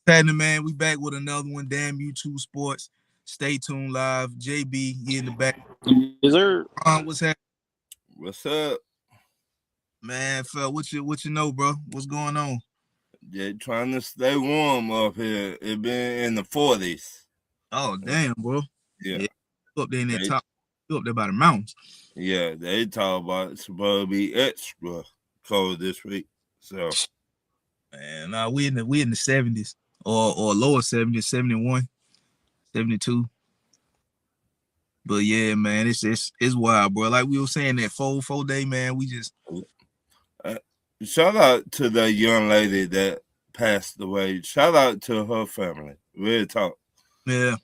Happening, man. We back with another one. Damn YouTube Sports. Stay tuned live. JB, he in the back. Yes, sir. What's happening? What's up? Man, fell, what you know, bro? What's going on? They're trying to stay warm up here. It been in the 40s. Oh, damn, bro. Yeah. You up there in that They, top. You up there by the mountains. yeah, they talk about it's supposed to be extra cold this week. So Man, nah, we in the 70s or lower 70s, 71, 72. But yeah, man, it's wild, bro. Like we were saying that 4 day, man. We just shout out to the young lady that passed away. Shout out to her family. Real talk. yeah.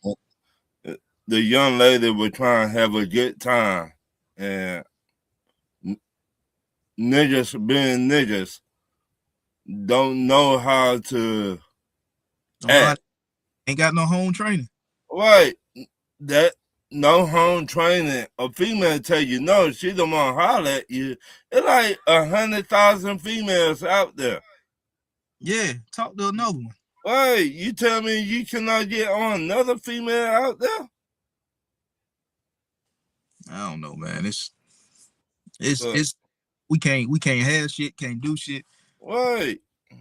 The young lady was trying to have a good time, and niggas being niggas don't know how to act. Ain't got no home training. Right. That no home training. A female tell you no, she don't want to holler at you. It's like 100,000 females out there. Yeah, talk to another one. Right. You tell me you cannot get on another female out there? I don't know, man. It's we can't have shit, can't do shit. Right.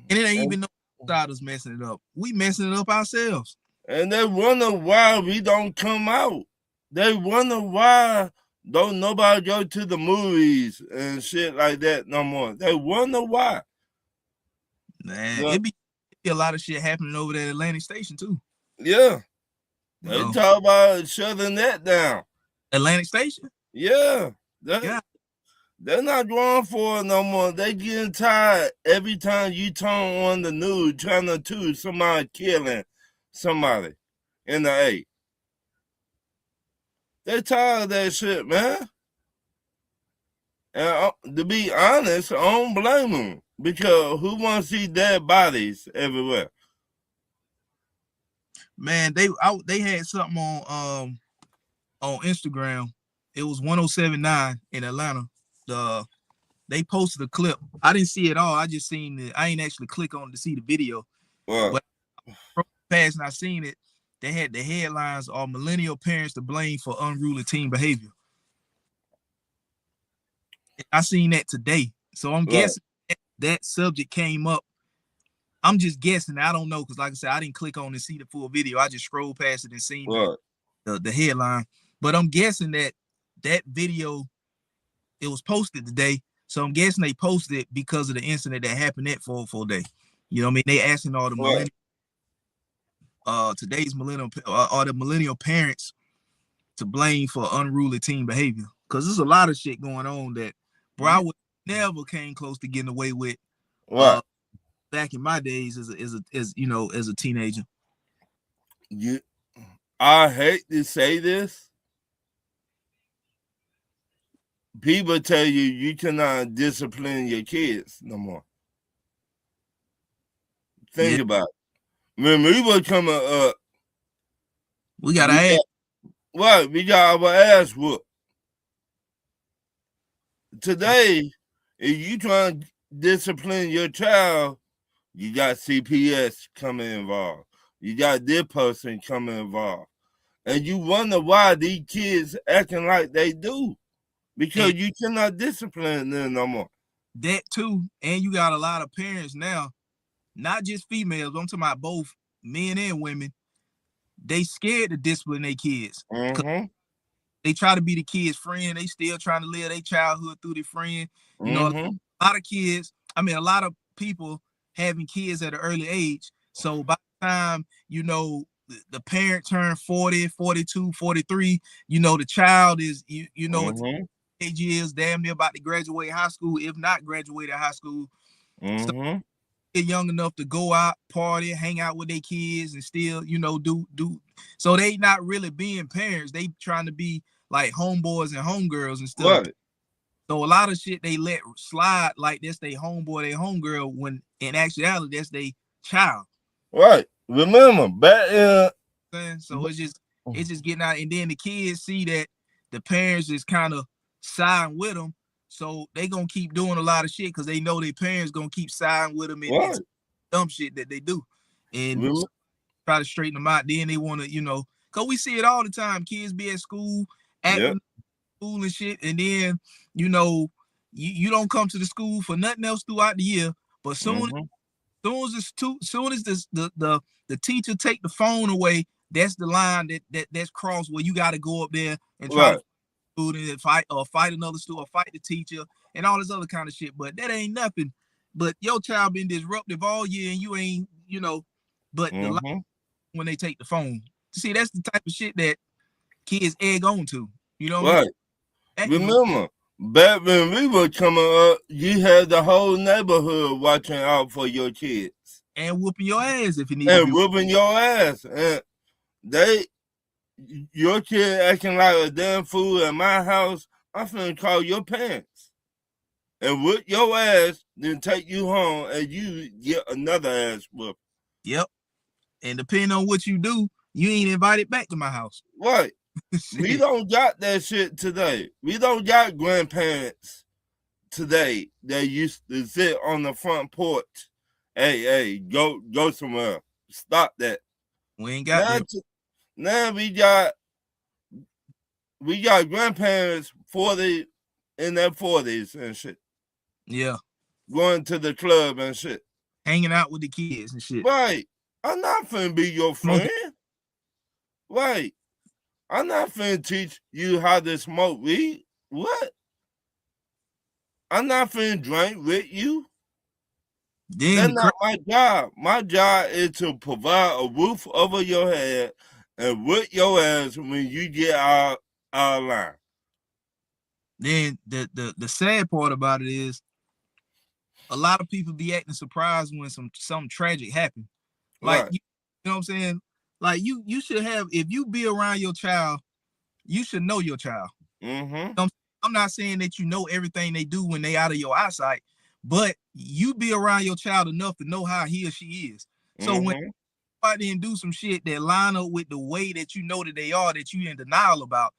And it ain't even no outsiders messing it up. We messing it up ourselves. And they wonder why we don't come out. They wonder why don't nobody go to the movies and shit like that no more. They wonder why. Man, it be a lot of shit happening over there at Atlantic Station too. Yeah. They talk about shutting that down. Atlantic Station? Yeah. They're not going for it no more. They getting tired every time you turn on the news trying to do somebody killing somebody in the A. They're tired of that shit, man. And to be honest, I don't blame them because who wants to see dead bodies everywhere? Man, they had something on Instagram. It was 107.9 in Atlanta. They posted a clip. I didn't see it all. I just seen it. I ain't actually click on it to see the video. But past and I seen it. They had the headlines are millennial parents to blame for unruly teen behavior. I seen that today. So I'm guessing that subject came up. I'm just guessing. I don't know because, like I said, I didn't click on and see the full video. I just scrolled past it and seen the headline. But I'm guessing that video, it was posted today. So I'm guessing they posted it because of the incident that happened that 4 day. You know what I mean? They asking all the millennial, today's millennial, all the millennial parents to blame for unruly teen behavior. Because there's a lot of shit going on that, bro, I would never came close to getting away with back in my days as a teenager. I hate to say this. People tell you cannot discipline your kids no more. Think about it. When we were coming up, we got our ass. What? We got our ass whooped. Today, if you trying to discipline your child, you got CPS coming involved. You got this person coming involved. And you wonder why these kids acting like they do. Because you cannot discipline them no more. That too. And you got a lot of parents now, not just females, I'm talking about both men and women. They scared to discipline their kids. Mm-hmm. They try to be the kids' friend. They still trying to live their childhood through their friend. You know, a lot of kids, a lot of people having kids at an early age. So by the time, the parent turned 40, 42, 43, the child is, age is damn near about to graduate high school, if not graduated high school. So they're young enough to go out, party, hang out with their kids and still, do. So they not really being parents. They trying to be like homeboys and homegirls and stuff. Right. So a lot of shit they let slide like that's they homeboy, they homegirl, when in actuality that's they child. Right. Remember, back so it's just getting out, and then the kids see that the parents is kind of siding with them, so they gonna keep doing a lot of shit because they know their parents gonna keep siding with them and dumb shit that they do. and try to straighten them out. Then they want to, because we see it all the time. Kids be at school acting school and shit, and then you don't come to the school for nothing else throughout the year. But soon as the teacher take the phone away, that's the line that's crossed where you got to go up there and try to student and fight another student or fight the teacher and all this other kind of shit. But that ain't nothing. But your child been disruptive all year and you ain't, but the line when they take the phone. See, that's the type of shit that kids egg on to. You know what I mean? Remember, back when we were coming up, you had the whole neighborhood watching out for your kids. And whooping your ass if you need to be whooping your ass. And your kid acting like a damn fool at my house, I'm finna call your parents. And whip your ass, then take you home and you get another ass whoop. Yep. And depending on what you do, you ain't invited back to my house. Right. We don't got that shit today. We don't got grandparents today that used to sit on the front porch. Hey, go somewhere. Stop that. We ain't got that. Now we got grandparents in their 40s and shit. Yeah. Going to the club and shit. Hanging out with the kids and shit. Right. I'm not finna be your friend. Right. I'm not finna teach you how to smoke weed. What? I'm not finna drink with you. That's not my job. My job is to provide a roof over your head and whip your ass when you get out of line. Then the sad part about it is a lot of people be acting surprised when some tragic happen. Like you know what I'm saying? Like you should have, if you be around your child, you should know your child. I'm not saying that you know everything they do when they out of your eyesight, but you be around your child enough to know how he or she is. So when you go out there and do some shit that line up with the way that you know that they are, that you in denial about,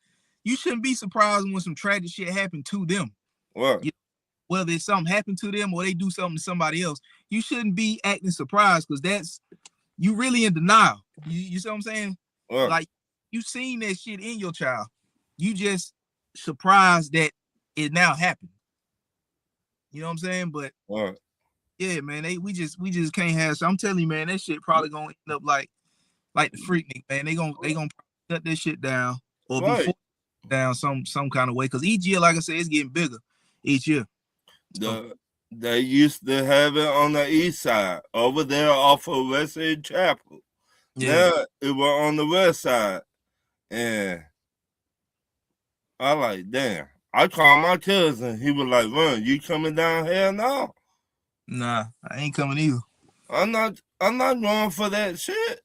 you shouldn't be surprised when some tragic shit happen to them. Whether it's something happened to them or they do something to somebody else, you shouldn't be acting surprised because that's you really in denial. You see what I'm saying? Like you seen that shit in your child. You just surprised that it now happened. You know what I'm saying? But yeah, man, we just can't have. So I'm telling you, man, that shit probably gonna end up like the Freaknik, man. They gonna shut this shit down or be forced down some kind of way. Because each year, like I said, it's getting bigger each year. They used to have it on the east side over there off of West End Chapel. Yeah. Now it was on the west side, and I like, damn. I called my cousin. He was like, "Run, you coming down here now?" Nah, I ain't coming either. I'm not going for that shit.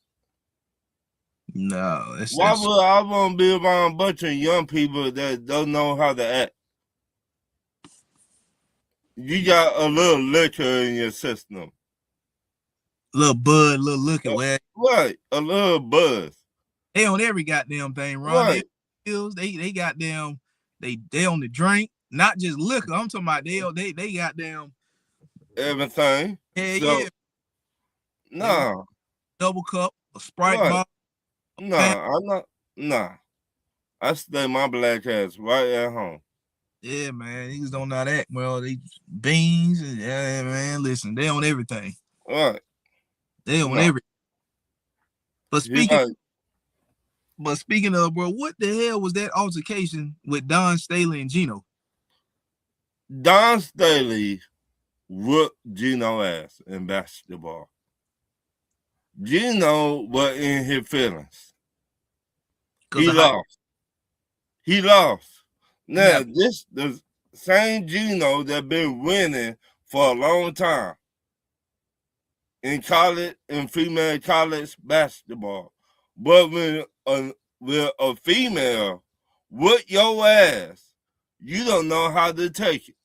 No, why would I want to be around a bunch of young people that don't know how to act? You got a little liquor in your system. Little bud, little liquor. Right, a little buzz. They on every goddamn thing, Ron. Right. They goddamn, they on the drink, not just liquor. I'm talking about they goddamn everything. Yeah. Nah. Double cup, a Sprite bottle. I'm not. Nah. I stay my black ass right at home. Yeah, man. Niggas don't know how to act. Well, they beans and yeah, man. Listen, they on everything. Right. They on everything. But speaking of, bro, what the hell was that altercation with Don Staley and Gino? Don Staley whooped Gino ass in basketball. Gino was in his feelings. He lost. Now, this the same Gino that been winning for a long time in college, in female college basketball. But when a female whoop your ass, you don't know how to take it.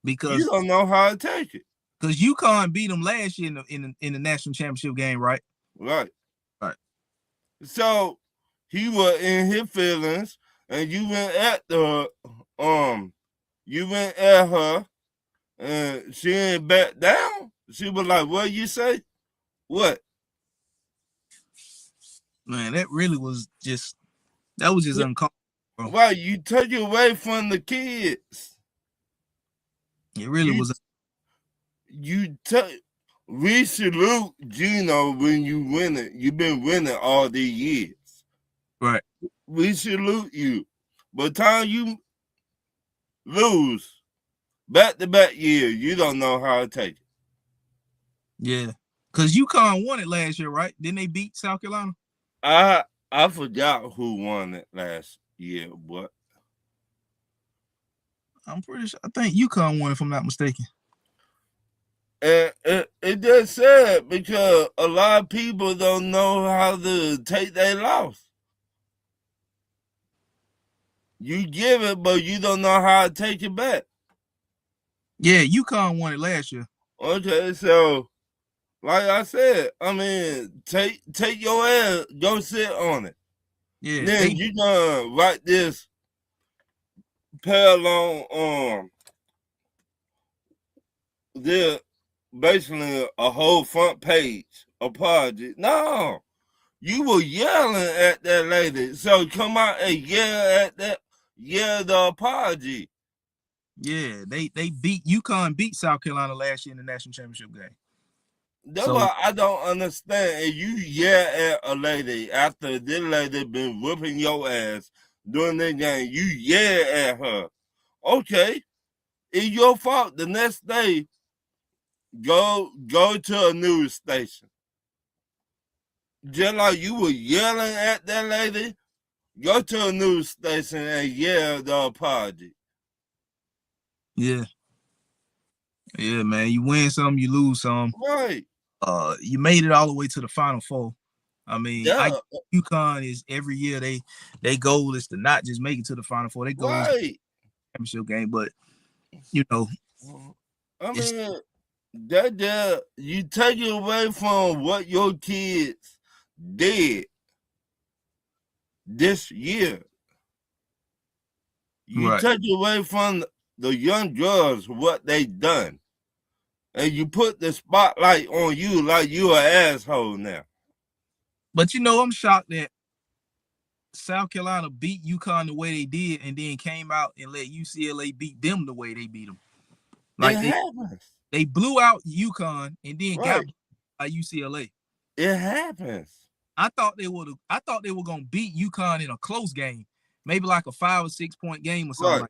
Because you don't know how to take it. Because UConn beat them last year in the national championship game, right? Right. So he was in his feelings, and you went at her, and she ain't back down. She was like, "What you say?" What? Man, that really was just uncomfortable. Why you took it away from the kids? It really was. You took. We salute Gino when you win it. You've been winning all these years. Right. We salute you. But time you lose back-to-back years, you don't know how to take it. Yeah. Because UConn won it last year, right? Didn't they beat South Carolina? I forgot who won it last year, but I'm pretty sure. I think UConn won, if I'm not mistaken. And it just sad because a lot of people don't know how to take their loss. You give it, but you don't know how to take it back. Yeah, UConn won it last year. Okay, so like I said, I mean, take your ass, go sit on it. Yeah. Then you gonna write this parallel there basically a whole front page apology. No. You were yelling at that lady, so come out and yell at that, yell the apology. Yeah, they beat UConn beat South Carolina last year in the national championship game. That's why I don't understand. And you yell at a lady after this lady been whooping your ass during the game. You yell at her. Okay, it's your fault. The next day, go to a news station. Just like you were yelling at that lady, go to a news station and yell the apology. Yeah. Yeah, man. You win some, you lose some. Right. You made it all the way to the Final Four. I mean, UConn is every year they goal is to not just make it to the Final Four. They goal is to the championship game, but you know, I mean, that you take it away from what your kids did this year. You take it away from the young girls what they done, and you put the spotlight on you like you an asshole now. But you know, I'm shocked that South Carolina beat UConn the way they did, and then came out and let UCLA beat them the way they beat them. Like they blew out UConn and then got by UCLA. It happens. I thought they were gonna beat UConn in a close game, maybe like a 5 or 6 point game or something. Like that.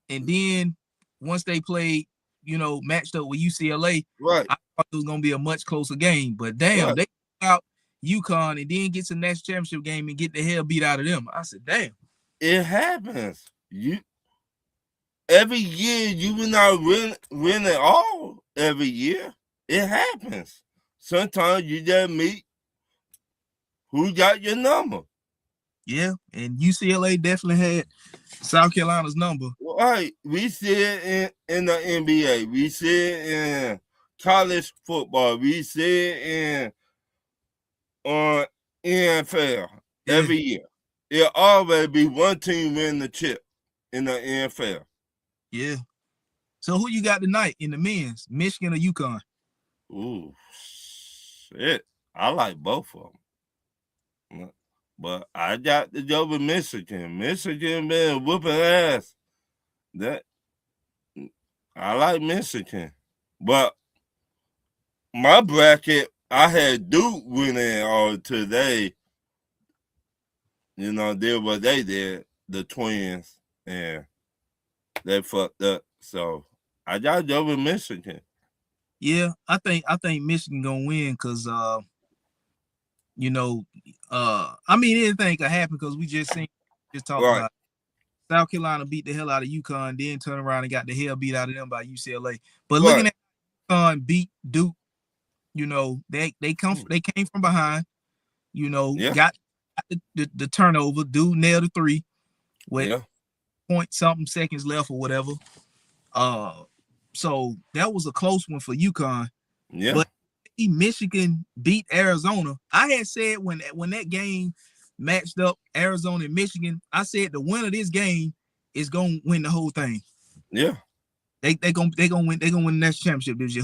And then once they played, matched up with UCLA, I thought it was gonna be a much closer game. But damn, they out UConn and then get to the next championship game and get the hell beat out of them. I said, damn. It happens. Every year you will not win it all every year. It happens. Sometimes you just meet who got your number. Yeah, and UCLA definitely had South Carolina's number. Right. We see it in the NBA. We see it in college football. We see it on NFL every year. It'll always be one team win the chip in the NFL. Yeah. So who you got tonight in the men's, Michigan or UConn? Ooh, shit. I like both of them. But I got to go with Michigan. Michigan been whooping ass. I like Michigan. But my bracket, I had Duke winning all today. Did what they did, the Twins, and they fucked up. So I got to go with Michigan. Yeah, I think Michigan gonna win because I mean, anything could happen because we just talked about South Carolina beat the hell out of UConn, then turn around and got the hell beat out of them by UCLA. But looking at UConn beat Duke, they came from behind, got the turnover. Dude nailed a 3 with point something seconds left or whatever. So that was a close one for UConn. Yeah. But Michigan beat Arizona. I had said when that game matched up Arizona and Michigan, I said the winner of this game is gonna win the whole thing. Yeah. They gonna win the national championship this year.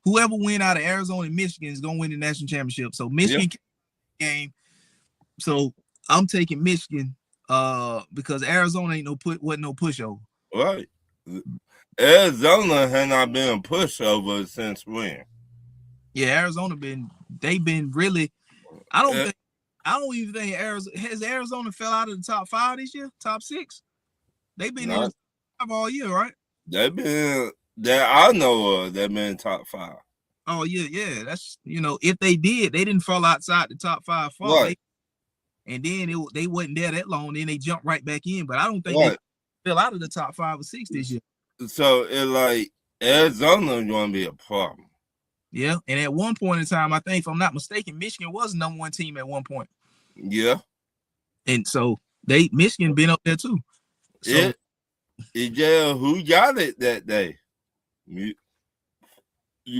whoever win out of Arizona and Michigan is gonna win the national championship. So Michigan game. So I'm taking Michigan because Arizona ain't wasn't no pushover. Right. Arizona had not been a pushover since when? Yeah, they've been really. I don't even think Arizona fell out of the top 5 this year, top 6. They've been in the top 5 all year, right? They've been that I know of. They've been top 5. Oh yeah. That's if they didn't fall outside the top 5 fall. Right. And then they wasn't there that long. Then they jumped right back in. But I don't think Right. they fell out of the top 5 or 6 this year. So it's like Arizona is going to be a problem. Yeah, and at one point in time, I think, if I'm not mistaken, Michigan was the #1 team at one point. Yeah. And so Michigan been up there too. So who got it that day? You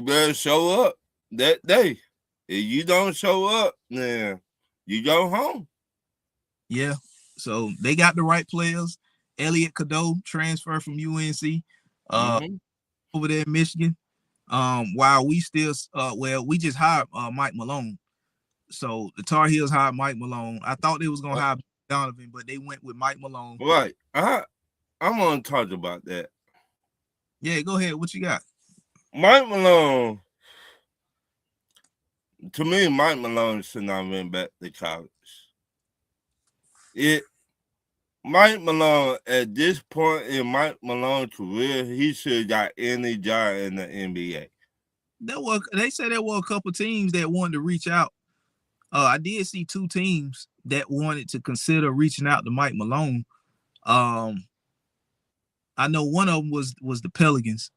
better show up that day. If you don't show up, then you go home. Yeah. So they got the right players. Elliot Cadeau transferred from UNC over there in Michigan. While we still we just hired Mike Malone. So the Tar Heels hired Mike Malone. I thought they was gonna hire Donovan, but they went with Mike Malone. Right. I'm gonna talk about that. Yeah, go ahead. What you got? Mike Malone. To me, Mike Malone should not have went back to college. Mike Malone, at this point in Mike Malone's career, he should have got any job in the NBA. They said there were a couple teams that wanted to reach out. I did see 2 teams that wanted to consider reaching out to Mike Malone. I know one of them was the Pelicans.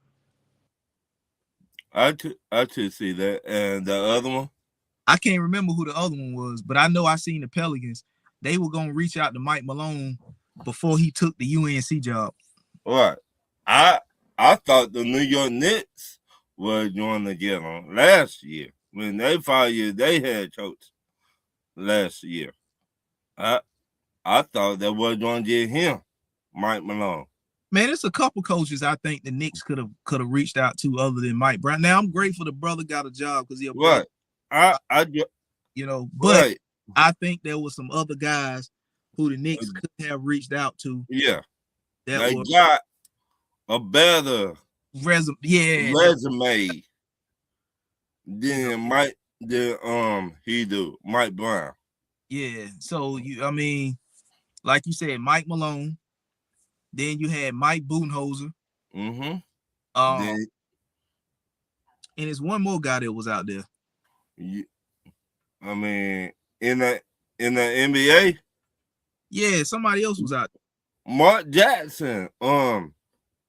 I could see that. And the other one? I can't remember who the other one was, but I know I seen the Pelicans. They were going to reach out to Mike Malone before he took the UNC job. Right. I thought the New York Knicks were going to get him last year when they fired their head coach last year. I thought they were going to get him, Mike Malone. Man, it's a couple coaches I think the Knicks could have reached out to other than Mike Brown. Now I'm grateful the brother got a job because he'll right. But I think there was some other guys who the Knicks could have reached out to. Yeah, they got a better resume than Mike Brown. Yeah, so like you said, Mike Malone. Then you had Mike Budenholzer. Mm-hmm. And there's one more guy that was out there. I mean, in the NBA. Yeah, somebody else was out there. Mark Jackson.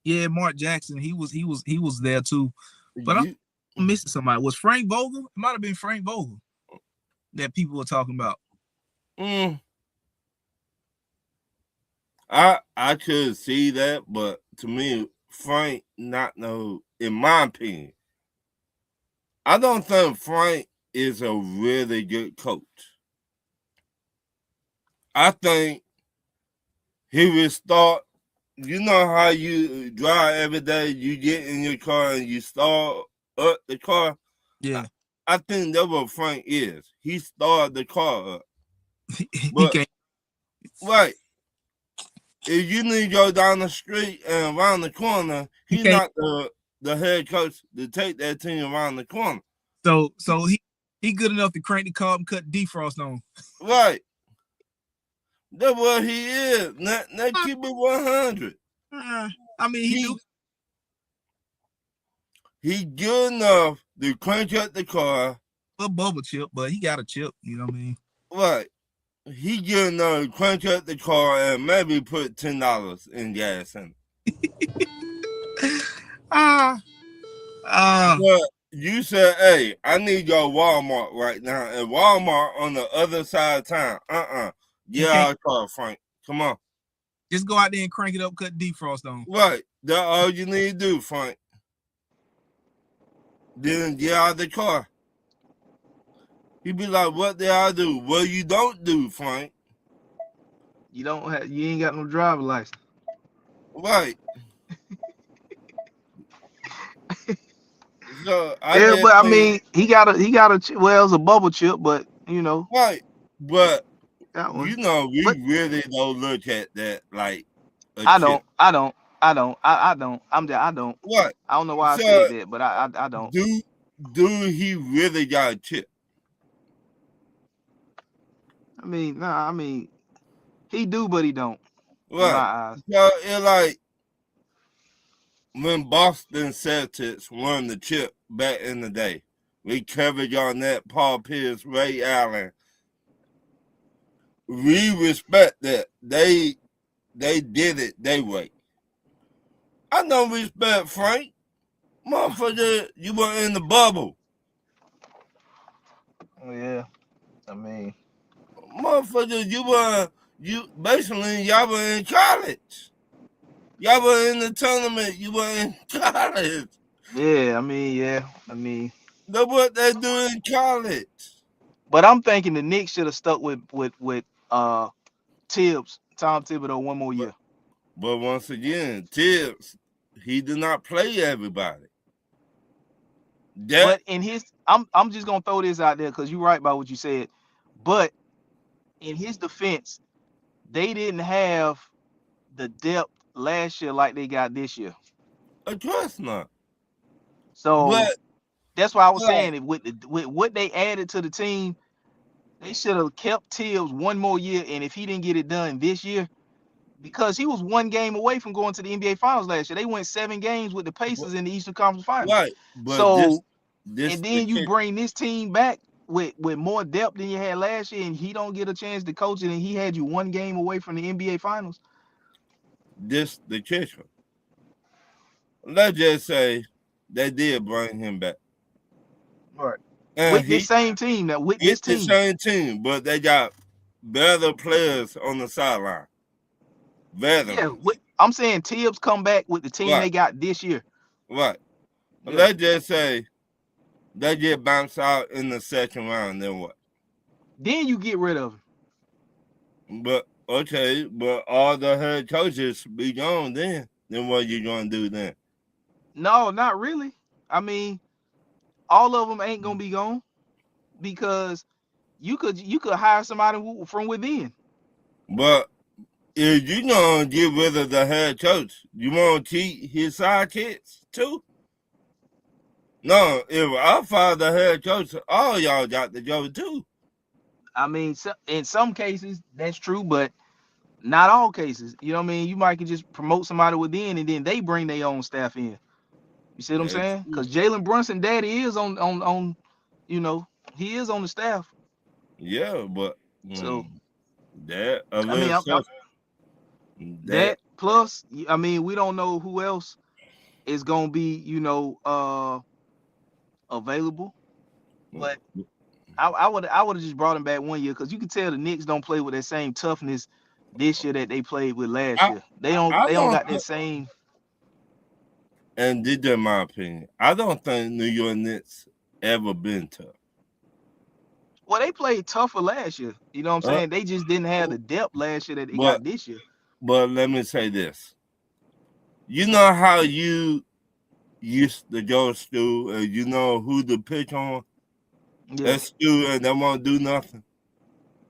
Yeah, Mark Jackson. He was there too. But I'm missing somebody. Was Frank Vogel? It might have been Frank Vogel that people were talking about. I could see that, but to me, Frank in my opinion, I don't think Frank is a really good coach. I think he will start. You know how you drive every day, you get in your car and you start up the car? Yeah. I think that's what Frank is. He started the car up. Right. If you need to go down the street and around the corner, he's not the head coach to take that team around the corner. So he good enough to crank the car and cut defrost on. Right. That's what he is. Not keep it 100. He good enough to crank up the car. A bubble chip, but he got a chip. You know what I mean? Right. He good enough to crank up the car and maybe put $10 in gas in it. But you said, hey, I need to go to Walmart right now. And Walmart on the other side of town. Get out of the car, Frank. Come on. Just go out there and crank it up, cut defrost on. Right. That's all you need to do, Frank. Then get out of the car. He'd be like, what did I do? Well, you don't do, Frank. You ain't got no driver's license. Right. So I Yeah, just but I think mean, he got a well, it's a bubble chip, but right, but that one. we But really don't look at that like a I chip. don't, I don't, I don't, I don't. I don't. What? I don't know why I So said that, but I don't. do do he really got a chip? I mean, nah, I mean, he do, but he don't. In my Right. eyes. So it like when Boston Celtics won the chip back in the day, we covered on that Paul Pierce, Ray Allen. We respect that. They did it their way. I don't respect Frank. Motherfucker, you were in the bubble. Yeah, I mean, Motherfucker, you basically y'all were in college. Y'all were in the tournament, you were in college. yeah, I mean, yeah, I mean. That's what they do in college. But I'm thinking the Knicks should have stuck with Tibbs, Tom Thibodeau, one more But year. but once again, Tibbs, he did not play everybody. That But in his, I'm just gonna throw this out there because you're right about what you said. But in his defense, they didn't have the depth last year like they got this year. of course not. So But that's why I was like, saying it with what they added to the team, they should have kept Tibbs one more year. And if he didn't get it done this year, because he was one game away from going to the NBA Finals last year, they went 7 games with the but, Pacers in the Eastern Conference Finals. right, but this So this and the then you kick. bring this team back with more depth than you had last year, and he don't get a chance to coach it, and he had you one game away from the NBA Finals. This the kicker. Let's just say they did bring him back. Right. And With this he same team, now with It's this the team, same team, but they got better players on the sideline. yeah. Veterans. I'm saying Tibbs come back with the team Right, they got this year. right. Yeah. Let's just say they get bounced out in the second round, then what? Then you get rid of him. But okay, but all the head coaches be gone then. Then what you gonna do then? No, not really. I mean, all of them ain't gonna be gone because you could hire somebody from within. But if you gonna get rid of the head coach, you wanna keep his sidekicks too? No, if I fire the head coach, all y'all got to go too. I mean, in some cases that's true, but not all cases. You know what I mean? You might could just promote somebody within, and then they bring their own staff in. You see what I'm That's saying? true. Because Jalen Brunson, daddy is on, you know, he is on the staff. Yeah, but So that a I mean, little stuff that that plus, I mean, we don't know who else is gonna be, available. But I would have just brought him back one year because you can tell the Knicks don't play with that same toughness this year that they played with last I year. They don't I they don't don't got that same. and this is my opinion. I don't think New York Knicks ever been tough. Well, they played tougher last year. You know what I'm Uh, saying? They just didn't have the depth last year that they but got this year. let me say this. You know how you used to go to school and you know who to pick on Yeah, at school and they won't do nothing?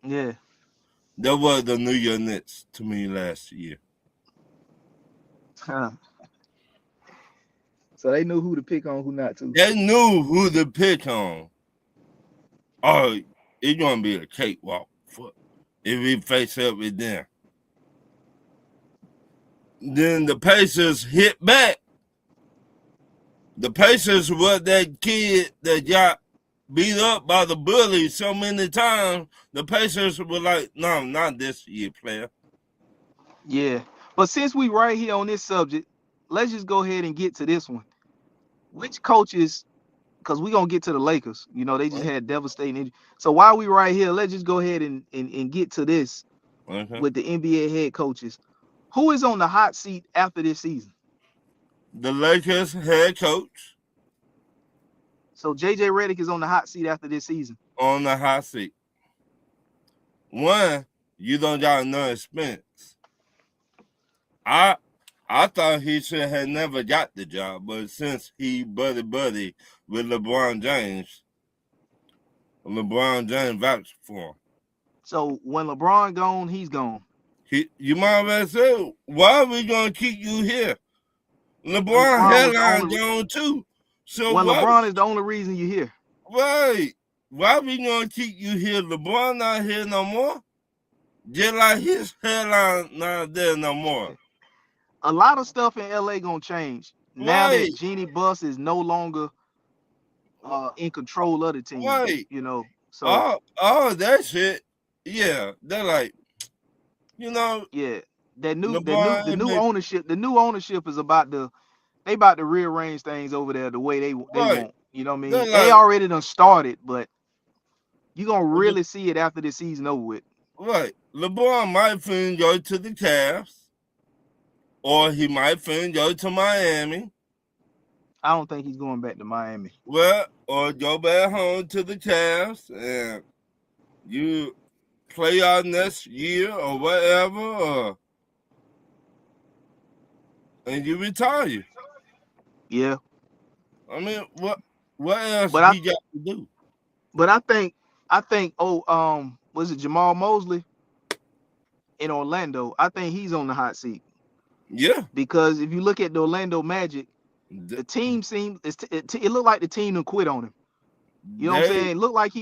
yeah. That was the New York Knicks to me last year. Huh. So they knew who to pick on, who not to. They knew who to pick on. Oh, it's gonna be a cakewalk for if we face up with them. Then the Pacers hit back. The Pacers were that kid that got beat up by the bully so many times. The Pacers were like, no, not this year, player. Yeah. But since we right here on this subject, let's just go ahead and get to this one. Which coaches, because we're gonna get to the Lakers. You know, they just had devastating injury. So while we right here, let's just go ahead and get to this Okay. with the NBA head coaches. Who is on the hot seat after this season? The Lakers head coach So JJ Redick is on the hot seat after this season. on the hot seat. One, you don't got no expense. I I thought he should have never got the job, but since he buddy with LeBron James vouched for him. So when LeBron gone, he's gone. You might as well say, why are we gonna keep you here? When LeBron LeBron was the headline only gone too. So when why? LeBron is the only reason you're here. Right? Why we gonna keep you here? LeBron not here no more. Just like his headline not there no more. A lot of stuff in LA gonna change now Right? that Jeannie Buss is no longer in control of the team. Right? You know, so all that shit. Yeah, they're like, yeah, the LeBron. new ownership is about to rearrange things over there the way they Right? want. You know what I They're mean? They like, already done started, but you're gonna really see it after the season over with. right? LeBron might finna go to the Cavs, or he might finna go to Miami. I don't think he's going back to Miami. Well, or go back home to the Cavs and you play out next year or whatever, and you retire. Yeah. I mean, what else But he got to do? I think was it Jamal Mosley in Orlando? I think he's on the hot seat. Yeah. Because if you look at the Orlando Magic, the team it looked like the team done quit on him. You know what I'm saying? It looked like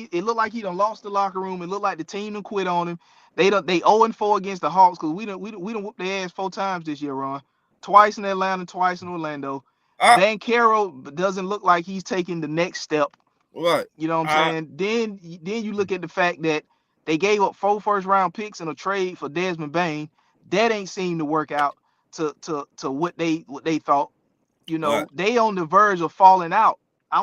he done lost the locker room. It looked like the team done quit on him. They 0-4 against the Hawks because we done whooped their ass 4 times this year, Ron. Twice in Atlanta, twice in Orlando. Banchero doesn't look like he's taking the next step. Right. You know what I'm saying? Then you look at the fact that they gave up 4 first-round picks in a trade for Desmond Bane. That ain't seemed to work out to what they thought. You know, right. They on the verge of falling out. I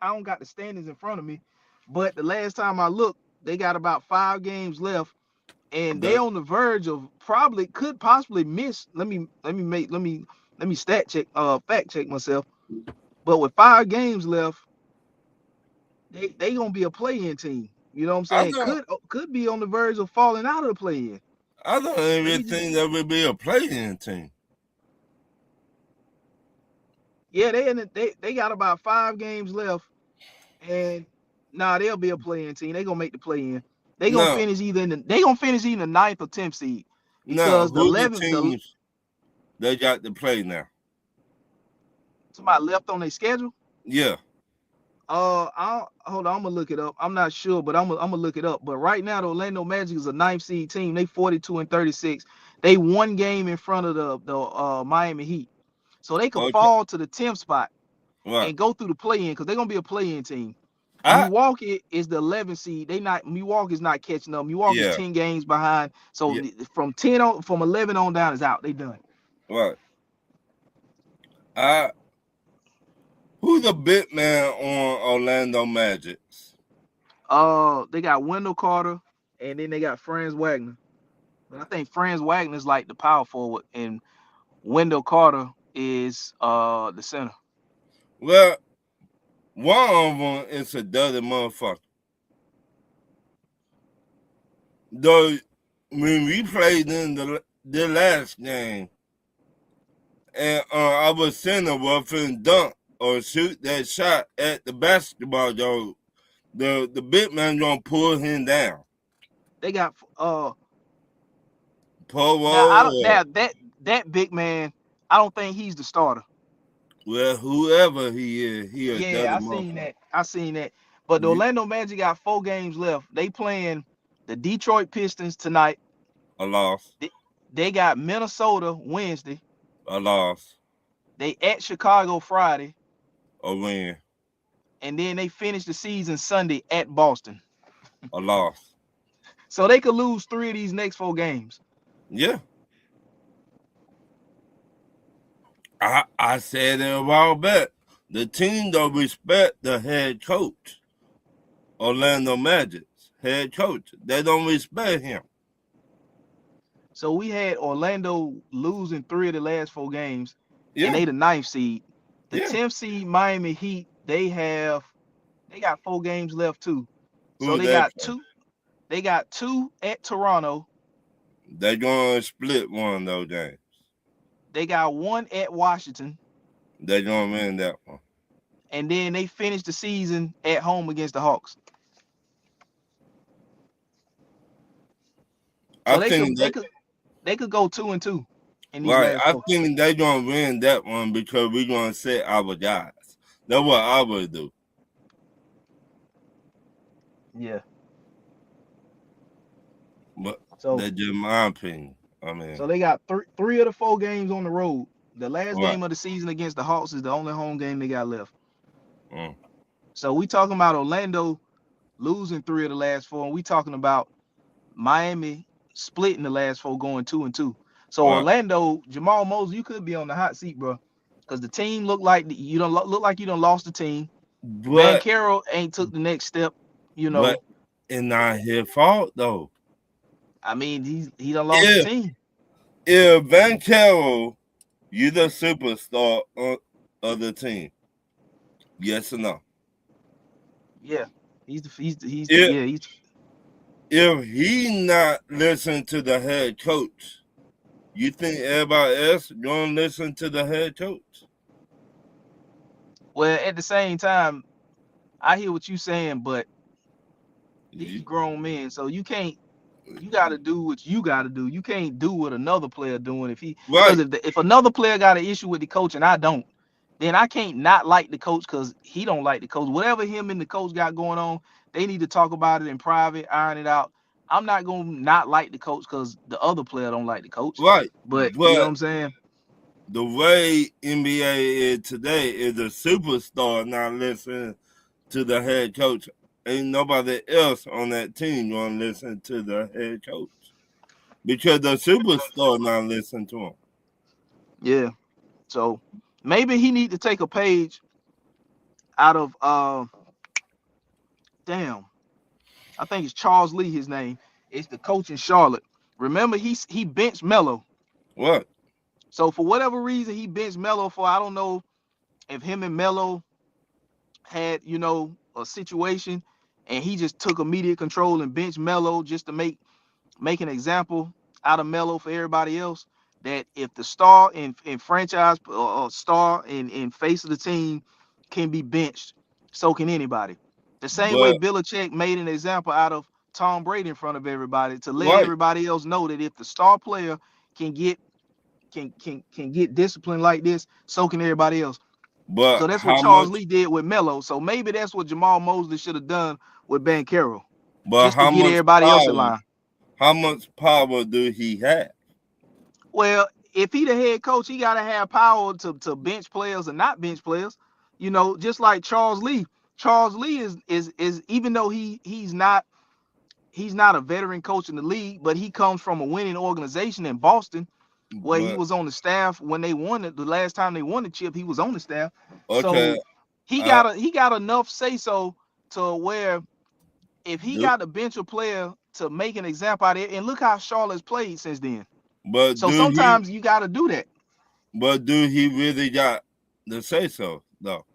don't got the standings in front of me, but the last time I looked, they got about 5 games left, and they on the verge of could possibly miss. Let me fact check myself. But with 5 games left, they gonna be a play-in team. You know what I'm saying? Could be on the verge of falling out of the play-in. I don't even think that would be a play-in team. Yeah, they got about 5 games left, and they'll be a play-in team. They gonna make the play-in. They gonna finish either in the 9th or 10th seed. Because who the teams they got to play now? Somebody left on their schedule? Yeah. Hold on, I'm gonna look it up. I'm not sure, but I'm gonna look it up. But right now, the Orlando Magic is a 9th seed team. They 42-36. They 1 game in front of the Miami Heat, so they could fall to the 10th spot and go through the play-in because they're gonna be a play-in team. Milwaukee is the 11th seed. Milwaukee's not catching up. Milwaukee's 10 games behind. So from 11 on down is out. They done. Right. Who's the big man on Orlando Magic? They got Wendell Carter, and then they got Franz Wagner. But I think Franz Wagner's like the power forward, and Wendell Carter is the center. Well, one of them is a dirty motherfucker. Though when we played in the last game, and our center was finna dunk or shoot that shot at the basketball, though, the big man gonna pull him down. They got Polo. That big man, I don't think he's the starter. Well, whoever he is, I seen that. But the Orlando Magic got 4 games left. They playing the Detroit Pistons tonight. A loss. They got Minnesota Wednesday. A loss. They at Chicago Friday. A win. And then they finish the season Sunday at Boston. A loss. So they could lose 3 of these next 4 games. Yeah. I said it a while back. The team don't respect the head coach. Orlando Magic's head coach. They don't respect him. So we had Orlando losing 3 of the last 4 games. Yeah. And they the 9th seed. The 10th seed Miami Heat, they got 4 games left too. So they got 2 at Toronto. They're gonna split one of those games. They got one at Washington, They gonna win that one. and then they finished the season at home against the Hawks. So I they think could that they could go 2-2 in these right. last I four. think they gonna win that one because we gonna set our guys. That's what I would do. Yeah. But So that's just my opinion. I mean, so they got three of the 4 games on the road. The last right. game of the season against the Hawks is the only home game they got left. Mm, So we talking about Orlando losing 3 of the last 4, and we talking about Miami splitting the last 4, going 2-2. So right. Orlando, Jamal Mosley, you could be on the hot seat, bro, because the team look like you don't look like you done lost the team. But Banchero ain't took the next step. You but know, it's not his fault though. I mean, he done lost the If team. Van Carroll, you the superstar of the team, yes or no? Yeah, he's If yeah he's if he not listen to the head coach, you think everybody else gonna listen to the head coach? well at the same time. I hear what you saying, but these You, grown men, so you got to do what you got to do. You can't do what another player doing because right, if another player got an issue with the coach and I don't, then I can't not like the coach because he don't like the coach. Whatever him and the coach got going on, they need to talk about it in private, iron it out. I'm not gonna not like the coach because the other player don't like the coach. right. But you know what But I'm saying? the way NBA is today is a superstar not listening to the head coach. Ain't nobody else on that team gonna listen to the head coach because the superstar not listening to him. Yeah. So maybe he need to take a page out of damn. I think it's Charles Lee. His name. It's the coach in Charlotte. Remember, he benched Melo. What? So for whatever reason, he benched Melo for I don't know if him and Melo had a situation, and he just took immediate control and benched Melo just to make an example out of Melo for everybody else. That if the star in franchise or star in face of the team can be benched, so can anybody. The same way But Belichick made an example out of Tom Brady in front of everybody to let right. everybody else know that if the star player can get can get disciplined like this, so can everybody else. So But that's what how Charles much? Lee did with Melo. So maybe that's what Jamal Mosley should have done with Banchero, But just to how get much everybody else in power? line. How much power do he have? Well, if he the head coach, he gotta have power to bench players and not bench players. Just like Charles Lee. Charles Lee is even though he's not a veteran coach in the league, but he comes from a winning organization in Boston where he But was on the staff when they won it. The last time they won the chip, he was on the staff. okay, So he I got enough say so to where if he do. got to bench a player to make an example out of it, and look how Charlotte's played since then. But So do he? sometimes you got to do that. But do he really got the say so though?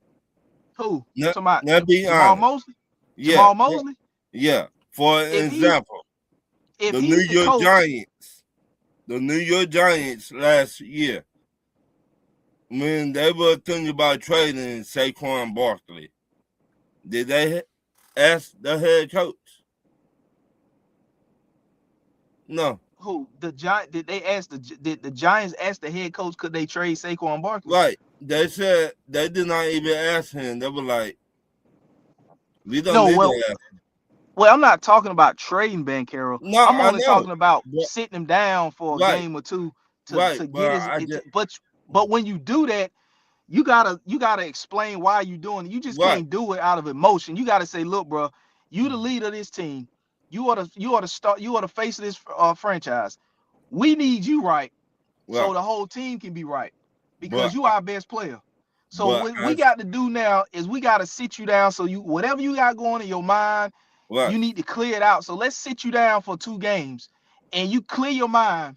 Who? Let, Talking about let be Jamal honest. Mosley? Yeah, Jamal Mosley? yeah. For If he's example, if the New he's the York coach, Giants, the New York Giants last year, when they were thinking about trading Saquon Barkley, did they ask the head coach? No. who the Giant did they ask did the Giants ask the head coach could they trade Saquon Barkley? Right. They said they did not even ask him. They were like, we don't No, need well, to ask. I'm not talking about trading Banchero. No, I'm I only know. talking about But, sitting him down for a right, game or two right. to get But his I it. just But when you do that, you gotta explain why you doing it. You just right, can't do it out of emotion. You gotta say, look, bro, you the leader of this team. You are the face of this franchise. We need you right so right. the whole team can be right But because you are our best player. So but what we as got to do now is we got to sit you down. So you whatever you got going in your mind, right, you need to clear it out. So let's sit you down for 2 games and you clear your mind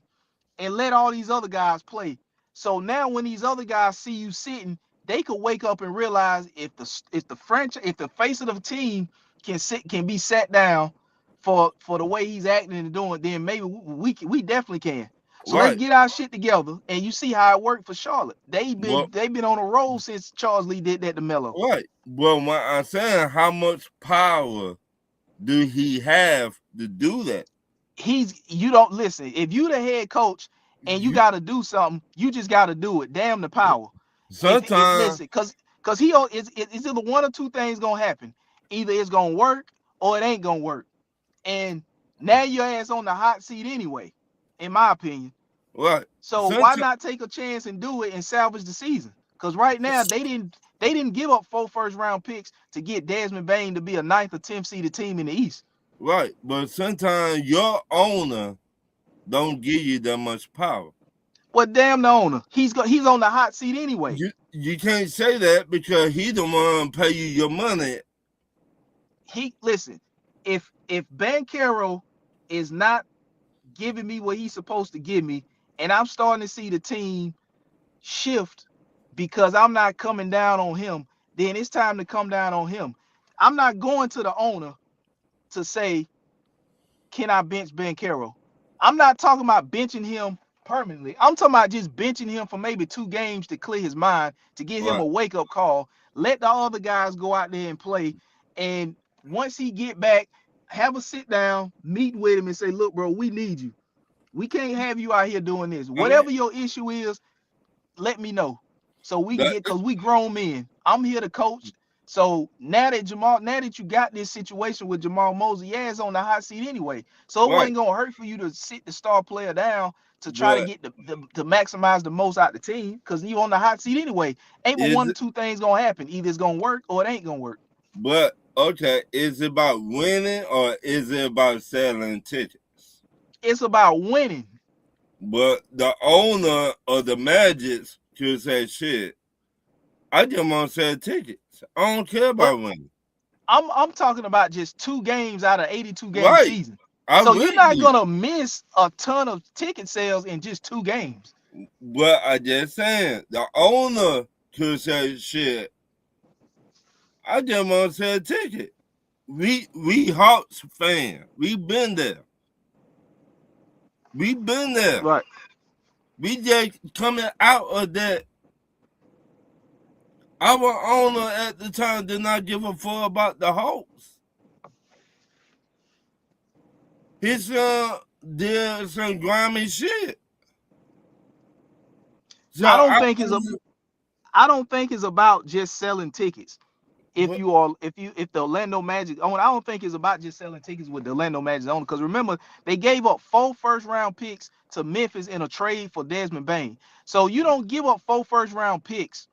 and let all these other guys play. So now when these other guys see you sitting, they could wake up and realize if the face of the team can be sat down for the way he's acting and doing, then maybe we definitely can. So let's Right. get our shit together, and you see how it worked for Charlotte. Well, They've been on a roll since Charles Lee did that to Melo. right. Well, when I'm saying how much power do he have to do that? You don't listen. If you the head coach and you You got to do something, you just got to do it. Damn the power. If sometimes listen, cause it's either one or two things gonna happen. Either it's gonna work or it ain't gonna work. And now your ass on the hot seat anyway, in my opinion. right. So why Sometimes not take a chance and do it and salvage the season? Because right now they didn't give up 4 first-round picks to get Desmond Bane to be a 9th or 10th seeded team in the East. right, but sometimes your owner don't give you that much power. Well, damn the owner. He's on the hot seat anyway. You can't say that because he the one pay you your money. Listen, if Banchero is not giving me what he's supposed to give me, and I'm starting to see the team shift because I'm not coming down on him, then it's time to come down on him. I'm not going to the owner to say, can I bench Banchero? I'm not talking about benching him permanently. I'm talking about just benching him for maybe 2 games to clear his mind, to give him Right, a wake-up call. Let the other guys go out there and play. And once he get back, have a sit down, meet with him and say, look, bro, we need you. We can't have you out here doing this. I mean Whatever your issue is, let me know. So we can that. get, because we grown men. I'm here to coach. So now that you got this situation with Jamal Mosley, yeah, it's on the hot seat anyway. So it Right, wasn't gonna hurt for you to sit the star player down to try to but get to maximize the most out the team, because you on the hot seat anyway. Ain't but is one or two things gonna happen. Either it's gonna work or it ain't gonna work. but okay, is it about winning or is it about selling tickets? It's about winning. But the owner of the Magics could say, "Shit, I just want to sell tickets. I don't care But about winning." I'm talking about just 2 games out of 82 game Right, season. I'm So you're with not you. gonna miss a ton of ticket sales in just 2 games. But I just saying the owner could say, "Shit, I just want to sell a ticket." We Hawks fan. We been there. We been there. Right. We just coming out of that. Our owner at the time did not give a fuck about the Hawks. His son did some grimy shit. So I don't think it's about just selling tickets. If but, the Orlando Magic own, I don't think it's about just selling tickets with the Orlando Magic own. Because remember, they gave up 4 first-round picks to Memphis in a trade for Desmond Bane. So you don't give up 4 first-round picks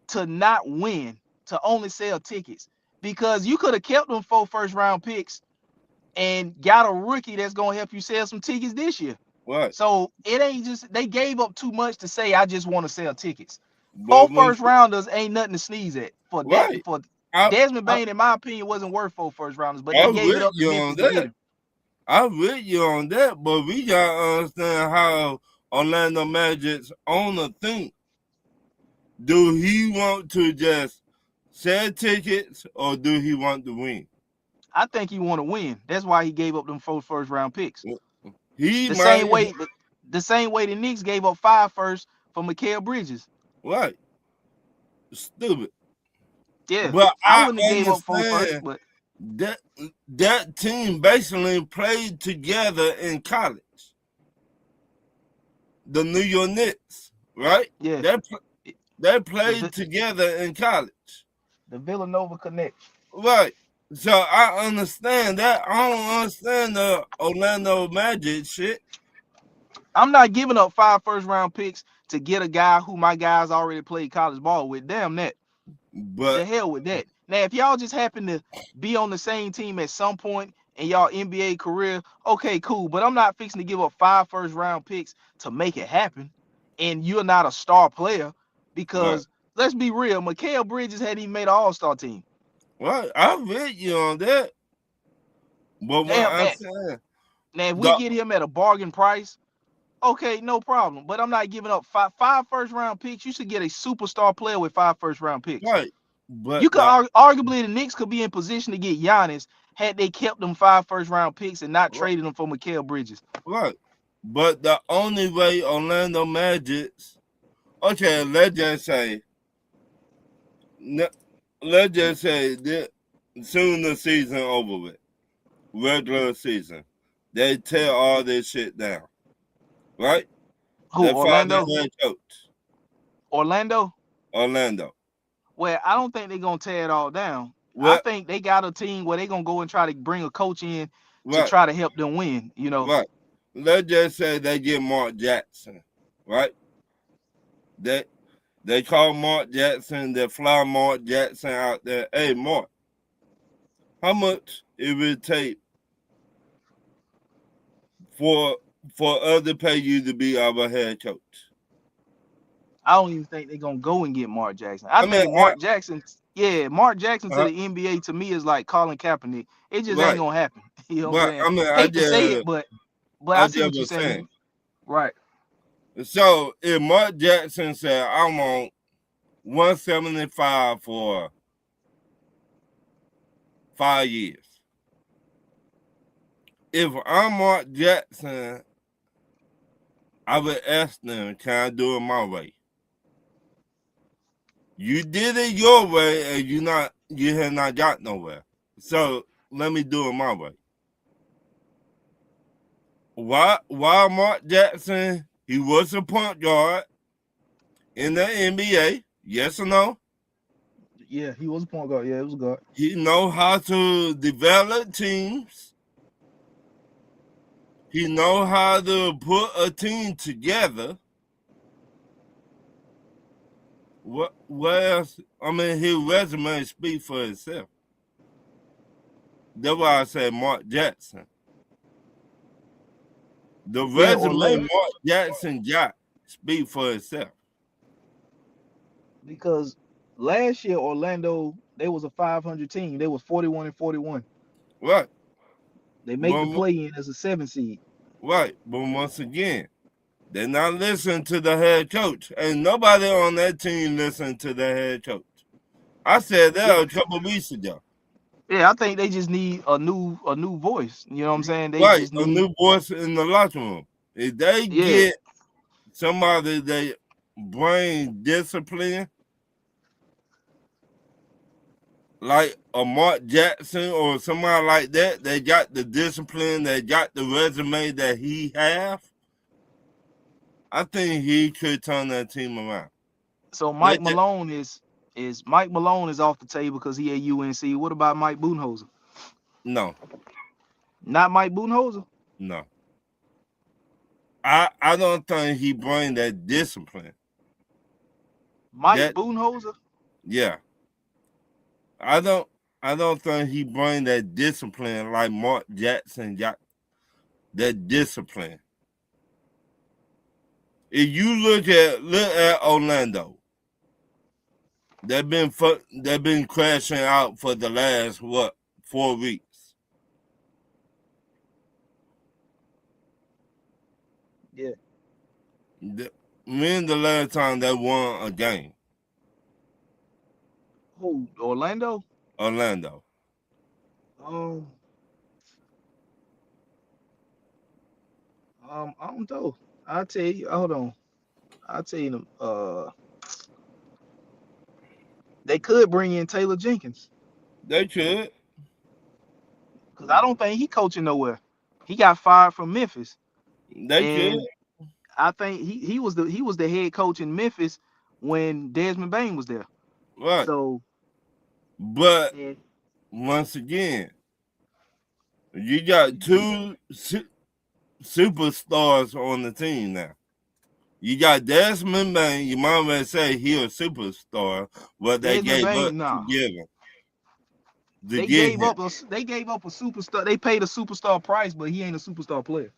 to not win, to only sell tickets. Because you could have kept them 4 first-round picks and got a rookie that's gonna help you sell some tickets this year. what? So it ain't just they gave up too much to say I just want to sell tickets. 4 But when first rounders ain't nothing to sneeze at. For that, right, for I, Desmond I Bane, in my opinion, wasn't worth 4 first rounders, but they I'm gave it with up to you on Memphis to get that. him. I'm with you on that. But we gotta understand how Orlando Magic's owner think. Do he want to just sell tickets or do he want to win? I think he want to win. That's why he gave up them 4 first round picks. He The might same way the Knicks gave up 5 first for Mikal Bridges. right. Stupid. Yeah, But I I wouldn't have gave up 4 first, understand but that that team basically played together in college. The New York Knicks, right? yeah, They the played together in college. the Villanova connection. Right. So I understand that. I don't understand the Orlando Magic shit. I'm not giving up 5 first round picks to get a guy who my guys already played college ball with. Damn that. The But hell with that. Now, if y'all just happen to be on the same team at some point in y'all NBA career, okay, cool. But I'm not fixing to give up 5 first round picks to make it happen. And you're not a star player right, because let's be real, Mikal Bridges hadn't even made an all-star team. right. I read you on that. But what Damn I'm that. saying, Now, if we the get him at a bargain price, okay, no problem. But I'm not giving up five first round picks. You should get a superstar player with 5 first round picks. right. You But could the arguably the Knicks could be in position to get Giannis had they kept them 5 first round picks and not traded them for Mikal Bridges. right. But the only way Orlando Magic's, okay, let's just say that soon the season over with, regular season, they tear all this shit down, right? Who? They fire the Orlando? head coach, Orlando? Orlando. Well, I don't think they're gonna tear it all down. I Well, think they got a team where they're gonna go and try to bring a coach in to right, try to help them win, you know. right. Let's just say they get Mark Jackson, right? They they call Mark Jackson, they fly Mark Jackson out there. Hey, Mark, how much it would take for us to pay you to be our head coach? I don't even think they're gonna go and get Mark Jackson. I I mean, think Mark Jackson, yeah, Mark Jackson to uh, the NBA to me is like Colin Kaepernick. It just ain't right, gonna happen. You know what I'm but saying? I mean, Hate to say it, but I I see just what you're was saying. saying. Right. So if Mark Jackson said, "I want 175 for 5 years," if I'm Mark Jackson, I would ask them, "Can I do it my way?" You did it your way, and you have not got nowhere. So let me do it my way. Why Mark Jackson? He was a point guard in the NBA. Yes or no? Yeah, he was a point guard. Yeah, it was good. He know how to develop teams. He know how to put a team together. What else? I mean, his resume speaks for itself. That's why I say Mark Jackson. The Yeah, resume Orlando, Mark Jackson got speak for itself. because last year Orlando they was a 500 team. They was 41-41. Right. They made the But, play in as a 7 seed. right. But once again, they're not listening to the head coach. And nobody on that team listened to the head coach. I said Yeah, that a couple of weeks ago. yeah, I think they just need a new voice. You know what I'm saying? They Right. just A need, new voice in the locker room. If they yeah. get somebody they brain discipline, like a Mark Jackson or somebody like that, they got the discipline, they got the resume that he have. I think he could turn that team around. So That just, Mike Malone is off the table because he at UNC. What about Mike Budenholzer? no, Not Mike Budenholzer. no. I don't think he bring that discipline. Mike That Budenholzer. yeah. I don't I don't think he bring that discipline like Mark Jackson got that discipline. If you look at Orlando, they've been crashing out for the last 4 weeks. Yeah. When the last time they won a game? Who? Orlando. Orlando. Um. I don't know. I'll tell you. Hold on. I'll tell you. They could bring in Taylor Jenkins They could. because I don't think he coaching nowhere. He got fired from Memphis, They could. and I think he was the head coach in Memphis when Desmond Bain was there. Right. So, But and once again, you got two superstars on the team now. You got Desmond Bain. You might well say he a superstar, but they Desmond gave up Bain, to nah, give him to they get gave him. up a they gave up a superstar. They paid a superstar price, but he ain't a superstar player.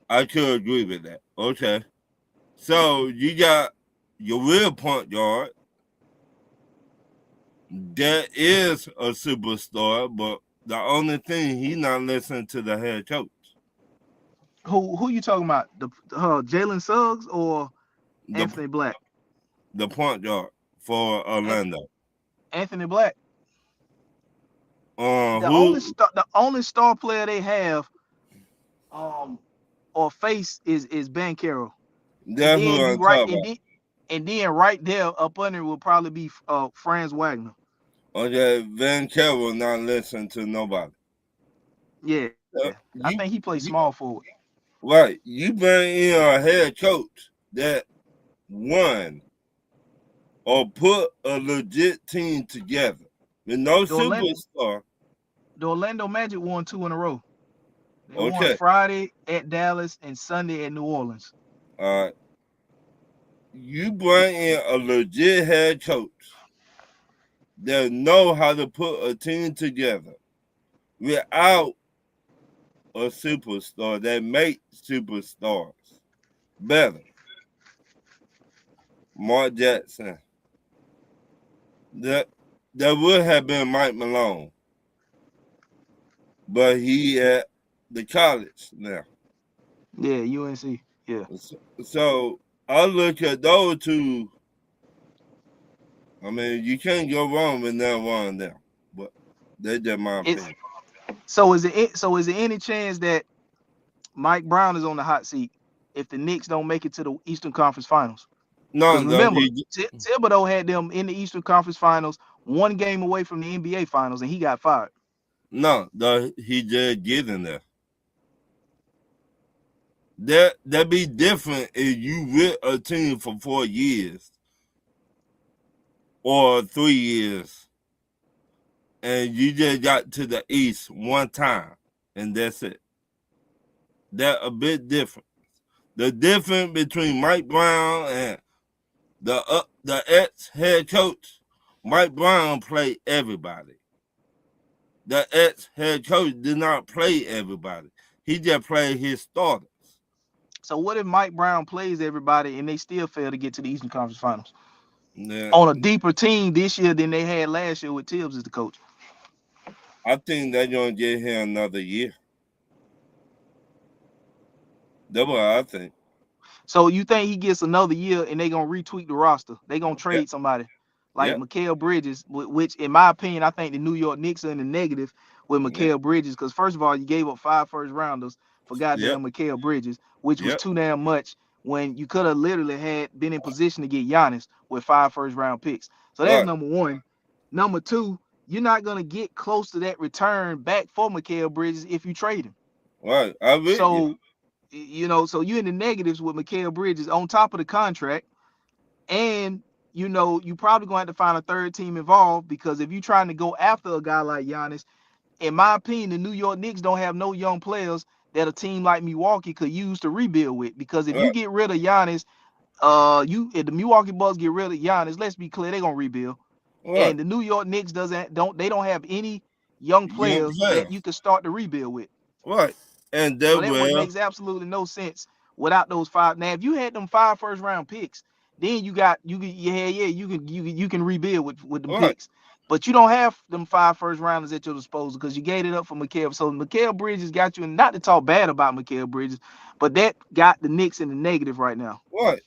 I could agree with that. Okay. So you got your real point guard that is a superstar, but the only thing he not listening to the head coach. Who you talking about? The Jalen Suggs or The Anthony Black? the point guard for Orlando. Anthony Black. The Who only star player they have, um, or face is Bankero. And That's who then you I'm right talking about. and then right there up under will probably be Franz Wagner. Okay, Van Carroll not listen to nobody. Yeah. I think he plays small You forward. right. You bring in a head coach that won or put a legit team together with no The Orlando, superstar. the Orlando Magic won 2 in a row. They won Okay. Friday at Dallas and Sunday at New Orleans. Uh, you bring in a legit head coach that know how to put a team together without a superstar that make superstars better. Mark Jackson. That that would have been Mike Malone, but he at the college now. Yeah, UNC. Yeah. So I look at those two. I mean, you can't go wrong with that one now. But that's just my It's opinion. so is there any chance that Mike Brown is on the hot seat if the Knicks don't make it to the Eastern Conference Finals? Because No, no, remember, Thibodeau had them in the Eastern Conference Finals, 1 game away from the NBA Finals, and he got fired. he just getting there. That be different if you with a team for 4 years or 3 years and you just got to the East one time and that's it. That a bit different. The difference between Mike Brown and the ex head coach, Mike Brown played everybody. The ex head coach did not play everybody. He just played his starters. So what if Mike Brown plays everybody and they still fail to get to the Eastern Conference Finals Now, on a deeper team this year than they had last year with Tibbs as the coach? I think they're gonna get him another year. That's what I think. So you think he gets another year and they gonna retweak the roster? They gonna Yep, trade somebody like yep, Mikal Bridges, which in my opinion, I think the New York Knicks are in the negative with yep, Mikal Bridges because first of all, you gave up 5 first rounders for yep, goddamn Mikal Bridges, which was yep. too damn much when you could have literally had been in position to get Giannis with 5 first-round picks. So that's Right, number one. Number two, you're not gonna get close to that return back for Mikal Bridges if you trade him. right. I with you. So so you're in the negatives with Mikal Bridges on top of the contract, and you probably gonna have to find a third team involved because if you're trying to go after a guy like Giannis, in my opinion, the New York Knicks don't have no young players that a team like Milwaukee could use to rebuild with. Because if you Right, get rid of Giannis, if the Milwaukee Bucks get rid of Giannis, let's be clear, they're gonna rebuild. right. And the New York Knicks don't have any young Young players that you players. can start to rebuild with. Right. And So that that one will makes absolutely no sense without those five. Now, if you had them 5 first-round picks, then you can rebuild with them right, picks. But you don't have them 5 first-rounders at your disposal because you gave it up for Mikal. So Mikal Bridges got you, and not to talk bad about Mikal Bridges, but that got the Knicks in the negative right now, right.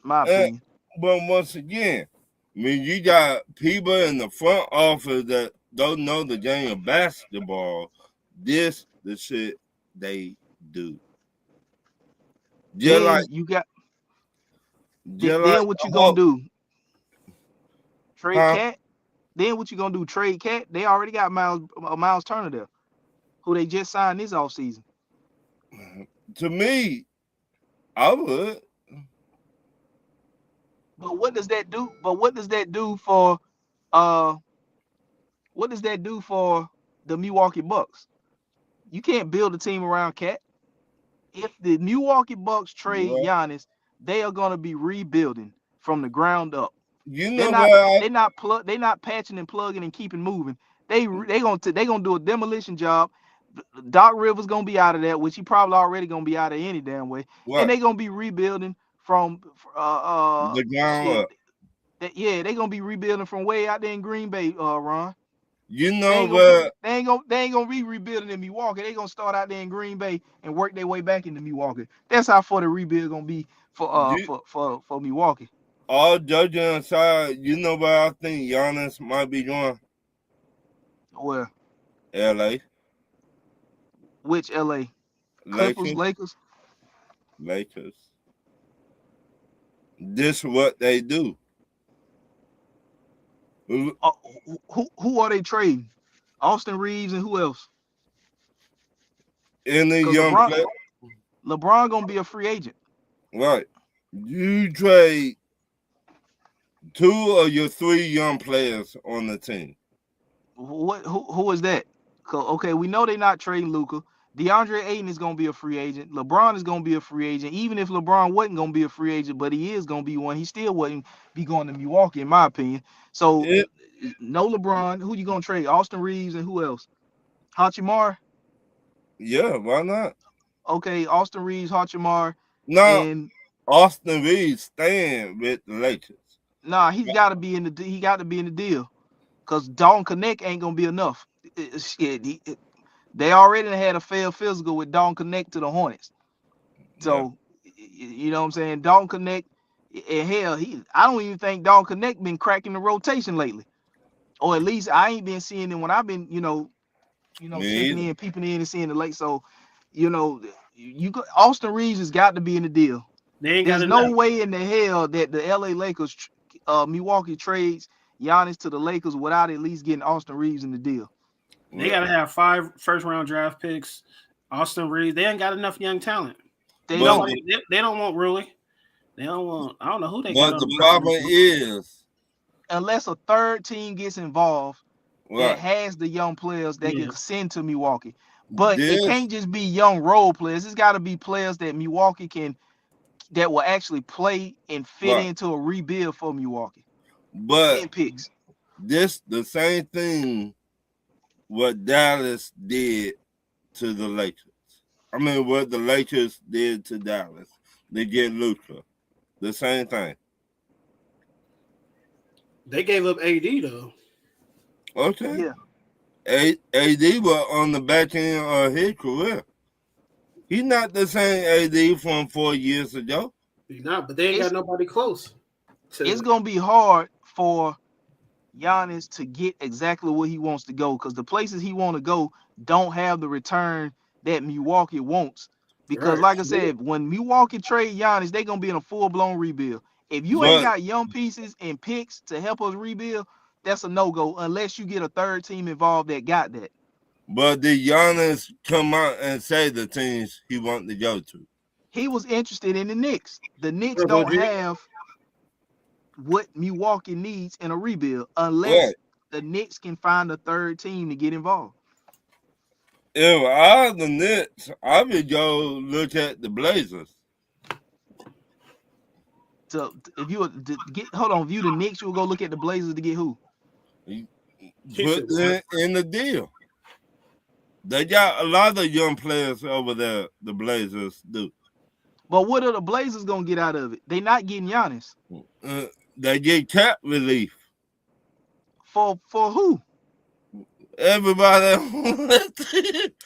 in my And, opinion. but once again, when you got people in the front office that don't know the game of basketball, this the shit they do. Just like Then you got just like then what the you gonna Hulk, do? Trade huh? Cat? Then what you gonna do? Trade Cat? They already got Miles Turner there, who they just signed this offseason. To me, I would. But what does that do? But what does that do for uh what does that do for the Milwaukee Bucks? You can't build a team around Cat. If the Milwaukee Bucks trade Well, Giannis, they are gonna be rebuilding from the ground up. you They're know not what? they're not patching and plugging and keeping moving. They gonna do a demolition job. Doc Rivers gonna be out of that, which he probably already gonna be out of any damn way, and What they gonna be rebuilding from the ground shit. up. Yeah, they gonna be rebuilding from way out there in Green Bay, Ron. You They know ain't gonna be what? be rebuilding in Milwaukee. They gonna start out there in Green Bay and work their way back into Milwaukee. That's how far the rebuild gonna be for You Milwaukee. all judging aside, you know where I think Giannis might be going? Where? LA, Which LA? Clippers, Lakers. Lakers? Lakers. This is what they do. Who are they trading? Austin Reaves and who else? Any Because young player, LeBron gonna be a free agent. right? You trade 2 of your 3 young players on the team. Who is that? Okay, we know they're not trading Luka. DeAndre Ayton is gonna be a free agent. LeBron is gonna be a free agent. Even if LeBron wasn't gonna be a free agent, but he is gonna be one, he still wouldn't be going to Milwaukee, in my opinion. So It, no LeBron. Who you gonna trade? Austin Reaves and who else? Hachimura. yeah, why not? Okay, Austin Reaves, Hachimura, Now, and Austin Reeves staying with the Lakers. nah, he got to be in the deal because Dalton Connect ain't gonna be enough. Shit, they already had a failed physical with Dalton Connect to the Hornets. Yeah. So you know what I'm saying? Dalton Connect, and hell, I don't even think Dalton Connect been cracking the rotation lately, or at least I ain't been seeing him when I've been Me checking either. in, peeping in, and seeing the late. So Austin Reeves has got to be in the deal. They ain't got There's no enough. way in the hell that the LA Lakers, Milwaukee trades Giannis to the Lakers without at least getting Austin Reeves in the deal. They got to have 5 first-round draft picks. Austin Reeves. They ain't got enough young talent. They don't. They don't want Rui. They don't want. I don't know who they But got. the problem is, Unless a third team gets involved that right? has the young players that Yeah. can send to Milwaukee. But it This, can't just be young role players. It's got to be players that Milwaukee that will actually play and fit right? into a rebuild for Milwaukee. But And picks. this the same thing what Dallas did to the Lakers. I mean, what the Lakers did to Dallas. They get Luka. The same thing. They gave up AD though. Okay. Yeah. AD was on the back end of his career. He's not the same AD from 4 years ago. He's not, but they ain't got nobody close. It's gonna be hard for Giannis to get exactly where he wants to go because the places he want to go don't have the return that Milwaukee wants. Because, Right. like I said, when Milwaukee trade Giannis, they're gonna be in a full-blown rebuild. If you ain't But got young pieces and picks to help us rebuild, that's a no-go unless you get a third team involved that got that. did Giannis come out and say the teams he wanted to go to? He was interested in the Knicks. The Knicks What about don't you? have what Milwaukee needs in a rebuild unless Right. the Knicks can find a third team to get involved. If I was the Knicks, I would go look at the Blazers. So if you view the Knicks, you'll go look at the Blazers to get who? Put them in the deal. They got a lot of young players over there, the Blazers do. But what are the Blazers gonna get out of it? They not getting Giannis. They get cap relief. For who? Everybody.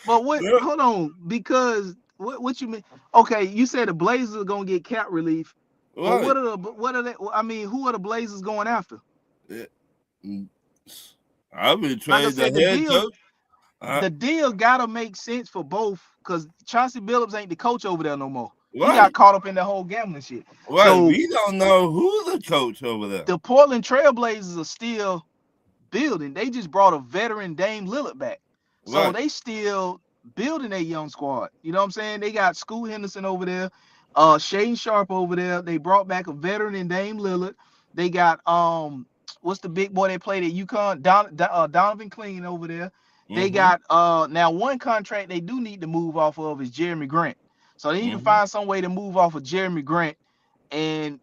But what? Hold on, because what you mean? Okay, you said the Blazers are gonna get cap relief. But Right. what are they? I mean, who are the Blazers going after? I would trade Like I said, the head coach. the deal gotta make sense for both, because Chauncey Billups ain't the coach over there no more. Right. He got caught up in the whole gambling shit. Right. So we don't know who the coach over there. the Portland Trailblazers are still building. They just brought a veteran Dame Lillard back. So Right. they still building a young squad. You know what I'm saying? They got Scoot Henderson over there, Shane Sharp over there. They brought back a veteran in Dame Lillard. They got what's the big boy they played at UConn? Donovan Clean over there. They got now one contract they do need to move off of is Jeremy Grant. So they need to find some way to move off of Jeremy Grant. And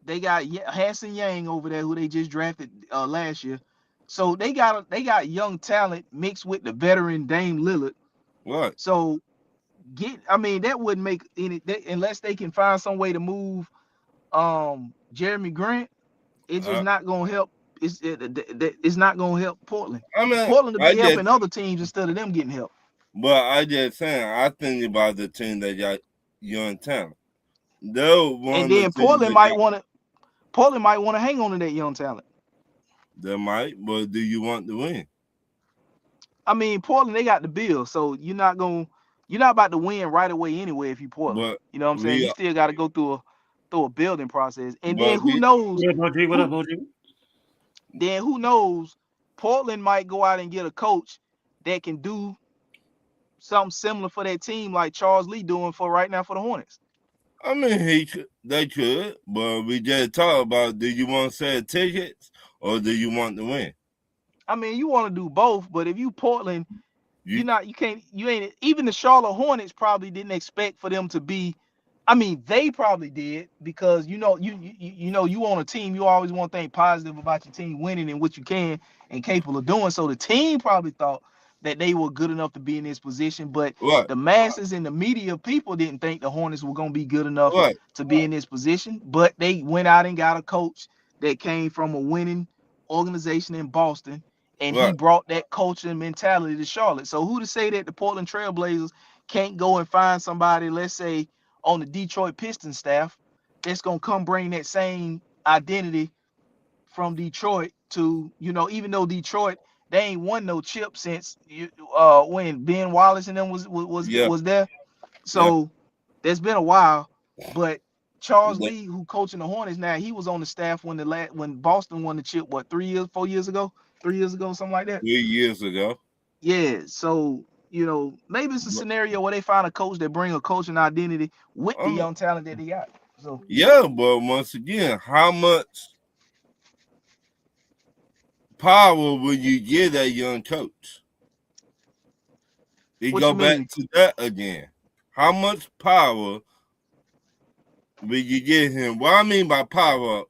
they got Hanson Yang over there, who they just drafted last year. So they got young talent mixed with the veteran Dame Lillard. Right. So that wouldn't make any unless they can find some way to move Jeremy Grant. It's just not gonna help. It's not gonna help Portland. I mean, Portland to be helping other teams instead of them getting help. But I just saying, I think about the team that got young talent. And then Portland might want to hang on to that young talent. They might, but do you want to win? I mean, Portland, they got the bill, so you're not gonna You're not about to win right away anyway if you Portland. but You know what I'm saying? You we still got to go through a building process, and then but who we knows What up, OG? What who up, OG? then who knows Portland might go out and get a coach that can do something similar for that team like Charles Lee doing for right now for the Hornets. I mean they could, but we just talk about, do you want to sell tickets or do you want to win? I mean, you want to do both, but if you Portland, You you ain't even the Charlotte Hornets probably didn't expect for them to be. I mean, they probably did because you on a team, you always want to think positive about your team winning and what you can and capable of doing. So the team probably thought that they were good enough to be in this position, but what? the masses and the media people didn't think the Hornets were going to be good enough What? to be in this position. But they went out and got a coach that came from a winning organization in Boston, and he What? brought that culture and mentality to Charlotte. So who to say that the Portland Trailblazers can't go and find somebody, let's say, on the Detroit Pistons staff that's gonna come bring that same identity from Detroit to, even though Detroit, they ain't won no chip since when Ben Wallace and them Yeah, was there. yeah. So that's been a while. But Charles That Lee, who coaching the Hornets now, he was on the staff when Boston won the chip, what, 3 years, 4 years ago, 3 years ago, something like that. 3 years ago. Yeah, so maybe it's a scenario where they find a coach that bring a coaching identity with I the mean, young talent that they got. So yeah, but once again, how much power will you give that young coach? We what go you back mean? to that again. How much power will you give him? What I mean by power,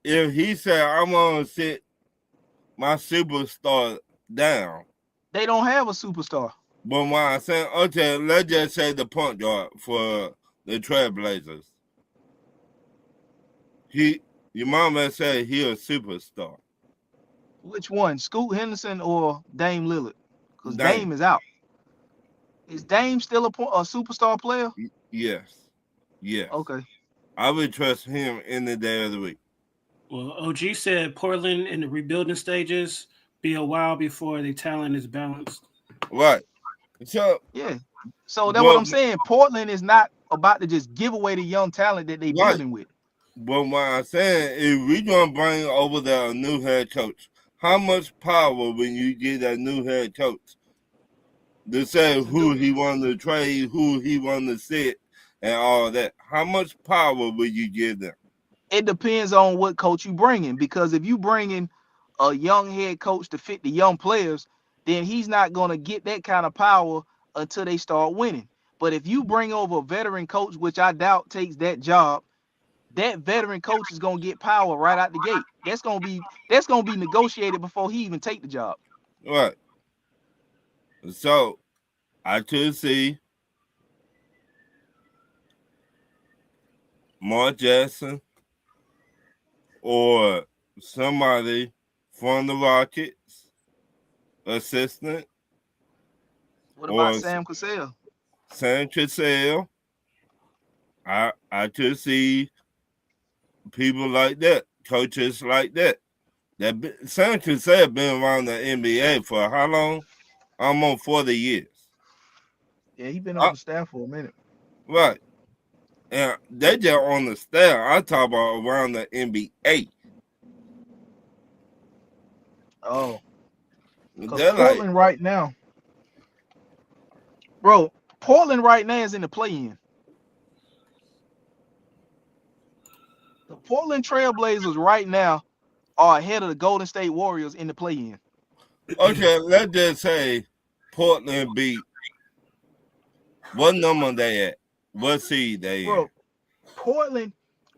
if he said, I'm going to sit my superstar down, They don't have a superstar. but when I say, okay, let's just say the point guard for the Trailblazers, your mama said he a superstar. Which one? Scoot Henderson or Dame Lillard? Because Dang. Dame is out. Is Dame still a superstar player? Yes. Yes. Okay. I would trust him any day of the week. Well, OG said Portland in the rebuilding stages be a while before the talent is balanced. Right. So, Yeah. So that's what but, I'm saying. Portland is not about to just give away the young talent that they right. building with. But what I'm saying, if we going to bring over there a new head coach, how much power will you give that new head coach to say who he wanted to trade, who he wanted to sit, and all that? How much power will you give them? It depends on what coach you bring in, because if you bring in a young head coach to fit the young players, then he's not going to get that kind of power until they start winning. But if you bring over a veteran coach, which I doubt takes that job, that veteran coach is going to get power right out the gate. That's going to be negotiated before he even take the job. Right. So, I could see Mark Jackson or somebody from the Rockets, assistant, What about or Sam Cassell? Sam Cassell. I could see people like that, coaches like that. Sam Cassell been around the NBA for how long? Almost 40 years. Yeah, he been on Uh, the staff for a minute. right. And they just on the staff. I talk about around the NBA. Oh, because They're like, Portland right now, bro, Portland right now is in the play-in. The Portland Trailblazers right now are ahead of the Golden State Warriors in the play-in. okay, let's just say Portland beat, what number they at? What seed they in? Bro,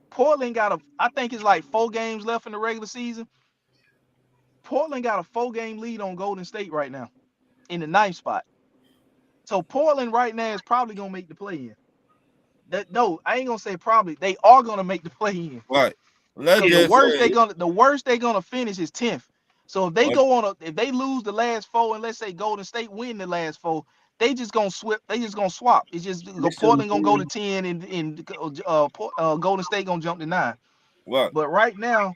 Portland got I think it's like 4 games left in the regular season. Portland got a 4-game lead on Golden State right now in the 9th spot. So Portland right now is probably gonna make the play-in. No, I ain't gonna say probably. They are gonna make the play-in. Right. Let's Because the just worst say, they're gonna finish is 10th. So if if they lose the last 4 and let's say Golden State win the last 4, they just gonna swap. It's just Portland gonna go to 10 and Golden State gonna jump to 9. what? But right now,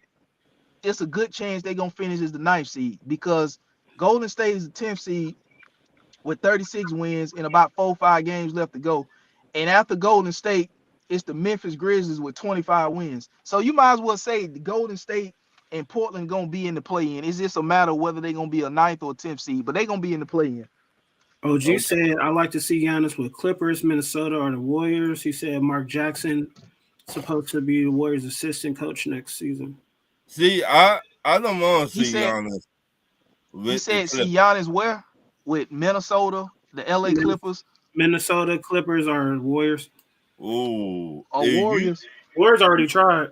it's a good chance they're gonna finish as the 9th seed because Golden State is the 10th seed with 36 wins and about 4 or 5 games left to go. And after Golden State, it's the Memphis Grizzlies with 25 wins. So you might as well say the Golden State and Portland gonna be in the play-in. It's just a matter of whether they're gonna be a ninth or 10th seed, but they're gonna be in the play-in. OG Okay. said, I like to see Giannis with Clippers, Minnesota, or the Warriors. He said Mark Jackson supposed to be the Warriors' assistant coach next season. See, I don't want to He see said Giannis he with the said see Clippers. Giannis where? With Minnesota, the LA Clippers, Minnesota Clippers or Warriors. Ooh, or Warriors. Warriors already tried.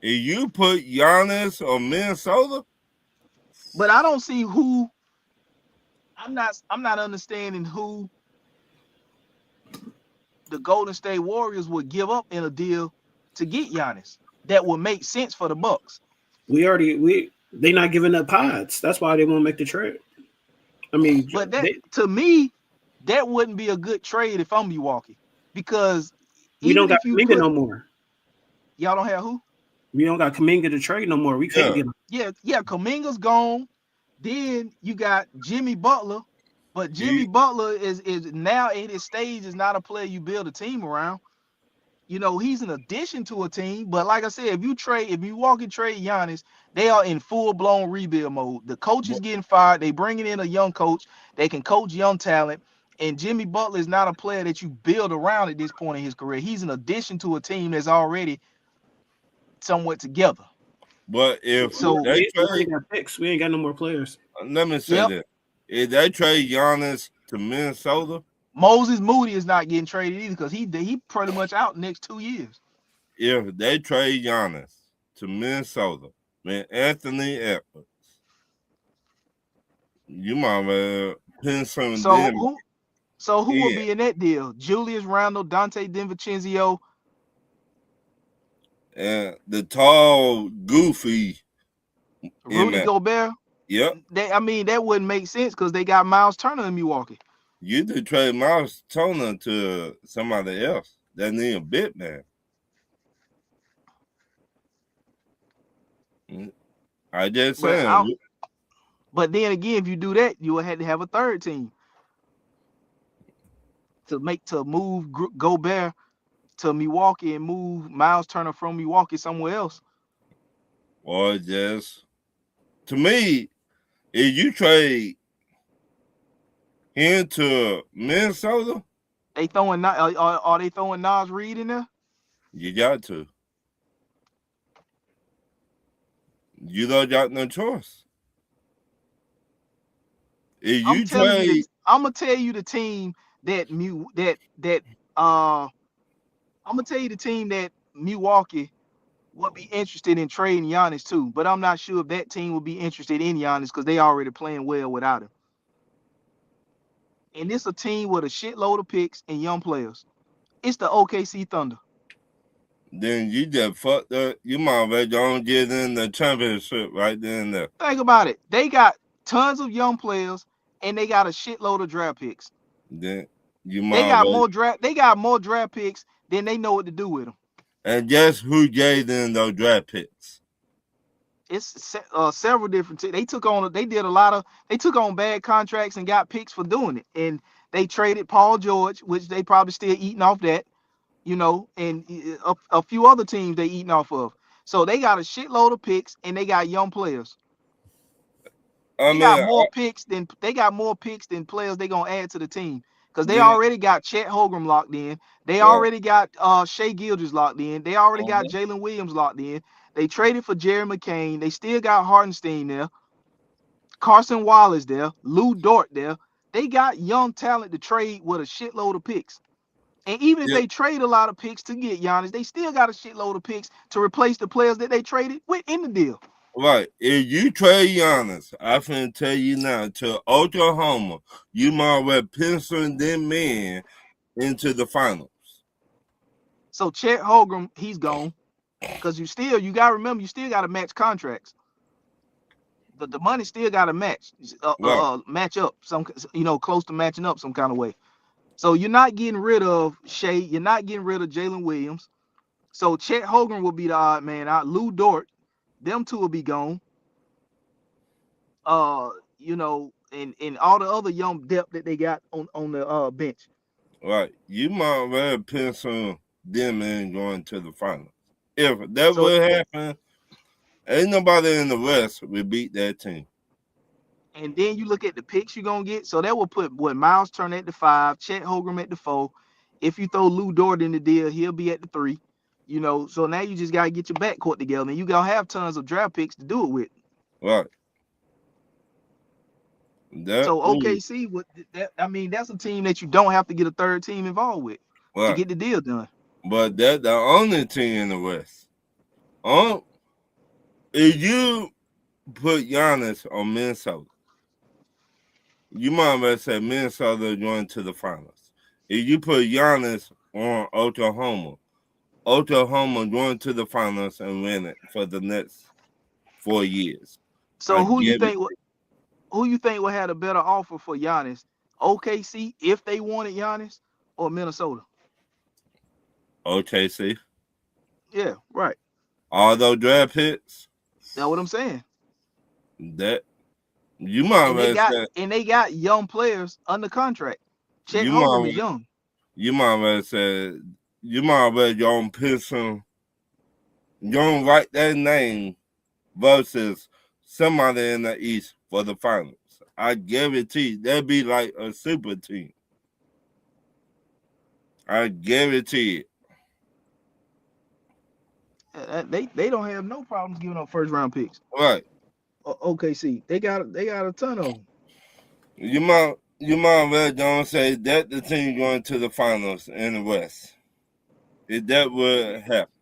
if you put Giannis on Minnesota, But I don't see who. I'm not understanding who the Golden State Warriors would give up in a deal to get Giannis that would make sense for the Bucks. They not giving up pods. That's why they won't make the trade. I mean, But that to me, that wouldn't be a good trade if I'm Milwaukee, because we don't even got if you Kaminga put no more. y'all don't have who? We don't got Kaminga to trade no more. We can't yeah, get him. Yeah, Kuminga's gone. Then you got Jimmy Butler, but Jimmy he, Butler is now at his stage is not a player you build a team around. You know, he's an addition to a team, but like I said, if you walk and trade Giannis, they are in full-blown rebuild mode. The coach is but, getting fired. They bringing in a young coach. They can coach young talent. And Jimmy Butler is not a player that you build around at this point in his career. He's an addition to a team that's already somewhat together. but if So, they We trade, ain't got picks. We ain't got no more players. let me say yep, that if they trade Giannis to Minnesota, Moses Moody is not getting traded either because he pretty much out next 2 years. if they trade Giannis to Minnesota, man, Anthony Edwards, you might well pencil So them who will in. be in that deal? Julius Randle, Dante DiVincenzo, And the tall, goofy Rudy Emmett. Gobert. Yep. That wouldn't make sense because they got Miles Turner in Milwaukee. You could trade Miles Turner to somebody else that need a bit man. I just But I, saying. but then again, if you do that, you would have to have a third team to move Gobert to Milwaukee and move Miles Turner from Milwaukee somewhere else. Or just, to me, if you trade him to Minnesota, Are they throwing Nas Reed in there? you got to. You don't got no choice. If I'm you telling you that trade, I'm gonna tell you the team that Mu that I'm gonna tell you the team that Milwaukee would be interested in trading Giannis too, but I'm not sure if that team would be interested in Giannis because they already playing well without him. And it's a team with a shitload of picks and young players. It's the OKC Thunder. then you just fucked up. You might well don't get in the championship right then and there. Think about it. They got tons of young players and they got a shitload of draft picks. Then you They might got well. more draft picks than they know what to do with them. And guess who gave them those draft picks? It's several different they took on bad contracts and got picks for doing it. And they traded Paul George, which they probably still eating off that, and a few other teams they eating off of. So they got a shitload of picks and they got young players. I They got mean, more picks than players they gonna add to the team because they then, already got Chet Holmgren locked in. They right. already got Shea Gilders locked in. They already got Mhm. Jalen Williams locked in. They traded for Jerry McCain. They still got Hartenstein there. Carson Wallace there. Lou Dort there. They got young talent to trade with a shitload of picks. And even if Yeah, they trade a lot of picks to get Giannis, they still got a shitload of picks to replace the players that they traded with in the deal. right. If you trade Giannis, I finna tell you now, to Oklahoma, you might well pencil them in into the finals. So Chet Holmgren, he's gone. Because you gotta remember, you still gotta match contracts. The money still gotta Right. match up close to matching up some kind of way. So you're not getting rid of Shea, you're not getting rid of Jalen Williams. So Chet Holmgren will be the odd man out. Lou Dort, them two will be gone. Uh, you know, and all the other young depth that they got on the bench. Right. You might well pencil them in going to the finals. If that So would happen, ain't nobody in the West will beat that team. and then you look at the picks you're gonna get. So that will put what Miles Turner at the 5, Chet Holmgren at the 4. If you throw Lou Dort in the deal, he'll be at the 3. You know, so now you just gotta get your backcourt together, and you gonna have tons of draft picks to do it with. Right. So OKC would that I mean that's a team that you don't have to get a third team involved with to Right. get the deal done. But that's the only team in the West. If you put Giannis on Minnesota, you might well say Minnesota going to the finals. If you put Giannis on Oklahoma going to the finals and win it for the next 4 years. So who you think will have a better offer for Giannis? OKC if they wanted Giannis, or Minnesota? OKC. Yeah, right. All those draft picks. That's what I'm saying. That you might well say. And they got young players under contract. Chet Holmgren is young. You might well say. You might well don't pencil. You don't write that name versus somebody in the East for the finals. I guarantee that'd be like a super team. I guarantee it. They don't have no problems giving up first round picks. Right. OKC, they got a ton of them. You might well don't say that the team going to the finals in the West. If that would happen.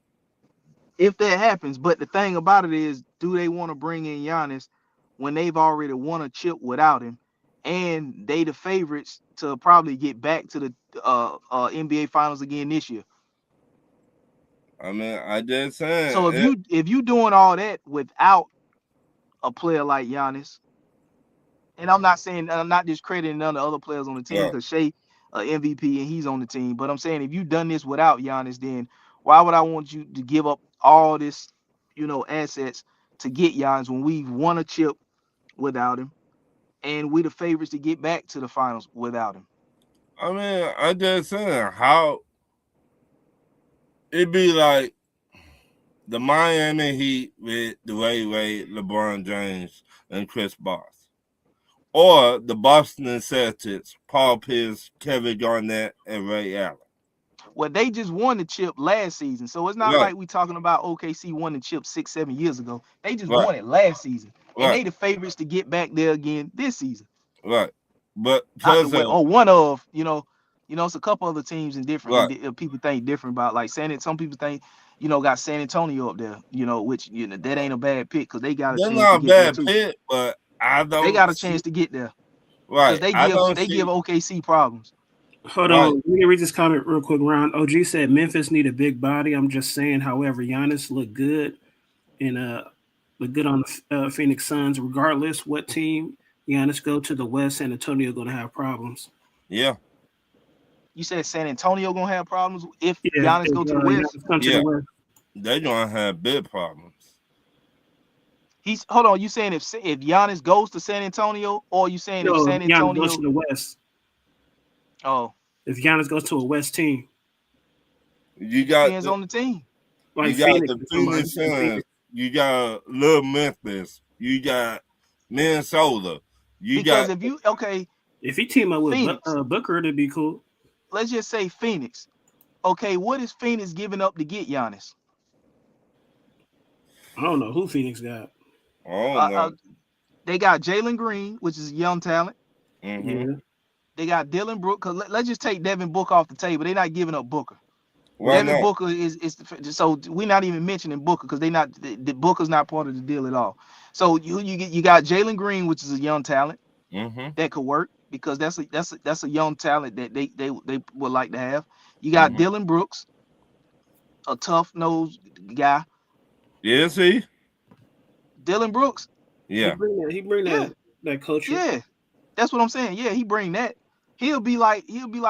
If that happens, but the thing about it is, do they want to bring in Giannis when they've already won a chip without him, and they the favorites to probably get back to the NBA Finals again this year? I mean, I just saying. So if you doing all that without a player like Giannis, and I'm not discrediting none of the other players on the team because Shea MVP and he's on the team, but I'm saying if you done this without Giannis, then why would I want you to give up all this, assets to get Giannis when we've won a chip without him, and we the favorites to get back to the finals without him? I mean, I just saying how it'd be like the Miami Heat with Dwayne Wade, LeBron James, and Chris Bosh, or the Boston Celtics, Paul Pierce, Kevin Garnett, and Ray Allen. Well, they just won the chip last season, so it's not like we talking about OKC won the chip 6-7 years ago. They just won it last season, and they the favorites to get back there again this season. Right, but one of it's a couple other teams in different. People think different about like some people think got San Antonio up there, which that ain't a bad pick because they got a chance to get there too. Pick, but I don't. They got a chance to get there, right? They give OKC problems. Hold on, let me read this comment real quick. Round OG said Memphis need a big body. I'm just saying, however, Giannis looked good and look good on the Phoenix Suns. Regardless what team Giannis go to the West, San Antonio gonna have problems. Yeah. You said San Antonio gonna have problems if Giannis go to the West? The West. They're gonna have big problems. Hold on. You saying if Giannis goes to San Antonio, or you saying if San Antonio goes to the West? Oh, if Giannis goes to a West team, you got depends on the team. Like you got the Phoenix Suns, you got Little Memphis, you got Minnesota. If he team up with Booker, it'd be cool. Let's just say Phoenix. Okay, what is Phoenix giving up to get Giannis? I don't know who Phoenix got. They got Jalen Green, which is a young talent. Mm-hmm. Yeah. They got Dylan Brooks. Cause let's just take Devin Booker off the table. They're not giving up Booker. Devin Booker is so we're not even mentioning Booker because the Booker's not part of the deal at all. So you got Jalen Green, which is a young talent that could work because that's a young talent that they would like to have. You got Dylan Brooks, a tough nosed guy. Is he? Dylan Brooks. Yeah. He bring that culture. Yeah. That's what I'm saying. Yeah, he bring that. He'll be like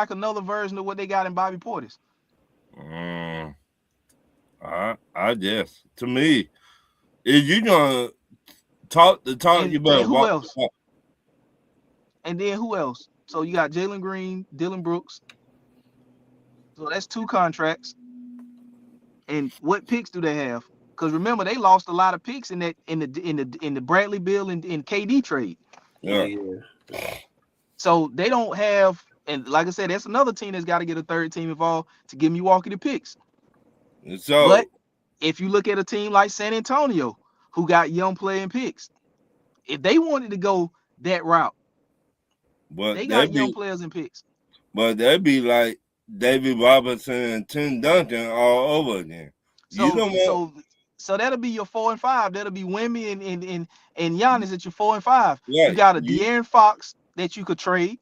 another version of what they got in Bobby Portis. I guess. To me, if you gonna talk, you better who else? And then who else? So you got Jalen Green, Dylan Brooks. So that's 2 contracts. And what picks do they have? Because remember, they lost a lot of picks in the Bradley Bill and KD trade. Yeah. So they don't have, and like I said, that's another team that's got to get a third team involved to give Milwaukee the picks. So, but if you look at a team like San Antonio, who got young playing picks, if they wanted to go that route, they got young players and picks. But that'd be like David Robinson and Tim Duncan all over again. So that'll be your 4 and 5. That'll be Wemby and Giannis at your 4 and 5. Right. You got a De'Aaron Fox that you could trade.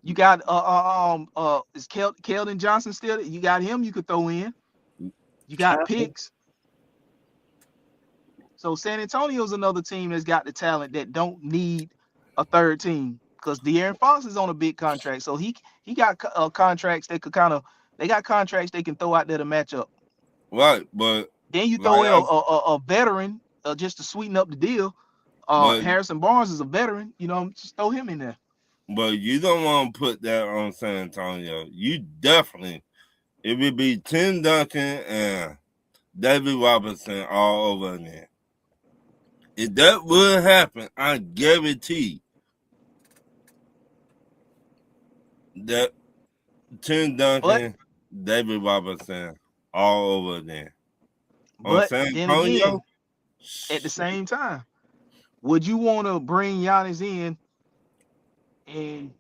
You got is Keldon Johnson still? You got him you could throw in. You got picks. So San Antonio's another team that's got the talent that don't need a third team, because De'Aaron Fox is on a big contract. So he got contracts that could they got contracts they can throw out there to match up. Right, but then you throw a veteran just to sweeten up the deal. Harrison Barnes is a veteran, just throw him in there. But you don't want to put that on San Antonio. You definitely, it would be Tim Duncan and David Robinson all over again. If that would happen, I guarantee that Tim Duncan, David Robinson all over again. But then again, at the same time, would you want to bring Giannis in and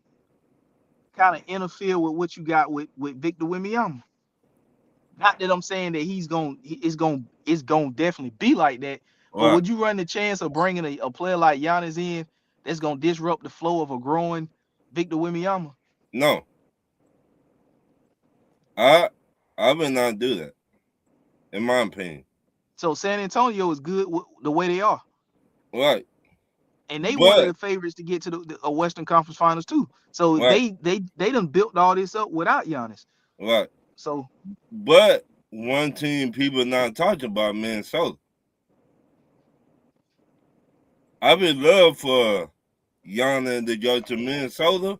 kind of interfere with what you got with Victor Wembanyama? Not that I'm saying that it's gonna definitely be like that, but would you run the chance of bringing a player like Giannis in that's gonna disrupt the flow of a growing Victor Wembanyama? No, I would not do that, in my opinion. So San Antonio is good the way they are, right? And they one of the favorites to get to the Western Conference Finals too. So they done built all this up without Giannis. Right. So, but one team people not talking about, Minnesota. I would love for Giannis to go to Minnesota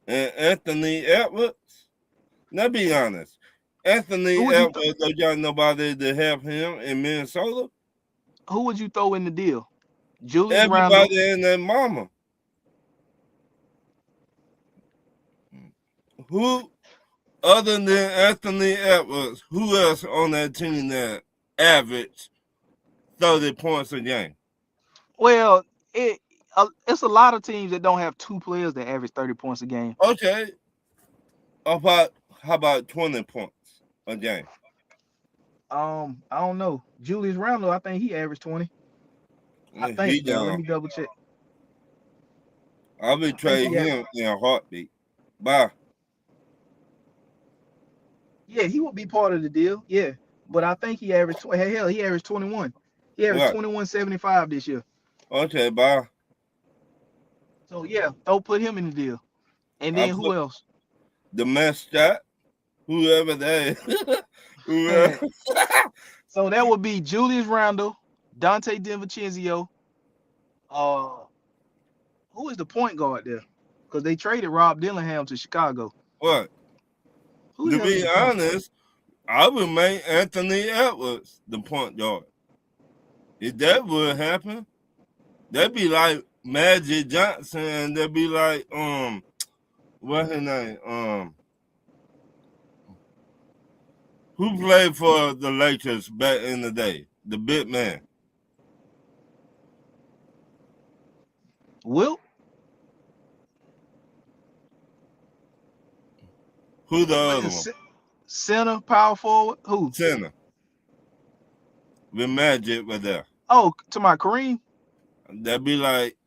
and Anthony Edwards. Now be honest, Anthony Edwards don't got nobody to help him in Minnesota. Who would you throw in the deal? Julius Everybody Randle and their mama. Who other than Anthony Edwards, who else on that team that average 30 points a game? Well, it's a lot of teams that don't have 2 players that average 30 points a game. Okay. How about 20 points a game? I don't know. Julius Randle, I think he averaged 20. I think. Let me double check. I'll be trading him in a heartbeat. Bye. Yeah, he would be part of the deal. Yeah, but I think he averaged. Hell, he averaged 21. He averaged 21.75 this year. Okay, bye. So yeah, put him in the deal. And then who else? The mascot, whoever that is. So that would be Julius Randle, Dante DiVincenzo. Who is the point guard there? Because they traded Rob Dillingham to Chicago. What? To be honest, I would make Anthony Edwards the point guard. If that would happen, that'd be like Magic Johnson, and that'd be like what's his name? Who played for the Lakers back in the day? The big man. Wilt? Who the other one? Center, power forward? Who? Center. With Magic was there. Oh, to my Kareem? That'd be like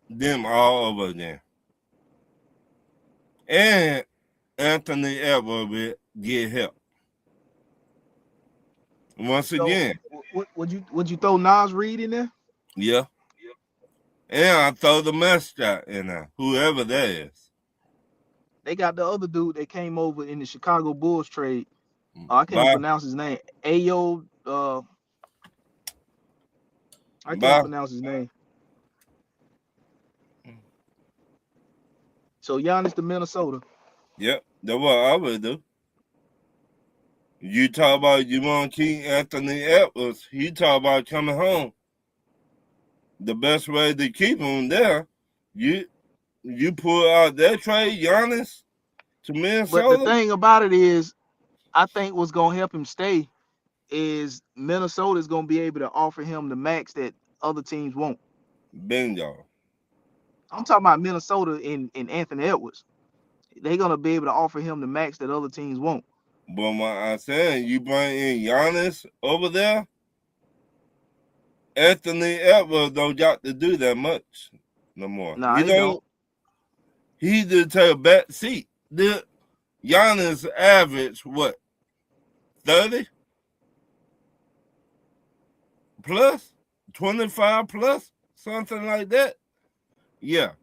them all over again. And Anthony Edwards would get help. Once again. Would you throw Nas Reed in there? Yeah. And I throw the mascot in there, whoever that is. They got the other dude that came over in the Chicago Bulls trade. I can't pronounce his name. Ayo. I can't pronounce his name. So Giannis to Minnesota. Yep, that's what I would do. You talk about you want to keep Anthony Edwards. He talk about coming home. The best way to keep him there, you pull out that trade, Giannis to But the Minnesota. thing about it is, I think what's gonna help him stay is Minnesota's gonna be able to offer him the max that other teams won't. Bingo. I'm talking about Minnesota in Anthony Edwards. They're gonna be able to offer him the max that other teams won't. But what I'm saying, you bring in Giannis over there, Anthony Edwards don't got to do that much no more. Nah, he don't. He just take a back seat. The Giannis average what? 30 plus, 25 plus, something like that. Yeah.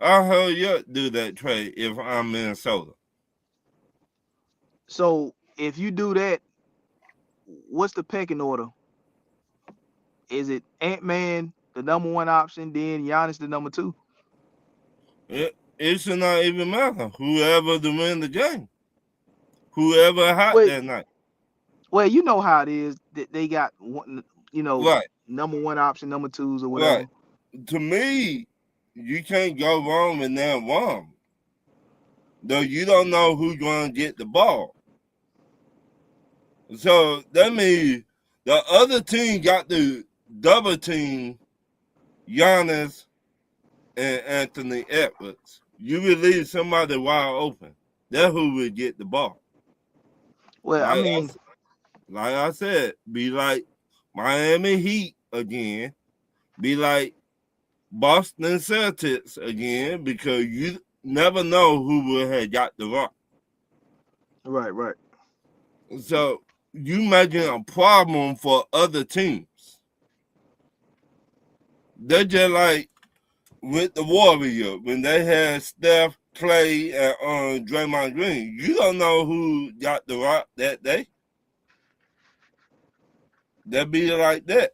I heard you do that trade if I'm Minnesota. So if you do that, what's the pecking order? Is it Ant-Man the number one option, then Giannis the number two? It should not even matter. Whoever to win the game. Whoever hot that night. Well, you know how it is that they got one, right. Number one option, number twos or whatever. Right. To me, you can't go wrong with that one. Though you don't know who's going to get the ball. So that means the other team got to double team Giannis and Anthony Edwards. You will leave somebody wide open. That's who will get the ball. Well, like I said, be like Miami Heat again. Be like Boston Celtics again, because you never know who will have got the rock. Right. So you making a problem for other teams. They're just like with the Warriors when they had Steph, Clay, and Draymond Green. You don't know who got the rock that day. That be like that.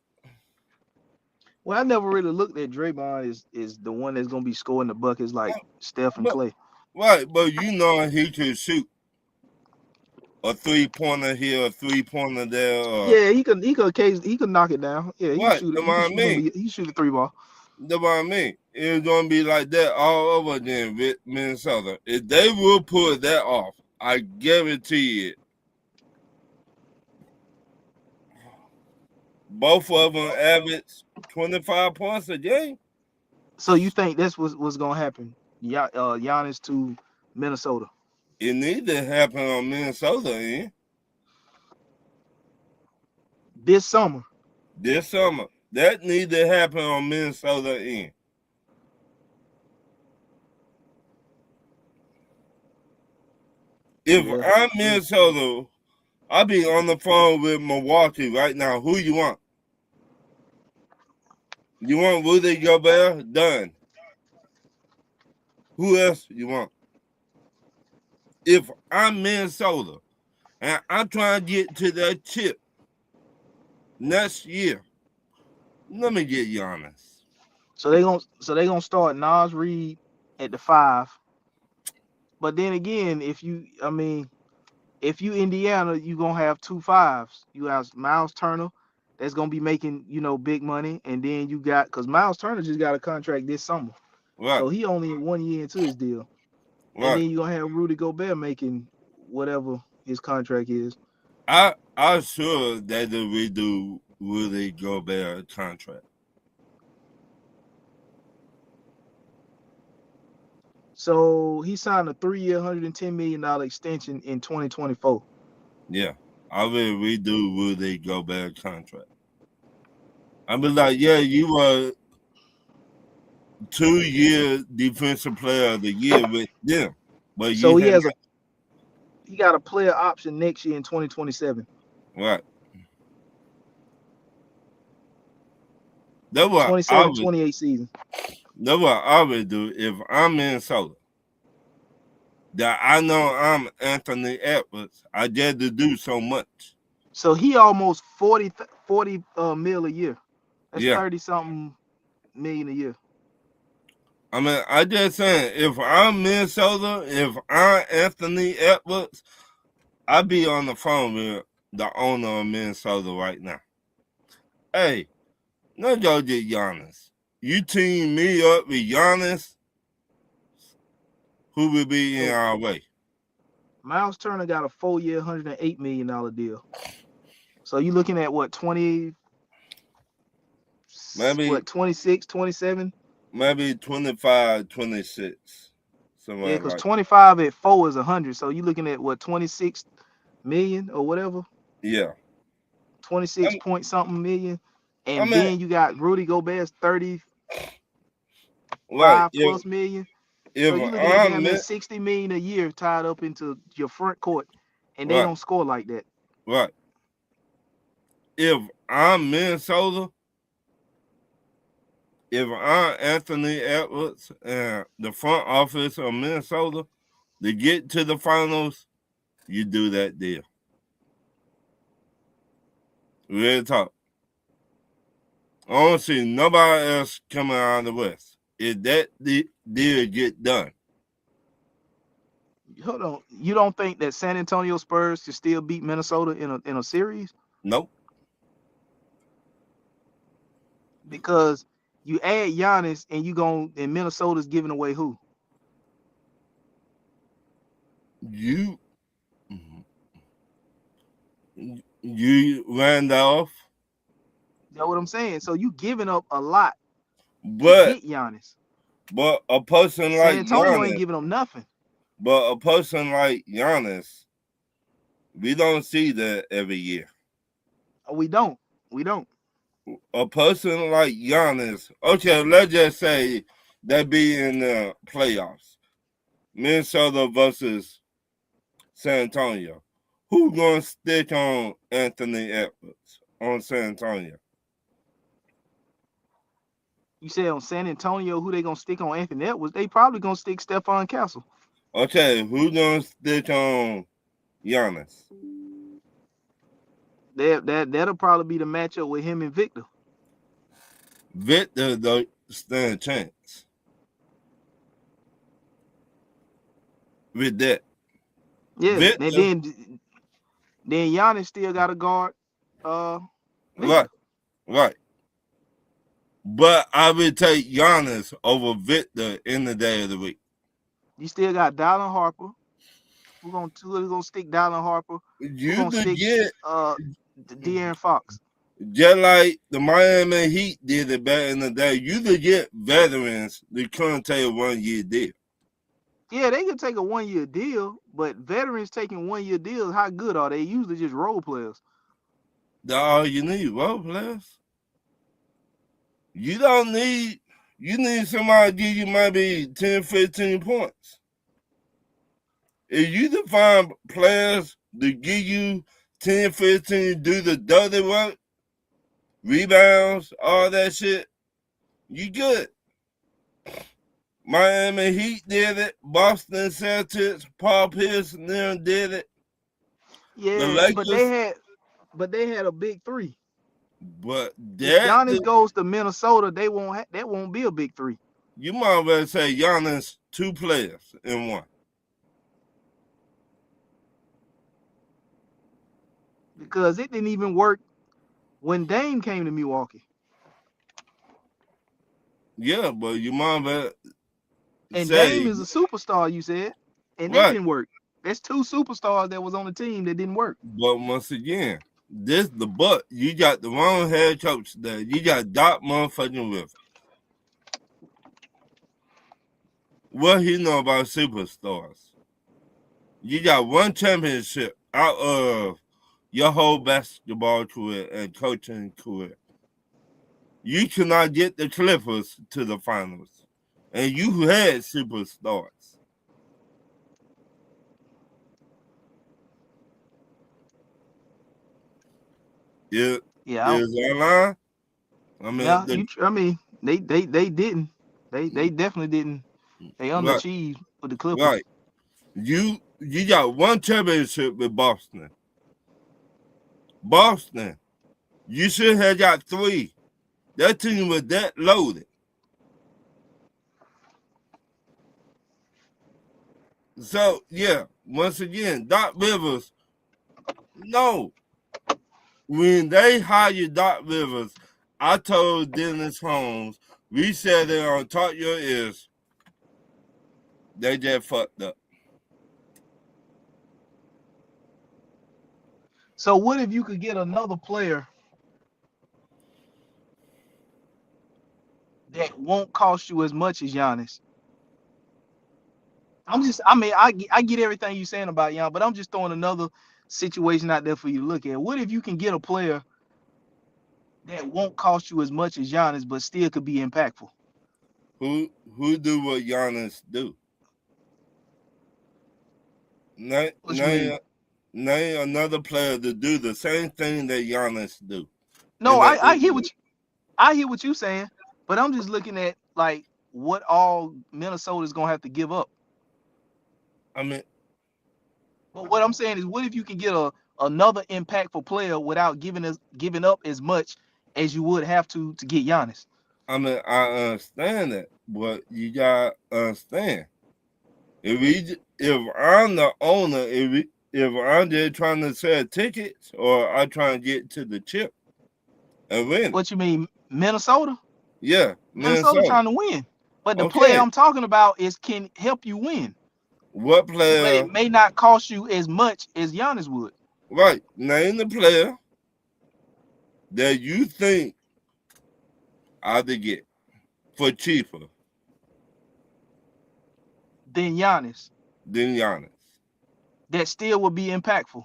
Well, I never really looked at Draymond is the one that's gonna be scoring the buckets like Steph and Clay. Right, but you know he can shoot a 3-pointer here, a 3-pointer there. Yeah, he can occasionally he can knock it down. Yeah, he right, can shoot it. He shoot a 3-ball. That's what I mean. It's gonna be like that all over again with Minnesota. If they will pull that off, I guarantee it. Both of them average 25 points a game. So you think that's what's gonna happen? Giannis to Minnesota. It needs to happen on Minnesota end. This summer. That needs to happen on Minnesota end. If I'm Minnesota, I'll be on the phone with Milwaukee right now. Who you want? You want Rudy Gobert? Done. Who else you want? If I'm Minnesota and I'm trying to get to that chip next year, let me get Giannis. So they gonna start Nas Reed at the 5. But then again, if you Indiana, you gonna have 2 5s. You have Miles Turner that's gonna be making big money, and then you got because Miles Turner just got a contract this summer, right. So he only 1 year into his deal, right. And then you gonna have Rudy Gobert making whatever his contract is. I'm sure that they redo Rudy Gobert contract. So he signed a 3-year, $110 million extension in 2024. Yeah, I will redo Rudy Gobert contract. I be like, yeah, you were 2-year defensive player of the year with them, but so he got a player option next year in 2027. Right. That's what 27-28 season. That's what I would do if I'm Minnesota. That I know I'm Anthony Edwards. I get to do so much. So he almost 40 mil a year. That's 30-something million a year. I mean, I just saying, if I'm Minnesota, if I'm Anthony Edwards, I'd be on the phone with the owner of Minnesota right now. Hey, no go get Giannis. You team me up with Giannis, who will be in our way? Miles Turner got a 4-year, $108 million deal. So you looking at what, 20, Maybe 26, 27? Maybe 25, 26. Yeah, Somewhere because like 25 at 4 is 100. So you looking at what, 26 million or whatever? yeah. 26 point something million. I And mean, then you got Rudy Gobert's 35 right. plus million. So If you're looking at damn I'm near 60 million a year tied up into your front court, and they right, don't score like that. right. If I'm Minnesota, if I'm Anthony Edwards and the front office of Minnesota to get to the finals, you do that deal. Real talk. I don't see nobody else coming out of the West. If that deal get done. Hold on, you don't think that San Antonio Spurs can still beat Minnesota in a series? Nope. Because you add Giannis and and Minnesota's giving away who? You Randolph, That's what I'm saying. So you giving up a lot to but get Giannis. a person San like Antonio ain't Giannis, giving them nothing. but a person like Giannis, we don't see that every year. We don't. We don't. A person like Giannis, okay, let's just say they be in the playoffs, Minnesota versus San Antonio. Who gonna stick on Anthony Edwards on San Antonio? You said on San Antonio, who they gonna stick on Anthony Edwards? They probably gonna stick Stephon Castle. Okay, who gonna stick on Giannis? That'll probably be the matchup with him and Victor. Victor don't stand a chance with that. Yeah, and Victor, then Giannis still got to guard Victor. right. But I would take Giannis over Victor in the day of the week. You still got Dylan Harper. We're gonna stick Dylan Harper. We're You gonna could stick get De'Aaron Fox. just like the Miami Heat did it back in the day. You could get veterans that couldn't take a 1 year deal. Yeah, they can take a 1-year deal, but veterans taking 1-year deals, how good are they? Usually just role players. That's all you need, role players. You don't need, you need somebody to give you maybe 10, 15 points. If you can find players to give you 10, 15, do the dirty work, rebounds, all that shit, you good. Miami Heat did it. Boston Celtics, Paul Pierce and them did it. The Yeah, Lakers, but they had a big three. but If that Giannis goes to Minnesota, that won't be a big three. you might well say Giannis 2 players in 1. Because it didn't even work when Dame came to Milwaukee. Yeah, but you might well And Dame say is a superstar, you said. And that right. didn't work. That's 2 superstars that was on the team that didn't work. But once again, you got the wrong head coach there. You got Doc motherfucking Rivers. What he know about superstars? You got 1 championship out of your whole basketball career and coaching career. You cannot get the Clippers to the finals. And you had superstars. Yeah. Is online? I Yeah, mean, they didn't. They definitely didn't. They right, underachieved with the Clippers. right. You got 1 championship with Boston. Boston, you should have got 3. That team was that loaded. So yeah, once again, Doc Rivers. No, when they hired Doc Rivers, I told Dennis Holmes, we said it on Talk Your Ears. They just fucked up. So what if you could get another player that won't cost you as much as Giannis? I get everything you're saying about Giannis, but I'm just throwing another situation out there for you to look at. What if you can get a player that won't cost you as much as Giannis, but still could be impactful? Who do what Giannis do? Name another player to do the same thing that Giannis do. No, I hear what you're saying, but I'm just looking at like what all Minnesota's gonna have to give up. I mean, but what I'm saying is, what if you can get another impactful player without giving up as much as you would have to get Giannis? I mean, I understand that, but you gotta understand if I'm the owner, if I'm just trying to sell tickets or I trying to get to the chip and win. What you mean, Minnesota? Yeah, Minnesota trying to win, but the player Okay. I'm talking about can help you win. What But player? it may not cost you as much as Giannis would. Right. Name the player that you think I could get for cheaper than Giannis. That still would be impactful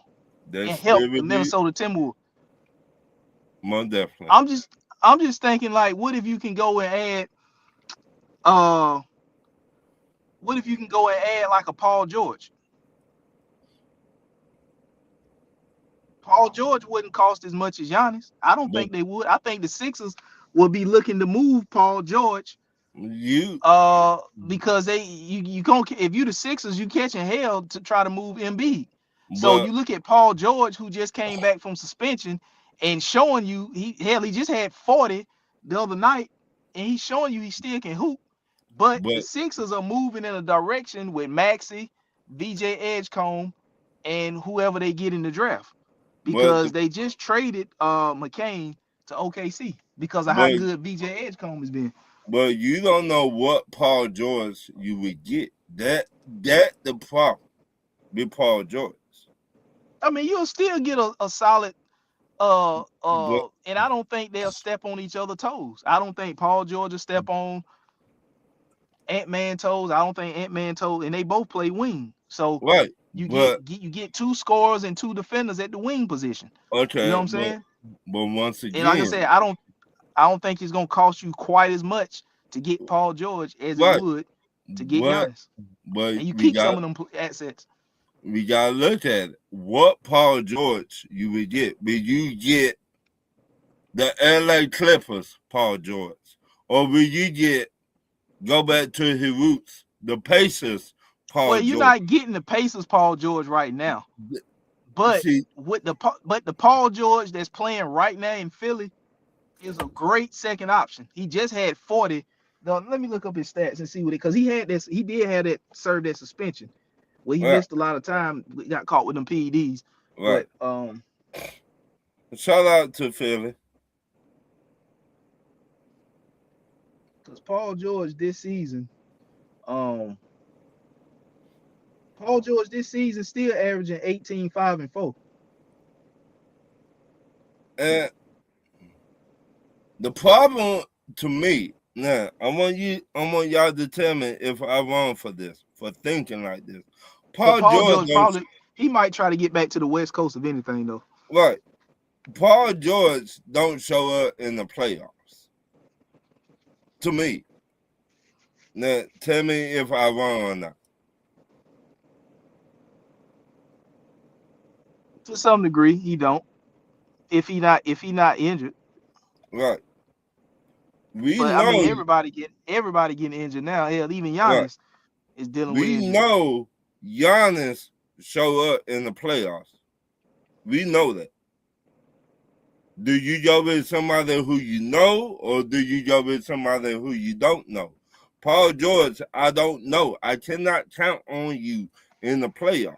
and help the Minnesota Timberwolves. More definitely. I'm just thinking, like, what if you can go and add like a Paul George? Paul George wouldn't cost as much as Giannis. I don't think they would. I think the Sixers will be looking to move Paul George. Because you gonna, if you the Sixers, you catching hell to try to move Embiid. So you look at Paul George, who just came back from suspension and showing you he just had 40 the other night, and he's showing you he still can hoop. But the Sixers are moving in a direction with Maxey, VJ Edgecombe, and whoever they get in the draft, because they just traded McCain to OKC because of how good VJ Edgecombe has been. But you don't know what Paul George you would get. That the problem with Paul George. I mean, you'll still get a solid and I don't think they'll step on each other's toes. I don't think Paul George will step on Ant-Man toes. I don't think Ant-Man toes, and they both play wing. So you get two scorers and two defenders at the wing position. Okay. You know what I'm saying? But once again, and like I said, I don't think it's gonna cost you quite as much to get Paul George as it would to get Giannis. But you keep some of them assets. We gotta look at it. What Paul George you would get? Will you get the LA Clippers Paul George, or will you get go back to his roots, the Pacers Paul George? Well, you're not getting the Pacers Paul George right now. But the Paul George that's playing right now in Philly is a great second option. He just had 40. Now, let me look up his stats and see what because he did have that served that suspension where he missed a lot of time, got caught with them PEDs. Right. But shout out to Philly. Because Paul George this season still averaging 18, 5, and 4. And the problem to me now, I want y'all to tell me if I'm wrong for thinking like this. Paul George probably he might try to get back to the West Coast if anything though. Right. Paul George don't show up in the playoffs. To me. Now tell me if I'm wrong or not. To some degree, he don't. If he not injured. Right. I mean, everybody getting injured now. Hell, even Giannis is dealing with injury. We know Giannis show up in the playoffs. We know that. Do you go with somebody who you know, or do you go with somebody who you don't know? Paul George, I don't know. I cannot count on you in the playoffs.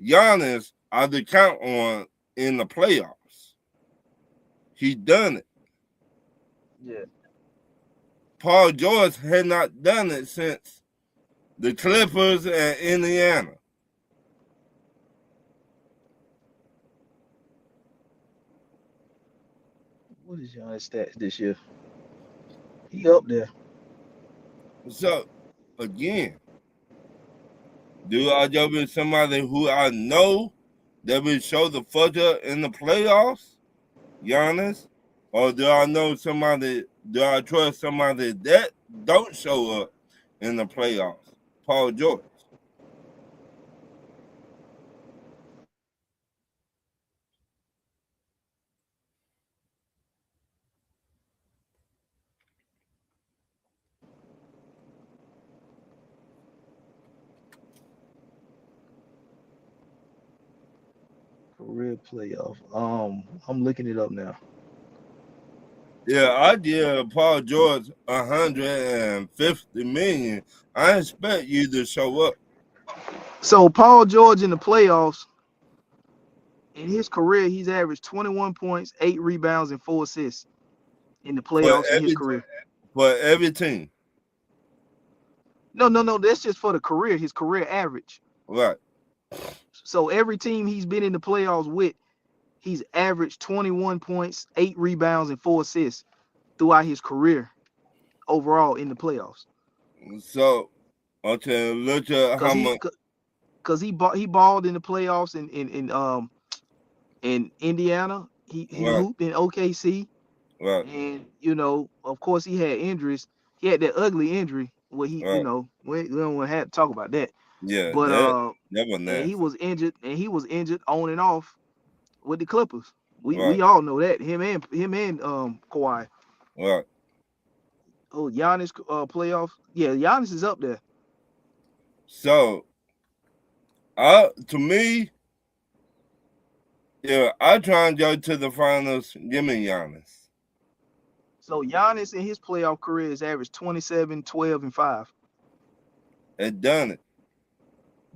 Giannis, I could count on in the playoffs. He's done it. Yeah. Paul George had not done it since the Clippers and Indiana. What is Giannis stats this year? He up there. So, again, do I go with somebody who I know that will show the fuck up in the playoffs, Giannis? Or do I know somebody, do I trust somebody that don't show up in the playoffs? Paul George. Career playoff. I'm looking it up now. Yeah, I give Paul George 150 million. I expect you to show up. So Paul George in the playoffs, in his career, he's averaged 21 points, 8 rebounds, and 4 assists in the for playoffs in his career. every team. No. That's just for the career, his career average. Right. So every team he's been in the playoffs with, he's averaged 21 points, 8 rebounds, and 4 assists throughout his career overall in the playoffs. So, okay, look at how much. Because he balled in the playoffs in Indiana. He Right. hooped in OKC. Right. And of course, he had injuries. He had that ugly injury where he, Right. we don't want to have to talk about that. Yeah, But that was and nasty. he was injured on and off with the Clippers. We Right. all know that. Him and Kawhi. Right. Oh, Giannis playoffs. Yeah, Giannis is up there. So, to me, yeah, I try and go to the finals. Give me Giannis. So Giannis in his playoff career has averaged 27, 12, and 5. Had done it.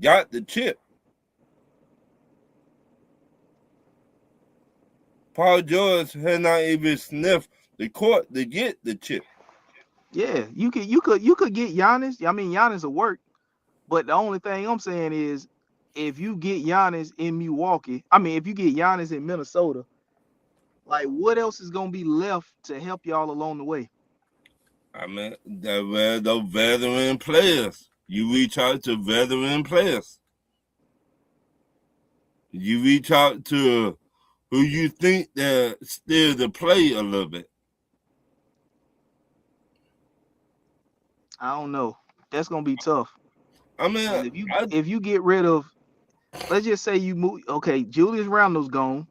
Got the chip. Paul George had not even sniffed the court to get the chip. Yeah, you could get Giannis. I mean, Giannis will work, but the only thing I'm saying is, if you get Giannis in Milwaukee, if you get Giannis in Minnesota, like what else is gonna be left to help y'all along the way? I mean, those veteran players. You reach out to veteran players. You reach out to who you think that still to play a little bit. I don't know. That's gonna be tough. I mean, if you get rid of, let's just say you move. Okay, Julius Randle's gone.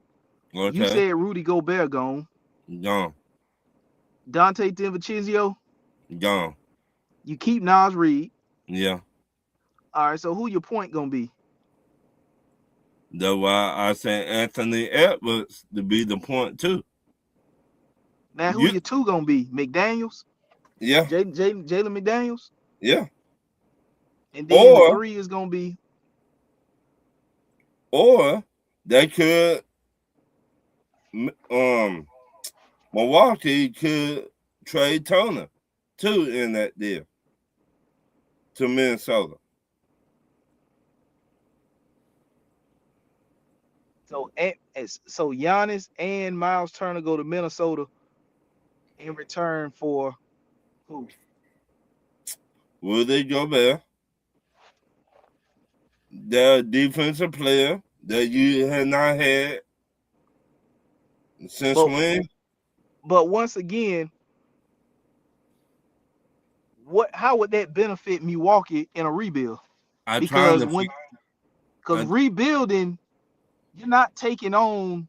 Okay. You said Rudy Gobert gone. Gone. Dante DiVincenzo Gone. You keep Nas Reed. Yeah. All right. So who your point gonna be? That's why I say Anthony Edwards to be the point too. Now who your two gonna be? McDaniels? Yeah. Jalen McDaniels? Yeah. And then the 3 is gonna be. Or they could Milwaukee could trade Turner too in that deal to Minnesota. So Giannis and Miles Turner go to Minnesota in return for who? Rudy Gobert, their defensive player that you had not had since when? But once again, how would that benefit Milwaukee in a rebuild? Because rebuilding, you're not taking on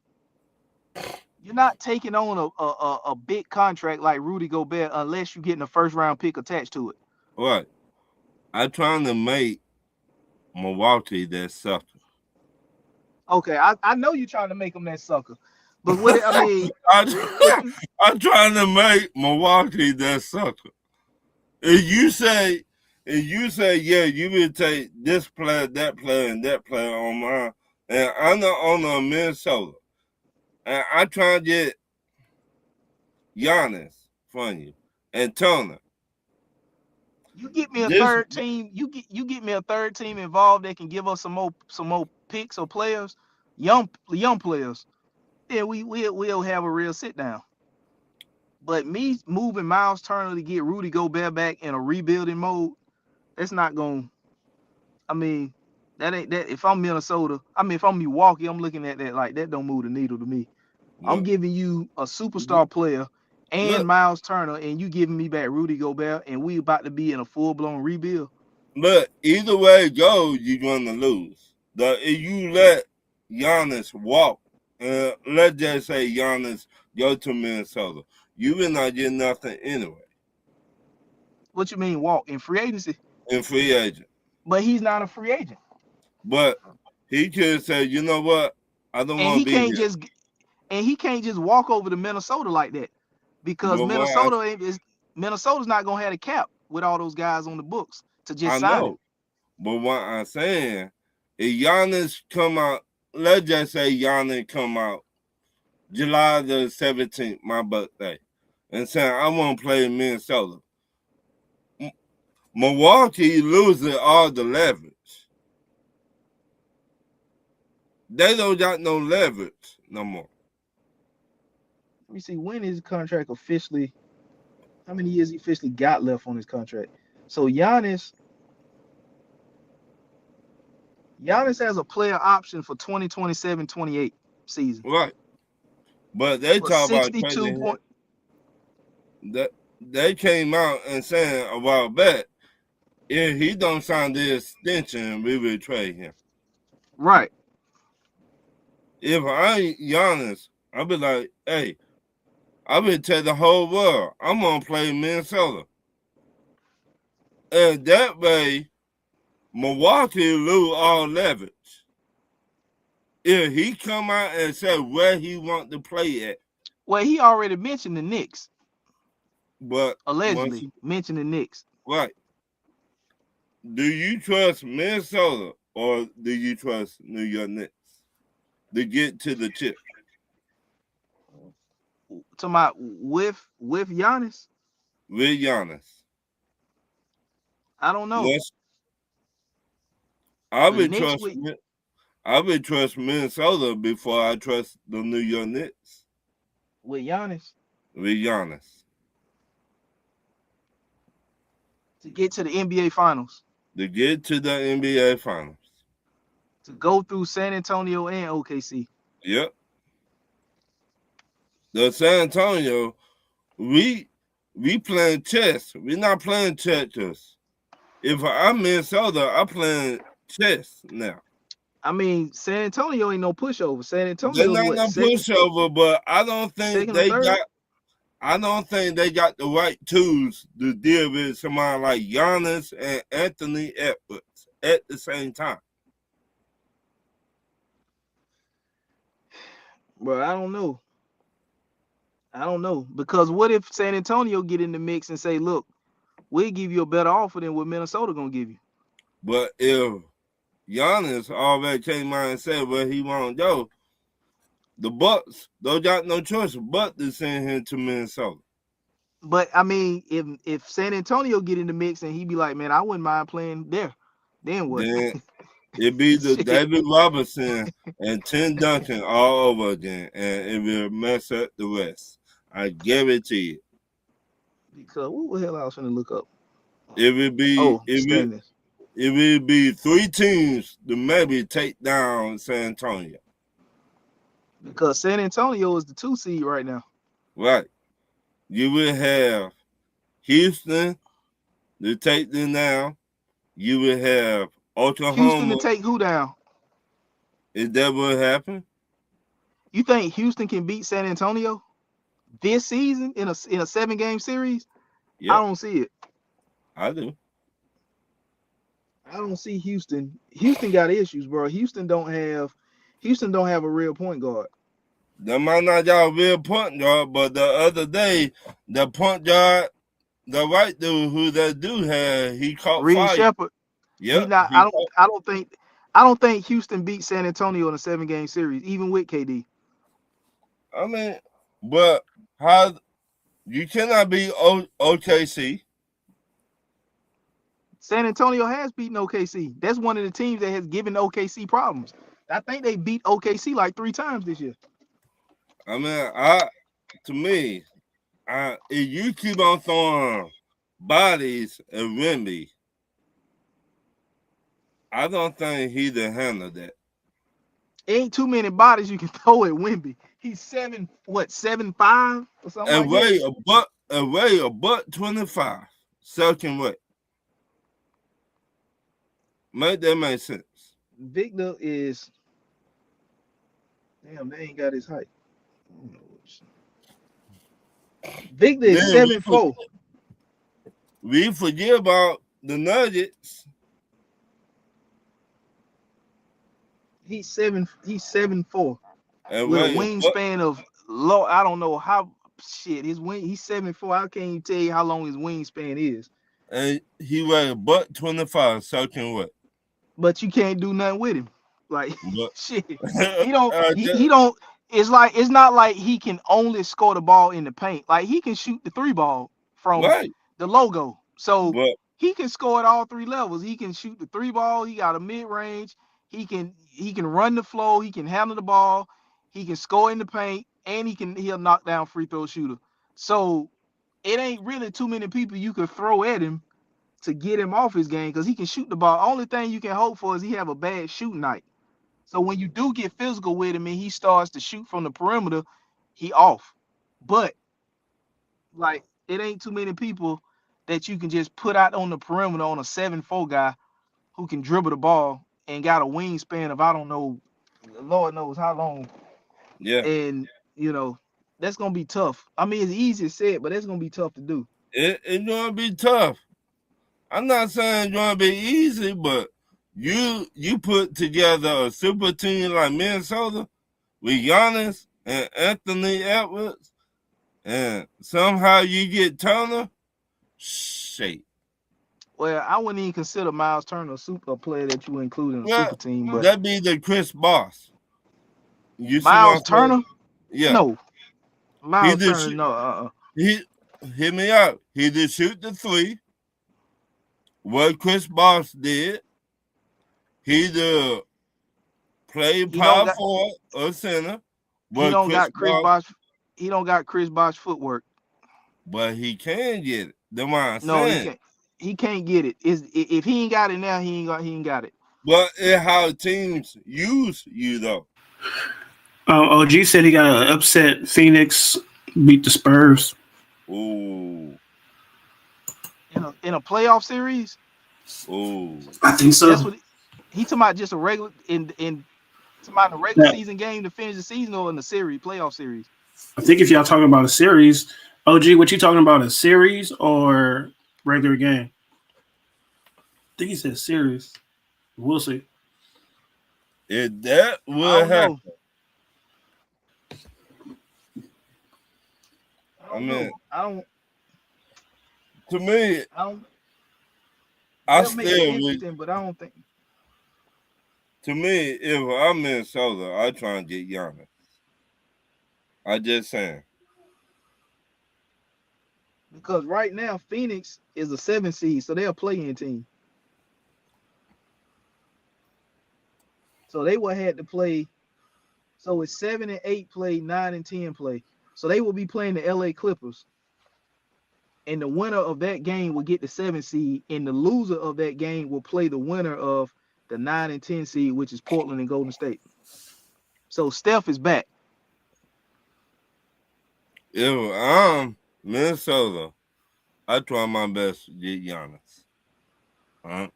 a big contract like Rudy Gobert unless you're getting a first round pick attached to it. Right. I'm trying to make Milwaukee that sucker. Okay, I know you're trying to make them that sucker, but what I'm trying to make Milwaukee that sucker. If you say, yeah, you would take this player, that player, and that player on mine, and I'm the owner of Minnesota, and I try to get Giannis from you and Turner. You get me a third team. You get me a third team involved that can give us some more picks or players, young players. Then we'll have a real sit down. But me moving Miles Turner to get Rudy Gobert back in a rebuilding mode, that's not going. I mean, that ain't that. If I'm Minnesota, if I'm Milwaukee, I'm looking at that like that don't move the needle to me. I'm giving you a superstar player and Miles Turner, and you giving me back Rudy Gobert, and we about to be in a full-blown rebuild. But either way it goes, you're going to lose. If you let Giannis walk, let's just say Giannis go to Minnesota, you will not get nothing anyway. What you mean walk? In free agency? In free agent. But he's not a free agent. But he could say, you know what? I don't want to be here. And he can't just walk over to Minnesota like that, because Minnesota's not gonna have a cap with all those guys on the books to just sign him. But what I'm saying, if Giannis come out, let's just say Giannis come out July the 17th, my birthday, and saying I want to play in Minnesota. Milwaukee losing all the leverage. They don't got no leverage no more. Let me see, when is his contract officially? How many years he officially got left on his contract? So Giannis has a player option for 2027-28 season. Right. But they talk about 62 that they came out and saying a while back, if he don't sign the extension, we will trade him. Right. If I ain't Giannis, I'll be like, hey, I will tell the whole world I'm gonna play Minnesota. And that way, Milwaukee lose all leverage. If he come out and say where he want to play at. Well, he already mentioned the Knicks. But allegedly mentioned the Knicks. Right. Do you trust Minnesota or do you trust New York Knicks to get to the chip? Talking about with Giannis? With Giannis. I don't know. Yes. I would trust Minnesota before I trust the New York Knicks. With Giannis? With Giannis. To get to the NBA Finals. To get to the NBA Finals. To go through San Antonio and OKC. Yep. The San Antonio, we playing chess. We're not playing Tetris. If I'm Minnesota, I'm playing chess now. I mean, San Antonio ain't no pushover. San Antonio they're not no pushover, but I don't think they got. I don't think they got the right tools to deal with somebody like Giannis and Anthony Edwards at the same time. Well, I don't know. Because what if San Antonio get in the mix and say, look, we'll give you a better offer than what Minnesota going to give you. But if Giannis already came out and said where he want to go, the Bucks, they got no choice but to send him to Minnesota. But, I mean, if San Antonio get in the mix and he be like, man, I wouldn't mind playing there, then what? Then it'd be the David Robinson and Tim Duncan all over again, and it will mess up the rest. I guarantee it. Because what the hell I was going to look up? It would be it would be 3 teams to maybe take down San Antonio. Because San Antonio is the 2 seed right now. Right. You will have Houston to take them down. You will have Oklahoma. Houston to take who down? Is that what happened? You think Houston can beat San Antonio this season in a 7-game series? Yep. I don't see it. I do. I don't see Houston. Houston got issues, bro. Houston don't have a real point guard. They might not got a real point guard, but the other day, the point guard the white dude who that dude had, he caught Reed fire. Shepard. He Yep, not. he caught. I don't think Houston beat San Antonio in a 7-game series, even with KD. I mean, but how you cannot be OKC. San Antonio has beaten OKC. That's one of the teams that has given OKC problems. I think they beat OKC like 3 times this year. I mean, to me, if you keep on throwing bodies at Wemby, I don't think he can handle that. Ain't too many bodies you can throw at Wemby. He's 7'5" or something And like that. weigh a butt 25. Second weight. Make that make sense. Victor is damn. They ain't got his height. Victor is Then 7'4". we forget about the Nuggets. He's 7'4" And with a weigh a butt, wingspan of low. I don't know how shit his wing. He's 7'4". I can't even tell you how long his wingspan is. and he weigh a butt 25 second weight. But you can't do nothing with him. Like But shit. He don't. He don't. It's not like he can only score the ball in the paint. Like he can shoot the 3 ball from right. the logo. So But he can score at all 3 levels. He can shoot the 3 ball. He got a mid range. He can run the flow. He can handle the ball. He can score in the paint, and he'll knock down free throw shooter. So it ain't really too many people you could throw at him to get him off his game because he can shoot the ball. Only thing you can hope for is he have a bad shooting night. So when you do get physical with him and he starts to shoot from the perimeter, he off. But like it ain't too many people that you can just put out on the perimeter on a 7'4" guy who can dribble the ball and got a wingspan of I don't know, Lord knows how long. yeah, And that's gonna be tough. I mean, it's easy to say it, but that's gonna be tough to do. it's gonna be tough. I'm not saying it's gonna be easy, but you put together a super team like Minnesota with Giannis and Anthony Edwards, and somehow you get Turner. Shit. Well, I wouldn't even consider Miles Turner a player that you include in a Well, super team, but that be the Chris Boss. You see Miles what I'm saying? Turner, Yeah. no, He Miles did Turner, no, he hit me out. He did shoot the 3. What Chris Boss did, he did play he don't power got forward or center. he What don't Chris got Chris Boss, Bosh, he don't got Chris Bosh footwork. but he can get it. That's what I'm No, saying. he can't get it. If he ain't got it now, he ain't got it. But it's how teams use you though. OG said he got an upset. Phoenix beat the Spurs. Ooh. In a playoff series. Ooh. I think so. That's what he talking about. Just a regular in talking about the regular season game to finish the season or in the series playoff series. I think if y'all talking about a series, OG, what you talking about, a series or regular game? I think he said series. We'll see. If that I would don't happen, know. I mean, I don't. to me, I don't. I That'll make it still would. interesting, but I don't think. To me, if I'm Minnesota, I try and get Giannis. I just saying. Because right now Phoenix is a 7 seed, so they're a play-in team. So they will have to play. So it's 7 and 8 play, 9 and 10 play. So they will be playing the LA Clippers. And the winner of that game will get the 7 seed, and the loser of that game will play the winner of the 9 and 10 seed, which is Portland and Golden State. So Steph is back. If I'm Minnesota, I try my best to get Giannis.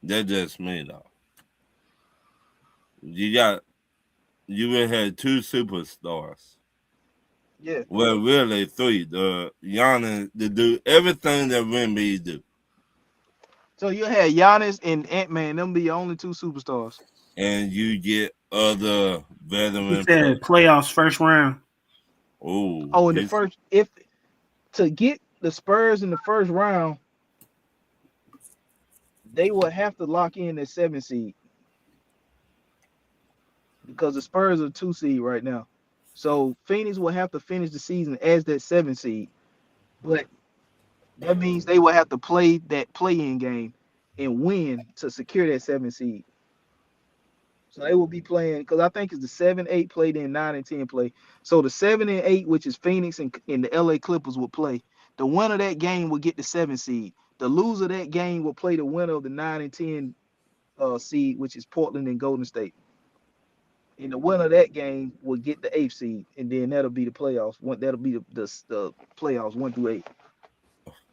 That's just me though. You will have 2 superstars. Yeah. Well, really 3. The Giannis to do everything that Wemby do. So you had Giannis and Ant-Man, them be your only 2 superstars. And you get other He veteran said playoffs first round. Oh, Oh, in the he's first, if to get the Spurs in the first round, they will have to lock in that 7 seed because the Spurs are 2 seed right now. So Phoenix will have to finish the season as that 7 seed, but that means they will have to play that play-in game and win to secure that 7 seed. So they will be playing because I think it's the 7, 8 play, then 9 and 10 play. So the 7 and 8, which is Phoenix and the LA Clippers, will play. The winner of that game will get the 7 seed. The loser of that game will play the winner of the 9 and 10 seed, which is Portland and Golden State. And the winner of that game will get the 8 seed, and then that'll be the playoffs. That'll be the playoffs 1 through 8.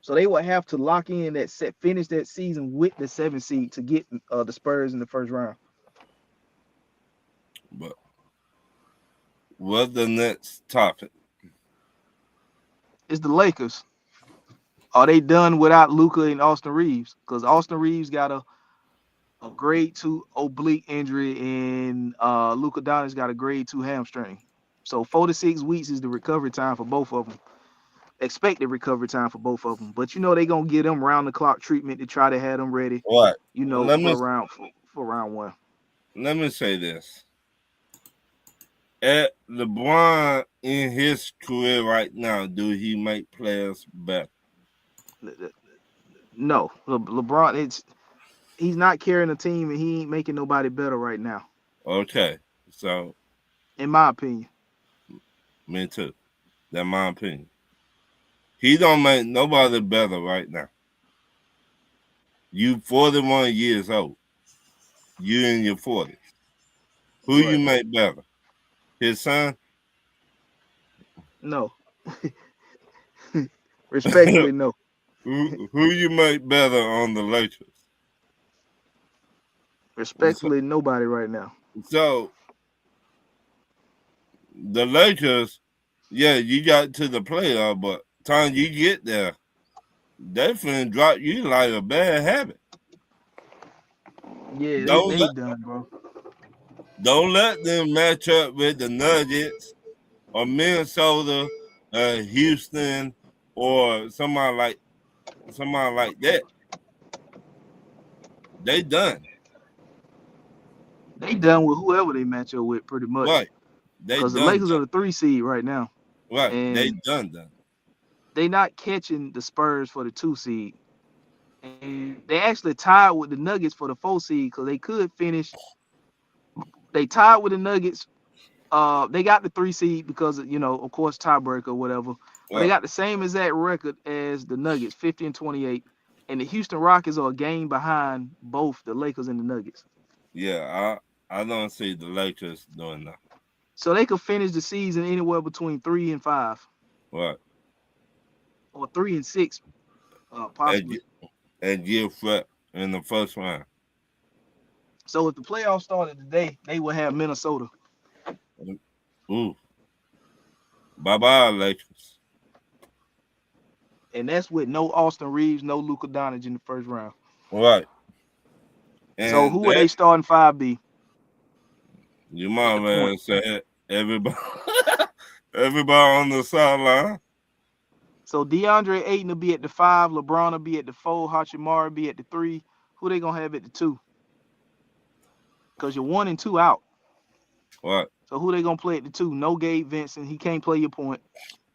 So they will have to lock in that set, finish that season with the 7 seed to get the Spurs in the first round. but what's the next topic? It's the Lakers. Are they done without Luka and Austin Reaves? Because Austin Reaves got a grade 2 oblique injury, and Luka Doncic got a grade 2 hamstring. So 4 to 6 weeks is the recovery time for both of them. Expected recovery time for both of them. But they're gonna get them round the clock treatment to try to have them ready. What? Let me For round one. let me say this. At LeBron in his career right now, do he make players better? No, LeBron. He's not carrying a team, and he ain't making nobody better right now. Okay, so In my opinion. me too. That's my opinion. He don't make nobody better right now. You 41 years old. You in your 40s. Who you Right. make better? His son? No. Respectfully, no. who you make better on the Lakers? So, Respectfully, nobody right now. so the Lakers, yeah, you got to the playoff, but time you get there, they finna drop you like a bad habit. Yeah, Don't they let done, bro. don't let them match up with the Nuggets or Minnesota, Houston, or somebody like that. They done. They done with whoever they match up with, pretty much. Right. They Because the done Lakers are the 3 seed right now, right. They and done. they not catching the Spurs for the 2 seed. And they actually tied with the Nuggets for the 4 seed because they could finish. They tied with the Nuggets. They got the 3 seed because of course, tiebreaker or whatever. But they Right. got the same exact record as the Nuggets, 50-28. And the Houston Rockets are a game behind both the Lakers and the Nuggets. Yeah, I don't see the Lakers doing that. So they could finish the season anywhere between 3 and 5 Right. or 3 and 6, And, possibly. and give Fred in the first round. So if the playoffs started today, they would have Minnesota. Ooh. Bye-bye, Lakers. And that's with no Austin Reaves, no Luka Doncic in the first round. Right. So And who would that they starting 5 be you at might the well point? say everybody everybody on the sideline. So DeAndre Ayton will be at the 5, LeBron will be at the 4, Hachimura will be at the 3. Who they gonna have at the 2? Because you're 1 and 2 out. Right. So who they gonna play at the 2? No Gabe Vincent. He can't play your point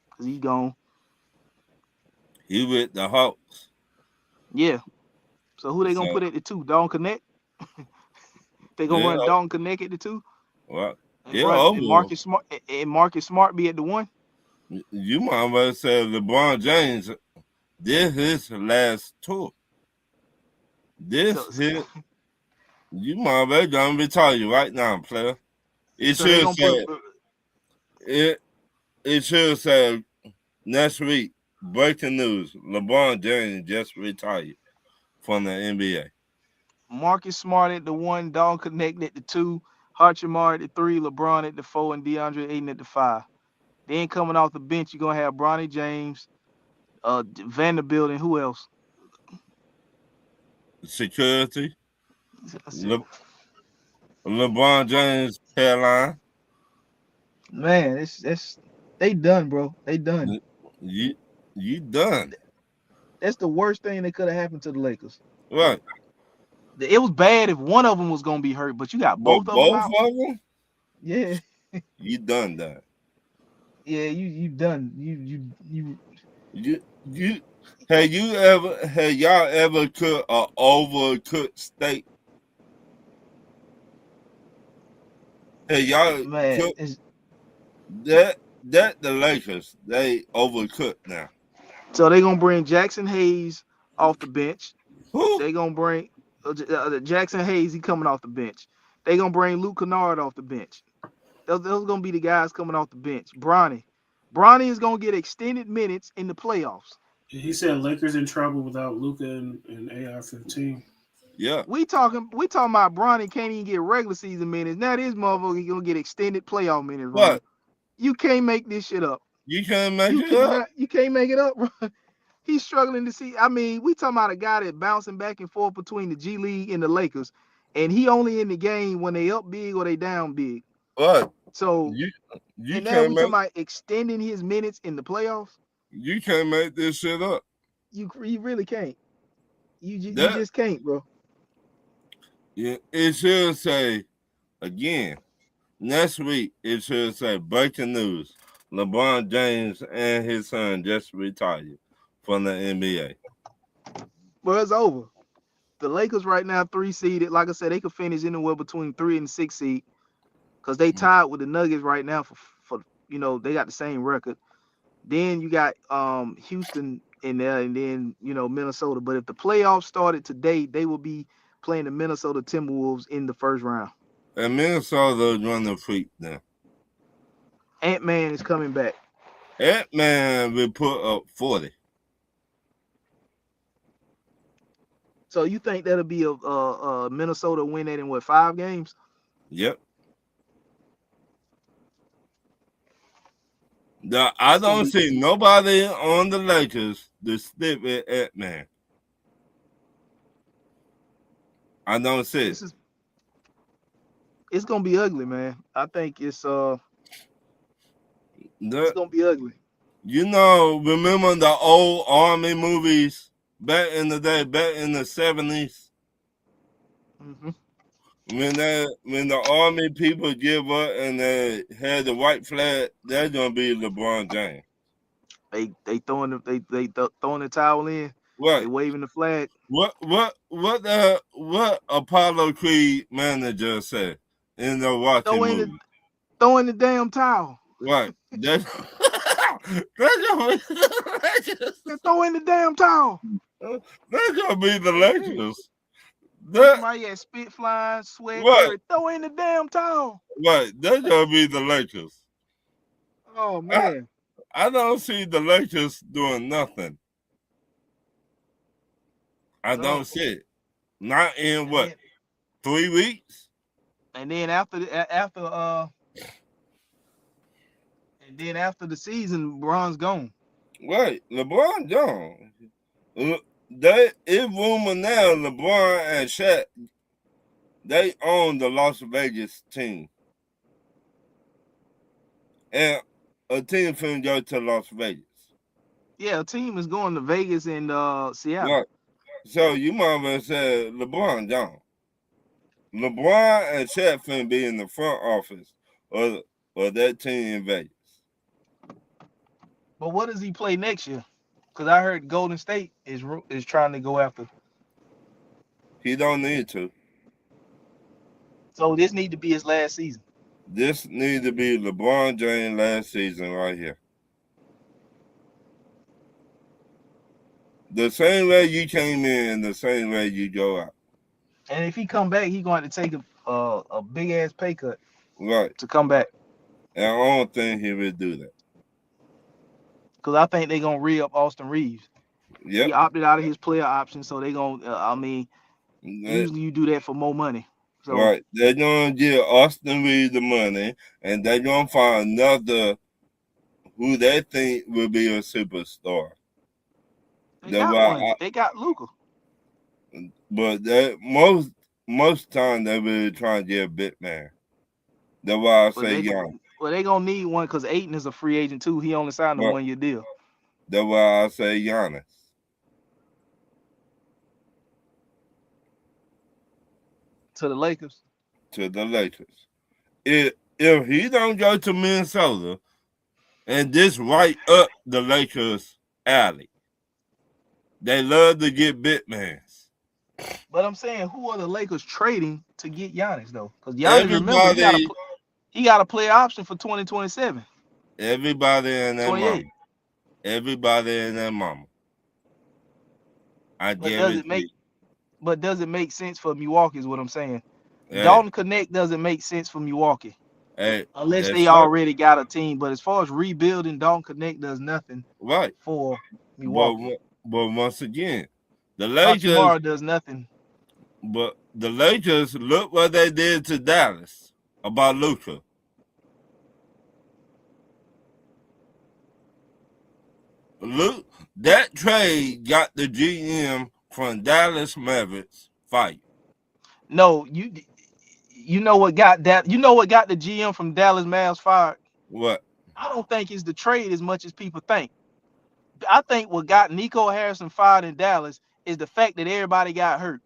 because he's gone. He with the Hawks. Yeah. So who they gonna So put at the 2? Dalton Connect. They gonna yeah, run Dalton Connect at the 2 right. and Yeah, run and over. Marcus Smart be at the 1. You might well say LeBron James, this his last tour. So This his you might well gonna retire right now, player. It so they should gonna put say it it should say next week, breaking news, LeBron James just retired from the NBA. Marcus Smart at the 1, Dalton Connect at the 2, Hachimura at the 3, LeBron at the 4, and DeAndre Ayton at the 5. Then coming off the bench, you're gonna have Bronny James, Vanderbilt, and who else? Security, That's it. Le, LeBron James hairline. Man, it's They done, bro. They done. You done. That's the worst thing that could have happened to the Lakers. Right. It was bad if one of them was gonna be hurt, but you got But both of them both out. of them, Yeah, you done that. yeah. You done. You. You have y'all ever cooked a overcooked steak? Have y'all Man, cooked that the Lakers, they overcooked now. so they gonna bring Jackson Hayes off the bench. Who? They gonna bring Jackson Hayes. He coming off the bench. They gonna bring Luke Kennard off the bench. Those gonna be the guys coming off the bench. Bronny is gonna get extended minutes in the playoffs. He said Lakers in trouble without Luka and AR-15. Yeah. We talking about Bronny can't even get regular season minutes. Now this motherfucker gonna get extended playoff minutes, bro. What? You can't make this shit up. You can't make You it up? cannot. You can't make it up, bro. He's struggling to see. I mean, we talking about a guy that bouncing back and forth between the G League and the Lakers, and he only in the game when they up big or they down big. What? So, You and now can't we make talking about extending his minutes in the playoffs. you can't make this shit up. You really can't. You That just can't, bro. yeah, it should say again. Next week it should say breaking news. LeBron James and his son just retired from the NBA. Well, it's over. The Lakers right now 3 seeded. Like I said, they could finish anywhere between 3 and 6 seed because they tied with the Nuggets right now for they got the same record. Then you got Houston in there, and then Minnesota. But if the playoffs started today, they will be playing the Minnesota Timberwolves in the first round. And Minnesota's running freak now. Ant-Man is coming back. Ant-Man will put up 40. So you think that'll be a Minnesota win that in 5 games? Yep. I don't see nobody on the Lakers to stick with Ant-Man. I don't see it. It's gonna be ugly, man. I think it's gonna be ugly. Remember the old Army movies back in the day, back in the 70s? Mm-hmm. When the Army people give up and they had the white flag, that's gonna be LeBron James. They throwing the towel in. Right. They waving the flag. What Apollo Creed manager said in the Rocky movie? Throwing the damn towel. Right. They're throwing the damn towel. That's gonna be the Lakers. Somebody had spit flying, sweat, right. Throw in the damn towel. Right, that's gonna be the Lakers. Oh man. I don't see the Lakers doing nothing. I don't see it. Not in 3 weeks? And then after the season, LeBron's gone. Right, LeBron gone. They it's rumor now LeBron and Shaq, they own the Las Vegas team. And a team finna go to Las Vegas. Yeah, a team is going to Vegas and Seattle. Right. So you might have said LeBron gone. LeBron and Shaq finna be in the front office of that team in Vegas. But what does he play next year? Because I heard Golden State is trying to go after. He don't need to. So this need to be his last season. This need to be LeBron James' last season right here. The same way you came in, the same way you go out. And if he come back, he going to take a big ass pay cut. Right. To come back. And I don't think he will do that. Because I think they're going to re-up Austin Reaves. Yep. He opted out of his player option, so they're going to, usually you do that for more money. So, right. They're going to give Austin Reaves the money, and they're going to find another who they think will be a superstar. They got Luka. But most time they really trying to get a big man. That's why I say young. Well, they gonna need one because Ayton is a free agent too. He only signed a But 1-year deal that's why I say Giannis to the Lakers. to the Lakers. If he don't go to Minnesota and this right up the Lakers' alley, they love to get big mans. But I'm saying, who are the Lakers trading to get Giannis though? Because Giannis, remember, Everybody, he got a player option for 2027, everybody and their 28. mama. Everybody and their mama. I But does it guarantee make you. but does it make sense for Milwaukee? Is what I'm saying. Hey, Dalton Connect doesn't make sense for Milwaukee hey, unless that's they right. already got a team. But as far as rebuilding, Dalton Connect does nothing Right. for But Milwaukee. but once again, the Lakers, Hachimura does nothing. but the Lakers look what they did to Dallas about Luka. Look, that trade got the GM from Dallas Mavericks fired. No, you know what got that? You know what got the GM from Dallas Mavs fired? What? I don't think it's the trade as much as people think. I think what got Nico Harrison fired in Dallas is the fact that everybody got hurt.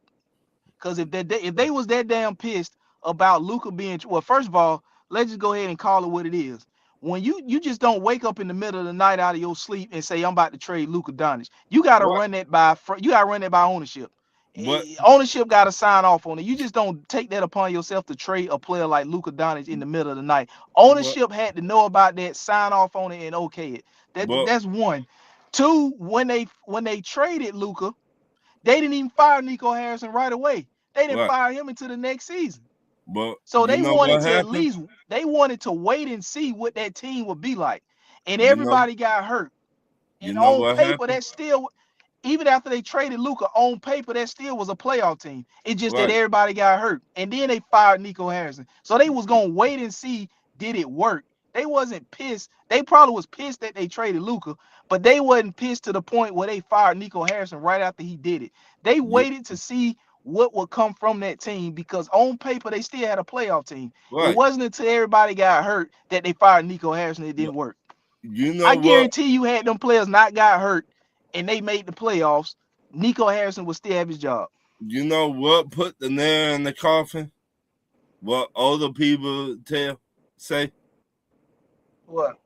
Because if they was that damn pissed about Luka being, well, first of all, let's just go ahead and call it what it is. When you just don't wake up in the middle of the night out of your sleep and say I'm about to trade Luka Doncic, you got to What? run that by ownership. But Ownership got to sign off on it. You just don't take that upon yourself to trade a player like Luka Doncic in the middle of the night. but Ownership had to know about that, sign off on it, and okay it. but That's one. Two, when they traded Luka, they didn't even fire Nico Harrison right away. They didn't what? fire him until the next season. But So you they know wanted what to happened? wait and see what that team would be like. And You know everybody got hurt. you And know on what paper, happened? that still, even after they traded Luka, on paper, that still was a playoff team. It's just that Right. everybody got hurt. And then they fired Nico Harrison. So they was gonna wait and see, did it work? They wasn't pissed. They probably was pissed that they traded Luka, but they wasn't pissed to the point where they fired Nico Harrison right after he did it. They You, waited to see what would come from that team because on paper they still had a playoff team. It right. wasn't until everybody got hurt that they fired Nico Harrison. It But didn't work. you know I what? guarantee you, had them players not got hurt and they made the playoffs, Nico Harrison would still have his job. You know what put the nail in the coffin? What older people say? What?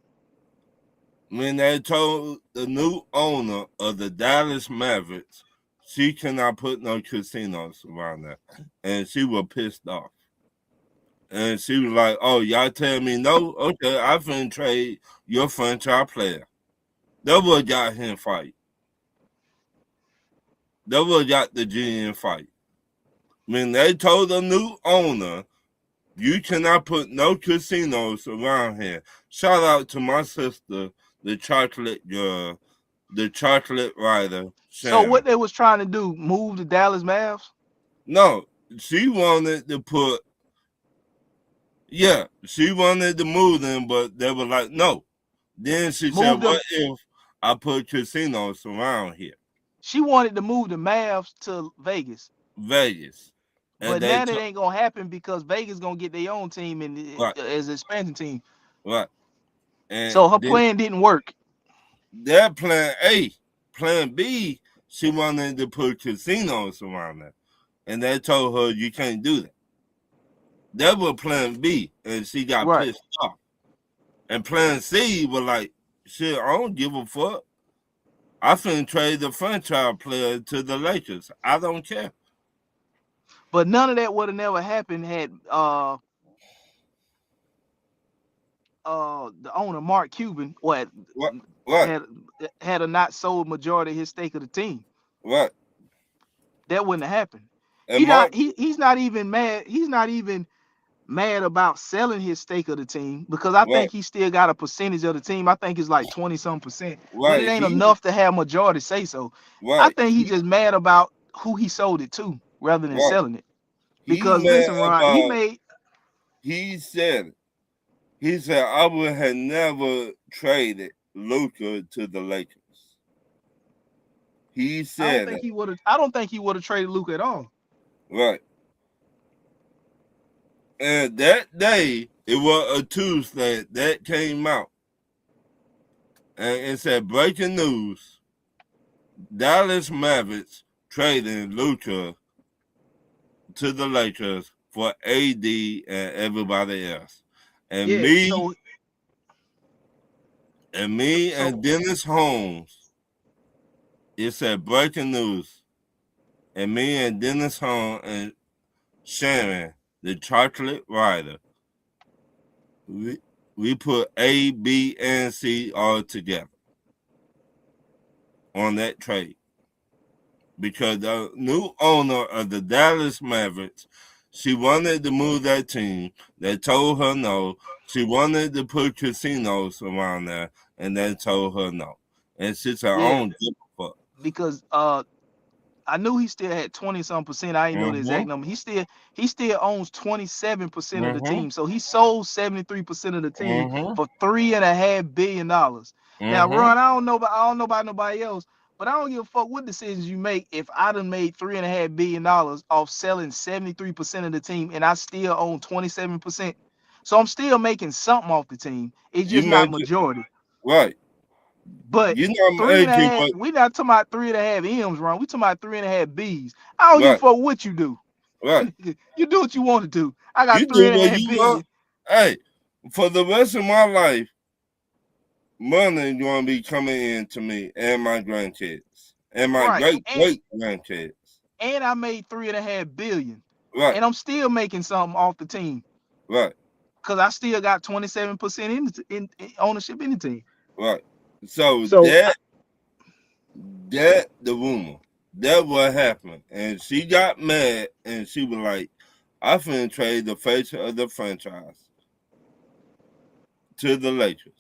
When they told the new owner of the Dallas Mavericks she cannot put no casinos around that. And she was pissed off. And she was like, oh, y'all tell me no? Okay, I finna trade your franchise player. That what got him fight. That what got the GM fight. When they told the new owner, you cannot put no casinos around here. Shout out to my sister, the chocolate girl, the chocolate writer, So Sharon. what they was trying to do, move the Dallas Mavs? No, she wanted to put, she wanted to move them, but they were like, no. Then she said, Move them. what if I put casinos around here? She wanted to move the Mavs to Vegas. Vegas. And But they now that ain't gonna happen because Vegas gonna get their own team and right, as an expansion team. right. And So her then plan didn't work. their plan A, plan B, she wanted to put casinos around there. And they told her you can't do that. That was plan B, and she got Right. pissed off. And plan C was like, shit, I don't give a fuck. I finna trade the franchise player to the Lakers. I don't care. But none of that would have never happened had the owner Mark Cuban What? had a not sold majority of his stake of the team. What? That wouldn't have happened. And Mark, He's not even mad. He's not even mad about selling his stake of the team because I what? think he still got a percentage of the team. I think it's like 20-some%, but it Right. ain't enough to have majority say so. I Right. think he's just mad about who he sold it to rather than Right. selling it. He Because mad listen, Ron, about, he said, I would have never traded Luka to the Lakers. He said that. I don't think he would have traded Luka at all. Right. And that day, It was a Tuesday that came out. And it said, breaking news, Dallas Mavericks trading Luka to the Lakers for AD and everybody else. And Yeah, me so and Dennis Holmes, it said breaking news. And me and Dennis Holmes and Sharon, the chocolate rider, we put A, B, and C all together on that trade. Because the new owner of the Dallas Mavericks, she wanted to move that team. They told her no. She wanted to put casinos around there, and they told her no. And she's her yeah, own fuck. because I knew he still had 20-some%. I didn't know the exact number. He still owns 27% of the team. So he sold 73% of the team for $3.5 billion. Now, Ron, I don't know about nobody else, but I don't give a fuck what decisions you make if I done made $3.5 billion off selling 73% of the team and I still own 27%. So I'm still making something off the team. It's You just not make it majority. right. But You know I'm 3.5, we not talking about 3.5 M's, Ron. We talking about 3.5 B's. I don't give a right, fuck what you do. right. You do what you want to do. I got You do what 3.5 you billion. want. Hey, for the rest of my life, money gonna be coming in to me and my grandkids and my Right. great grandkids. And I made 3.5 billion. Right, And I'm still making something off the team. right, Because I still got 27% in ownership in the team. right. So So that the rumor. That what happened. And she got mad and she was like, I finna trade the face of the franchise to the Lakers.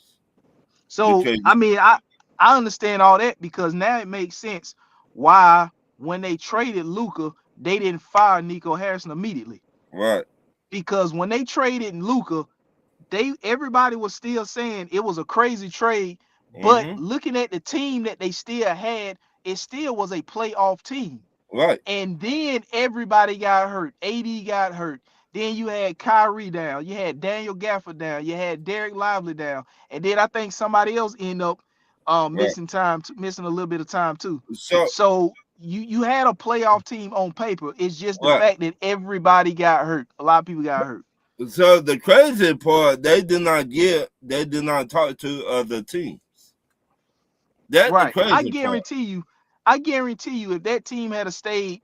So Because I mean, I understand all that because now it makes sense why when they traded Luka, they didn't fire Nico Harrison immediately. right. Because when they traded Luka, everybody was still saying it was a crazy trade, but looking at the team that they still had, it still was a playoff team. Right. And then everybody got hurt. AD got hurt. Then you had Kyrie down. You had Daniel Gafford down. You had Derek Lively down. And then I think somebody else ended up missing a little bit of time too. So you had a playoff team on paper. It's just the fact that everybody got hurt. A lot of people got hurt. So the crazy part, they did not talk to other teams. That's the crazy I part. guarantee you, if that team had stayed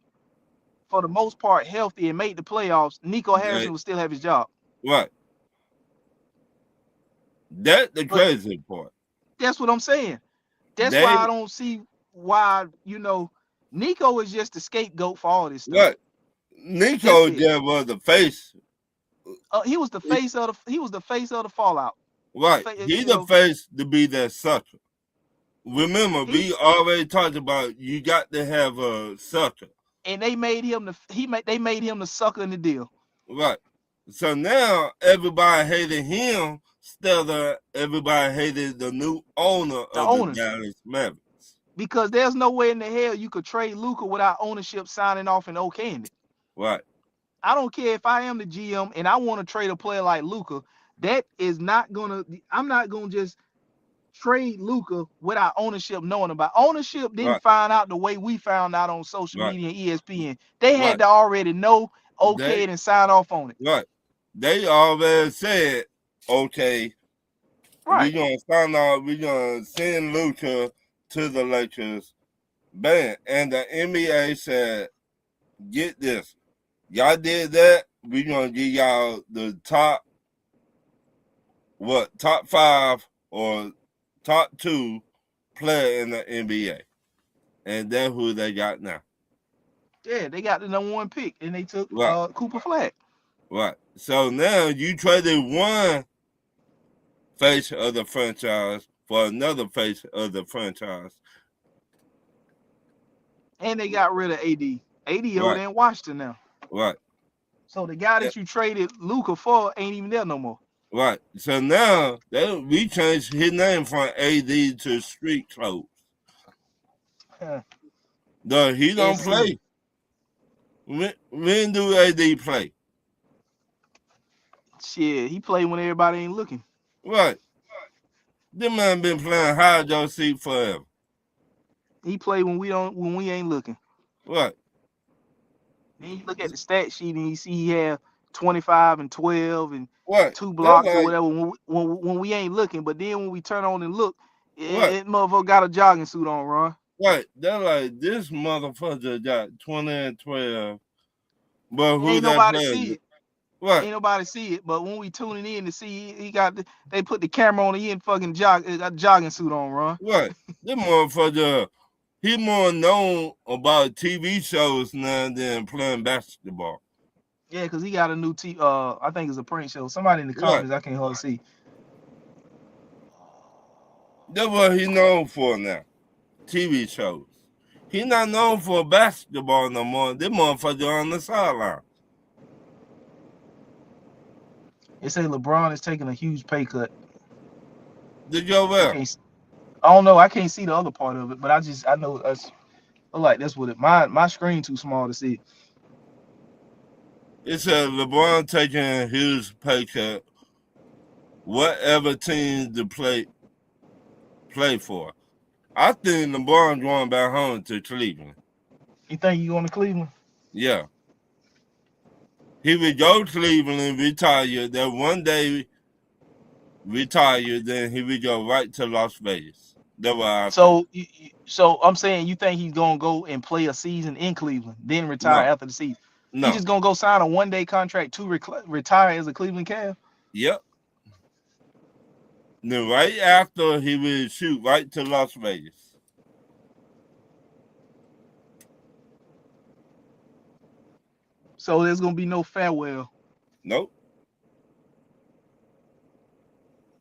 for the most part healthy and made the playoffs, Nico Harrison would still have his job. Right. That's the crazy part. That's what I'm saying. That's why I don't see why, Nico is just the scapegoat for all this stuff. Right. Nico just was the face. He was the face of the fallout. Right. He's the face to be that sucker. Remember, we already talked about you got to have a sucker. And they made him the sucker in the deal. Right. So now everybody hated him instead of everybody hated the new owner of the Dallas Mavericks. Because there's no way in the hell you could trade Luka without ownership signing off and okaying it. Right. I don't care if I am the GM and I want to trade a player like Luka. I'm not gonna just trade Luka without ownership knowing about. Ownership didn't find out the way we found out on social media and ESPN. They had to already know, okay, and sign off on it. Right. They already said, okay, we're gonna sign off, we're gonna send Luka to the Lakers. Bam. And the NBA said, get this. Y'all did that, we're gonna give y'all the top 5 or top 2 player in the NBA. And that's who they got now. Yeah, they got the #1 pick and they took Cooper Flag. Right. So now you traded one face of the franchise for another face of the franchise. And they got rid of AD. AD over there in Washington now. Right. So the guy that you traded Luka for ain't even there no more. Right. So now we changed his name from AD to Street Clothes. No, he don't play. When do AD play? Shit, he play when everybody ain't looking. Right. This man been playing hide your seat forever. He play when we ain't looking. Right. Then you look at the stat sheet and you see he have 25 and 12 and Right. 2 That's blocks or like, whatever when we ain't looking. But then when we turn on and look, right. it motherfucker got a jogging suit on, Ron. Right. That's like this motherfucker got 20 and 12. But who Ain't that nobody player? see it. Right. Ain't nobody see it. But when we tuning in to see, he got they put the camera on, he in fucking got jogging suit on, Ron. Right. This motherfucker, he more known about TV shows now than playing basketball. Yeah, because he got a new I think it's a prank show. Somebody in the Right. comments, I can't hardly see. That's what he known for now. TV shows. He not known for basketball no more. This motherfucker on the sideline. They say LeBron is taking a huge pay cut. Did you over? I don't know. I can't see the other part of it, but I know that's like that's what it. My screen too small to see. It said LeBron taking a huge pay cut. Whatever team to play for. I think LeBron going back home to Cleveland. You think you going to Cleveland? Yeah. He would go to Cleveland, retire. Then one day retire, then he would go right to Las Vegas. That's what I think. So I'm saying you think he's gonna go and play a season in Cleveland, then retire after the season? No. He just gonna go sign a 1-day contract to retire as a Cleveland Cav? Yep. Then right after he will shoot right to Las Vegas. So there's gonna be no farewell. Nope.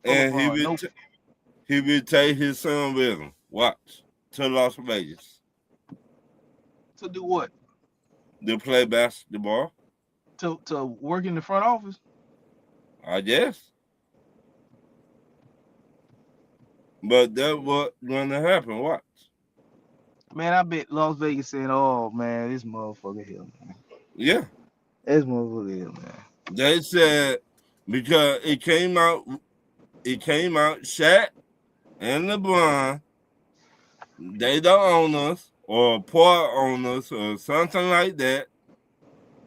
And he will take his son with him. Watch. To Las Vegas. To do what? To play basketball. To work in the front office? I guess. But that's what's gonna happen. Watch. Man, I bet Las Vegas said, "Oh man, this motherfucker here, man." Yeah. This motherfucker here, man. They said because it came out, Shaq and LeBron, they the owners or part owners or something like that.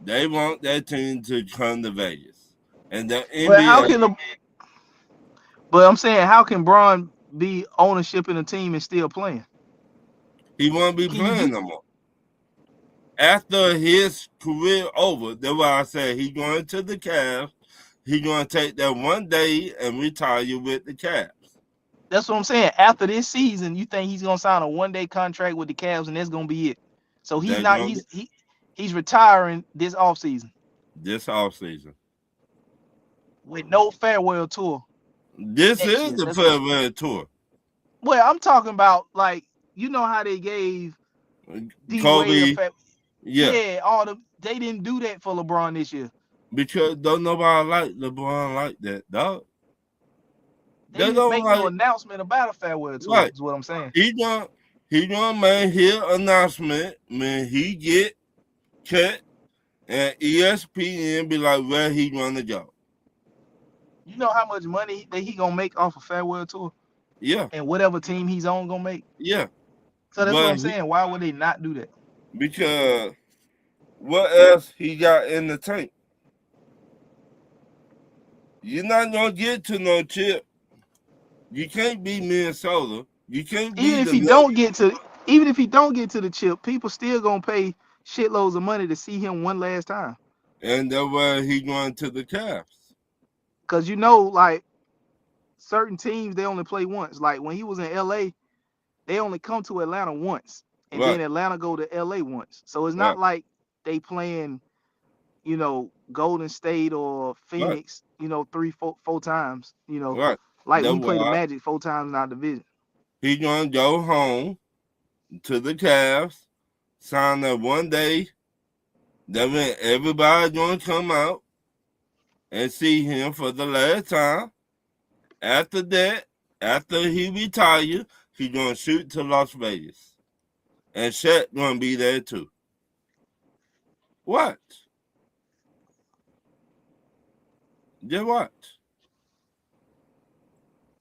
They want that team to come to Vegas. And the NBA. But I'm saying, how can Bron be ownership in a team and still playing? He won't be playing no more. After his career over, that's why I said he going to the Cavs. He going to take that 1 day and retire with the Cavs. That's what I'm saying. After this season, you think he's gonna sign a 1-day contract with the Cavs and that's gonna be it? So he's retiring this offseason. This offseason. With no farewell tour. This is the farewell tour. Well, I'm talking about, like, you know how they gave Kobe. They didn't do that for LeBron this year. Because don't nobody like LeBron like that, dog. They didn't make no announcement about a farewell tour, right. Is what I'm saying. He gonna make his announcement when he get cut and ESPN be like, where he gonna go. You know how much money that he gonna make off a farewell tour? Yeah. And whatever team he's on gonna make? Yeah. So that's what I'm saying. Why would they not do that? Because what else he got in the tank? You're not gonna get to no chip. You can't beat Minnesota. You can't beat even if he don't get to the chip, people still gonna pay shitloads of money to see him one last time. And that's why he going to the Cavs. Cause like certain teams they only play once. Like when he was in LA, they only come to Atlanta once. And then Atlanta go to LA once. So it's not like they playing, Golden State or Phoenix, 3-4 times, like we play the Magic 4 times in our division. He gonna go home to the Cavs, sign that 1 day. That means everybody gonna come out and see him for the last time. After that, after he retire, he gonna shoot to Las Vegas. And Shaq gonna be there too. What? Just watch.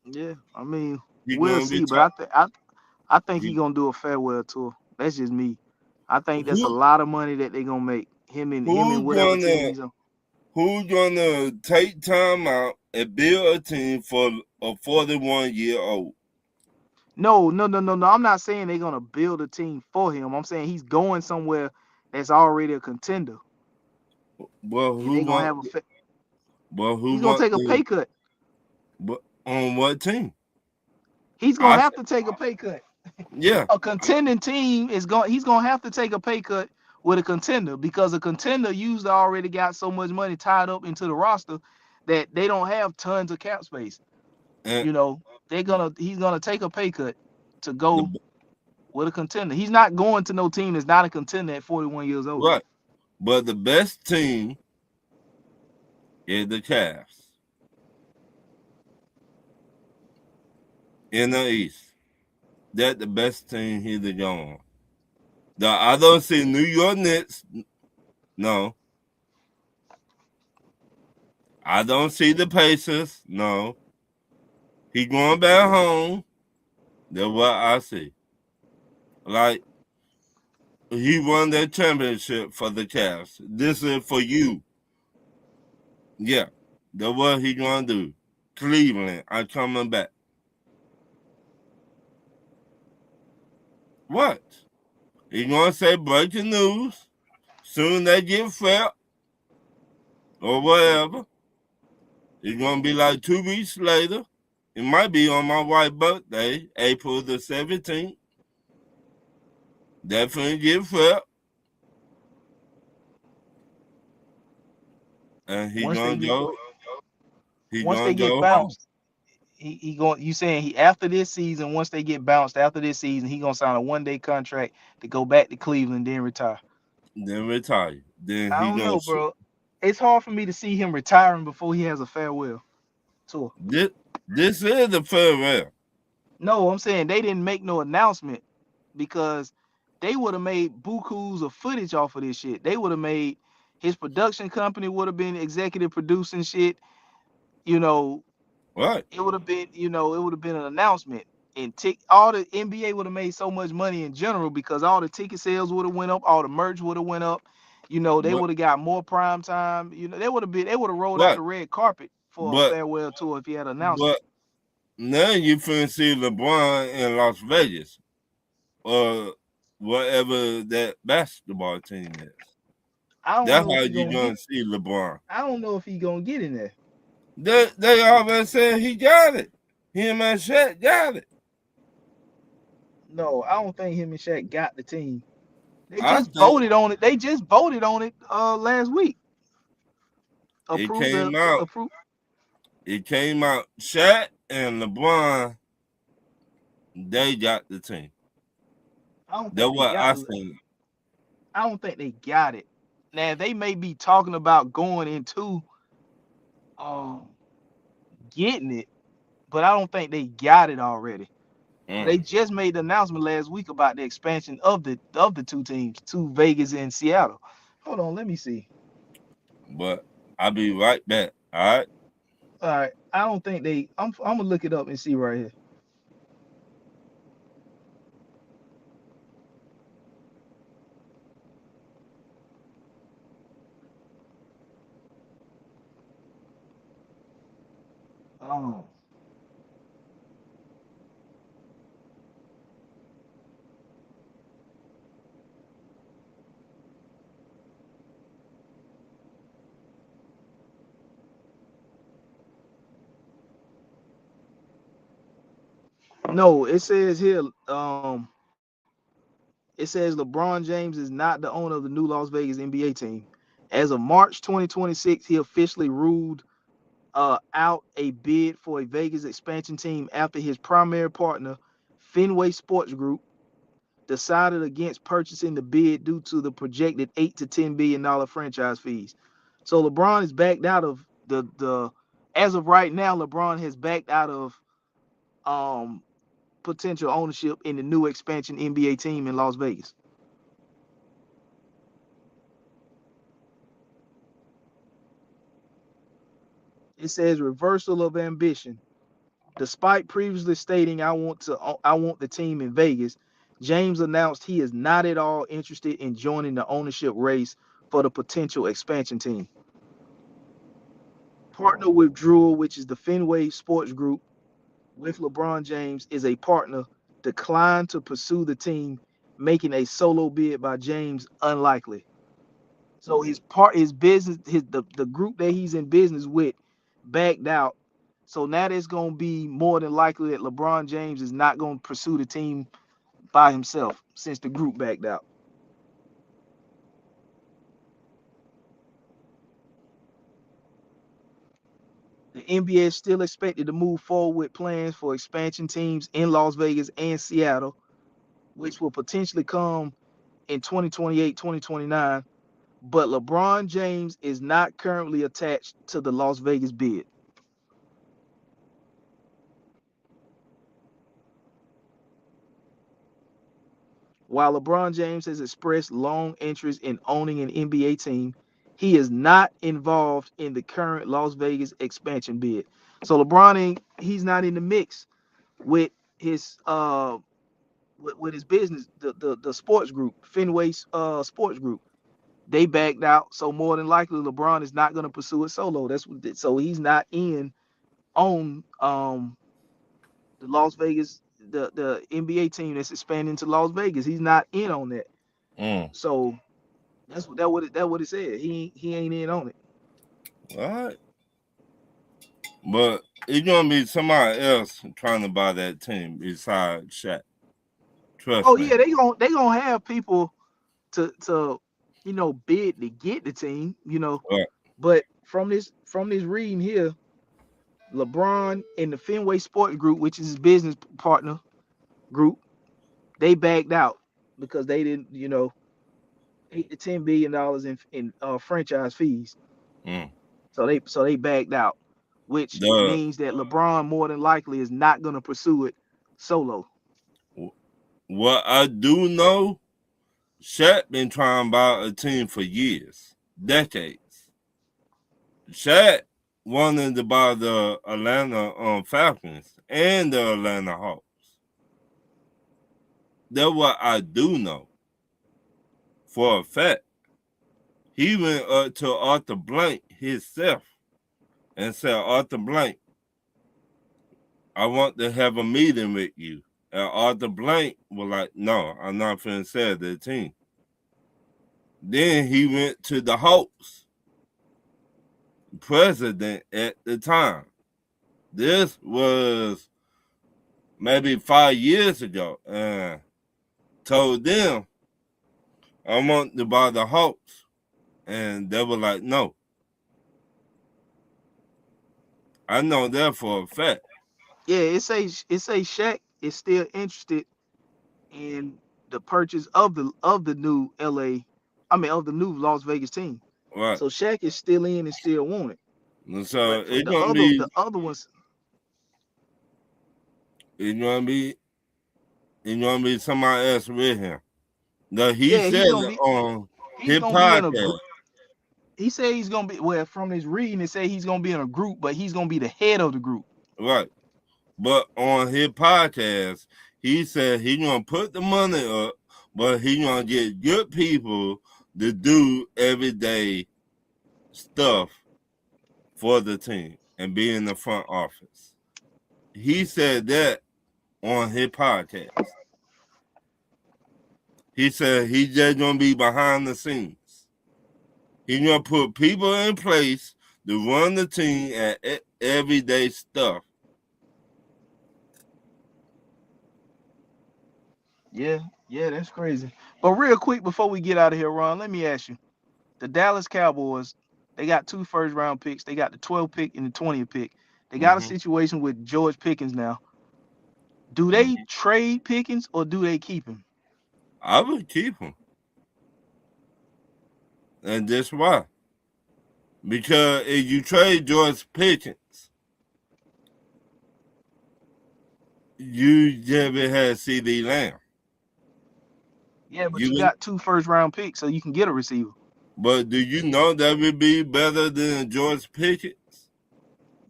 Yeah, I mean, He we'll gonna be see, but top. I think he gonna do a farewell tour. That's just me. I think that's a Who lot of money that they gonna make him and who's whatever team gonna he's on. who's gonna take time out and build a team for a 41-year-old? No. I'm not saying they're gonna build a team for him. I'm saying he's going somewhere that's already a contender, Well, and they're gonna have a. who He's gonna want take a the pay cut. but on what team? He's I gonna s- have to take a pay cut. yeah, A contending team is going. He's gonna have to take a pay cut with a contender because a contender usually already got so much money tied up into the roster that they don't have tons of cap space. and You know, he's gonna take a pay cut to go the with a contender. He's not going to no team that's not a contender at 41 years old. right, but the best team is the Cavs in the East. That's the best team he's going. I don't see New York Knicks. No, I don't see the Pacers. No, he going back home. That's what I see. Like he won that championship for the Cavs. This is for you. Yeah, that's what he gonna do. Cleveland, I'm coming back. What? He gonna say breaking news. Soon they get fed or whatever. It's gonna be like 2 weeks later. It might be on my wife's birthday, April the 17th. Definitely get fed. And he Once they gonna get go. He once gonna they get go home. bounced, he going. You saying he after this season? Once they get bounced after this season, he gonna sign a 1-day contract to go back to Cleveland, then retire. Then retire. Then I he don't gonna know, bro. It's hard for me to see him retiring before he has a farewell tour. this this is the farewell. No, I'm saying they didn't make no announcement because they would have made bukus of footage off of this shit. They would have made his production company would have been executive producing shit. You know, Right. it would have been, it would have been an announcement. And all the NBA would have made so much money in general because all the ticket sales would have went up, all the merch would have went up. They But would have got more prime time. They would have rolled out right. the red carpet for a But farewell tour if he had an announcement. but now you finna see LeBron in Las Vegas or whatever that basketball team is. I don't That's know how if he you gonna get. gonna see LeBron. I don't know if he gonna get in there. They already said he got it. Him and Shaq got it. No, I don't think him and Shaq got the team. They I just think voted on it. They just voted on it last week. it Approved the came out. approved. It came out. Shaq and LeBron, they got the team. I don't That's think they what got I the. seen. I don't think they got it. Now they may be talking about going into um getting it, but I don't think they got it already. They Mm. just made the announcement last week about the expansion of the two teams, to Vegas and Seattle. Hold on, let me see. But I'll be right back. All right. All right, I don't think they. I'm gonna look it up and see right here. Um, no, it says here. It says LeBron James is not the owner of the new Las Vegas NBA team. As of March 2026, he officially ruled out a bid for a Vegas expansion team after his primary partner, Fenway Sports Group, decided against purchasing the bid due to the projected $8 to $10 billion franchise fees. So LeBron is backed out of the as of right now, LeBron has backed out of um potential ownership in the new expansion NBA team in Las Vegas. It says reversal of ambition. Despite previously stating I want the team in Vegas, James announced he is not at all interested in joining the ownership race for the potential expansion team. Partner with Drew, which is the Fenway Sports Group with LeBron James, is a partner, declined to pursue the team, making a solo bid by James unlikely. So his business, the group that he's in business with backed out. So now it's gonna be more than likely that LeBron James is not gonna pursue the team by himself since the group backed out. The NBA is still expected to move forward with plans for expansion teams in Las Vegas and Seattle, which will potentially come in 2028, 2029. But LeBron James is not currently attached to the Las Vegas bid. While LeBron James has expressed long interest in owning an NBA team, he is not involved in the current Las Vegas expansion bid. So he's not in the mix with his with his business, the sports group, Fenway Sports Group. They backed out, so more than likely LeBron is not going to pursue it solo. So he's not in on the Las Vegas, the NBA team that's expanding to Las Vegas. He's not in on that. So that's what it said. He ain't in on it. All right. But it's gonna be somebody else trying to buy that team besides Shaq. Trust me. Yeah, they gonna have people to bid to get the team, Right. But from this reading here, LeBron and the Fenway Sports Group, which is his business partner group, they backed out because they didn't, $8 to $10 billion in franchise fees. So they backed out, which means that LeBron more than likely is not going to pursue it solo. What I do know, Shaq been trying to buy a team for years, decades. Shaq wanted to buy the Atlanta Falcons and the Atlanta Hawks. That's what I do know for a fact. He went up to Arthur Blank himself and said, Arthur Blank, I want to have a meeting with you. And Arthur Blank was like, no, I'm not finna sell the team. Then he went to the Hawks president at the time. This was maybe 5 years ago. And told them, I want to buy the Hawks. And they were like, no. I know that for a fact. Yeah, it says Shaq is still interested in the purchase of the new of the new Las Vegas team. Right. So Shaq is still in and still want it. So But it's gonna be the other ones. It's gonna be somebody else with him. No, he said he's gonna be, on his podcast. He said he's gonna be from his reading. It said he's gonna be in a group, but he's gonna be the head of the group. Right. But on his podcast, he said he's gonna put the money up, but he's gonna get good people to do everyday stuff for the team and be in the front office. He said that on his podcast. He said he's just gonna be behind the scenes. He's gonna put people in place to run the team at everyday stuff. Yeah, that's crazy. But real quick before we get out of here, Ron, let me ask you: the Dallas Cowboys, they got 2 first-round picks. They got the 12th pick and the 20th pick. They got a situation with George Pickens now. Do they trade Pickens or do they keep him? I would keep him. And that's why. Because if you trade George Pickens, you never had CD Lamb. Yeah, but you got 2 first-round picks, so you can get a receiver. But do you know that would be better than George Pickens?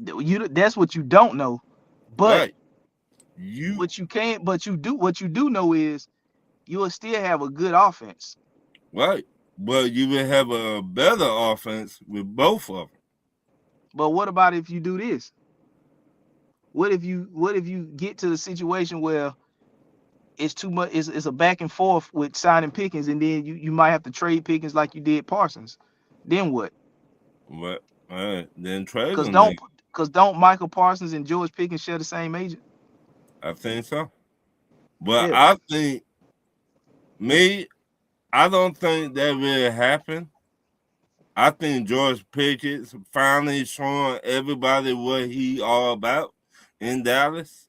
That's what you don't know. But Right. what you do know is you will still have a good offense. Right. But you will have a better offense with both of them. But what about if you do this? What if you get to the situation where it's too much, it's a back and forth with signing Pickens, and then you might have to trade Pickens like you did Parsons. Then what? But then trade Cause them then. don't Michael Parsons and George Pickens share the same agent? I think so. But Yeah. I think I don't think that will happen. I think George Pickett's finally showing everybody what he all about in Dallas.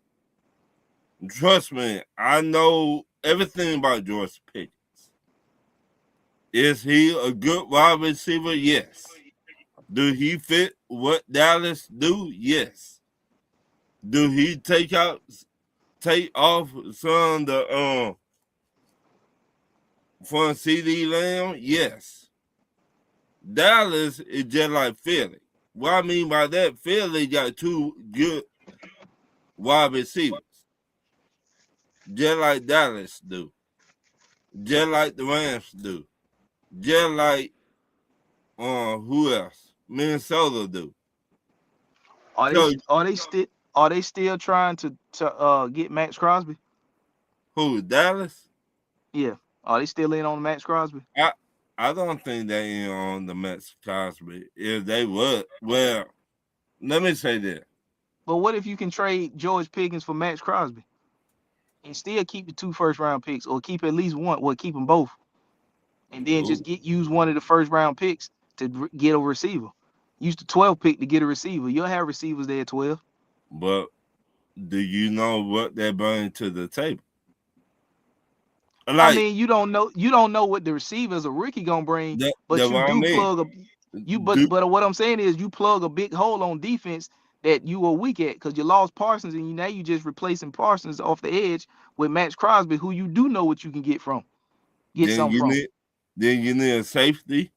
Trust me, I know everything about George Pickens. Is he a good wide receiver? Yes. Do he fit what Dallas do? Yes. Do he take off some of the from CD Lamb? Yes. Dallas is just like Philly. What I mean by that, Philly got two good wide receivers, just like Dallas do, just like the Rams do, just like who else? Minnesota do. Are they So are they still are they still trying to get Max Crosby? who? Dallas? Yeah. Are they still in on Max Crosby? I I don't think they ain't on the Mets Cosby. If they would, well, let me say this. But what if you can trade George Pickens for Max Crosby and still keep the 2 first-round picks, or keep at least one, well, keep them both, and then just Ooh, use one of the first-round picks to get a receiver. Use the 12 pick to get a receiver. You'll have receivers there at 12. but do you know what they bring to the table? I Like mean, you don't know what the receivers a rookie gonna bring, that but you what I do mean. plug a you Do but what I'm saying is you plug a big hole on defense that you were weak at, because you lost Parsons, and now you just replacing Parsons off the edge with Max Crosby, who you do know what you can get then something you from. need then you need a safety.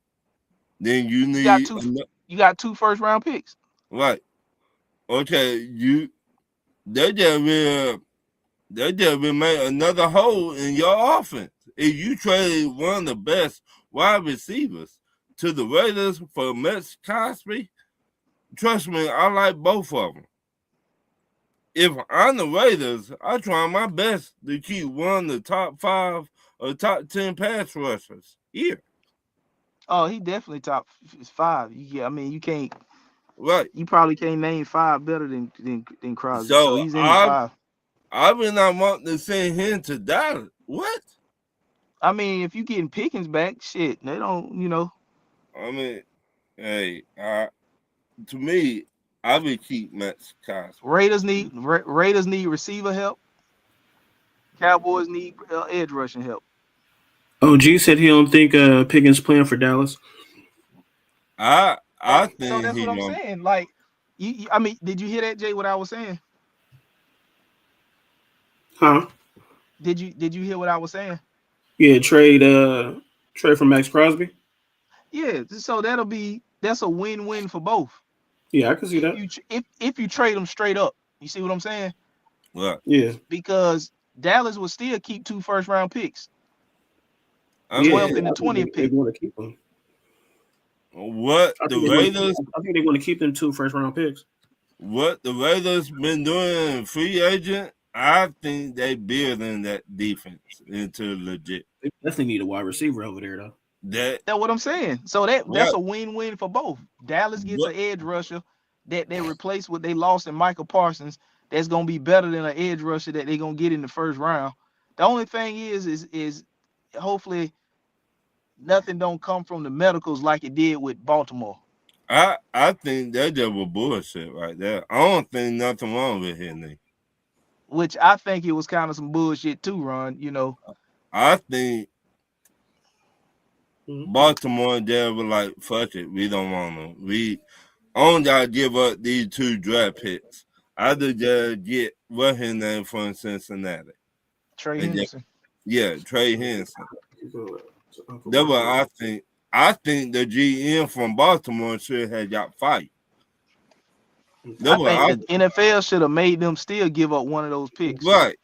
Then you You got need two you got 2 first-round picks. right. Okay, they just will they just will make another hole in your offense. If you trade one of the best wide receivers to the Raiders for Max Cosby, trust me, I like both of them. If I'm the Raiders, I try my best to keep one of the top 5 or top 10 pass rushers here. Oh, he definitely top 5. Yeah, I mean, Right. you probably can't name 5 better than Crosby. So So he's in the 5. I will not want to send him to Dallas. What? I mean, if you getting Pickens back, shit, they don't. I mean, hey, to me, I would keep Max Cosby. Raiders need receiver help. Cowboys need edge rushing help. OG said he don't think Pickens playing for Dallas. I So think that's what he I'm gonna. saying. Like, I mean, did you hear that, Jay? What I was saying? Huh? Did you hear what I was saying? Yeah, trade for Max Crosby. Yeah. So that's a win-win for both. Yeah, I can see If that. you trade them straight up, you see what I'm saying? What? Yeah. Because Dallas will still keep 2 first-round picks, the I Yeah, 12th mean, and the I think 20th they pick. want to keep him. what I the think they want. Raiders, I think they want to keep them 2 first-round picks. what the Raiders been doing in free agent, I think they building that defense into legit. They definitely need a wide receiver over there, though. That That's what I'm saying. So that's what a win-win for both. Dallas gets what an edge rusher that they replace what they lost in Michael Parsons. That's gonna be better than an edge rusher that they're gonna get in the first round. The only thing is hopefully nothing don't come from the medicals like it did with Baltimore. I think that just was bullshit right there. I don't think nothing wrong with him. Which I think it was kind of some bullshit too, Ron. I think Mhm. Baltimore there was like, fuck it, we don't want them. We only gotta give up these 2 draft picks. I just get what his name from Cincinnati. Trey And just, Henderson. yeah, Trey Henson. So, Uncle That's what Russell. I think. I think the GM from Baltimore should have got fired. I think the NFL should have made them still give up one of those picks. Right.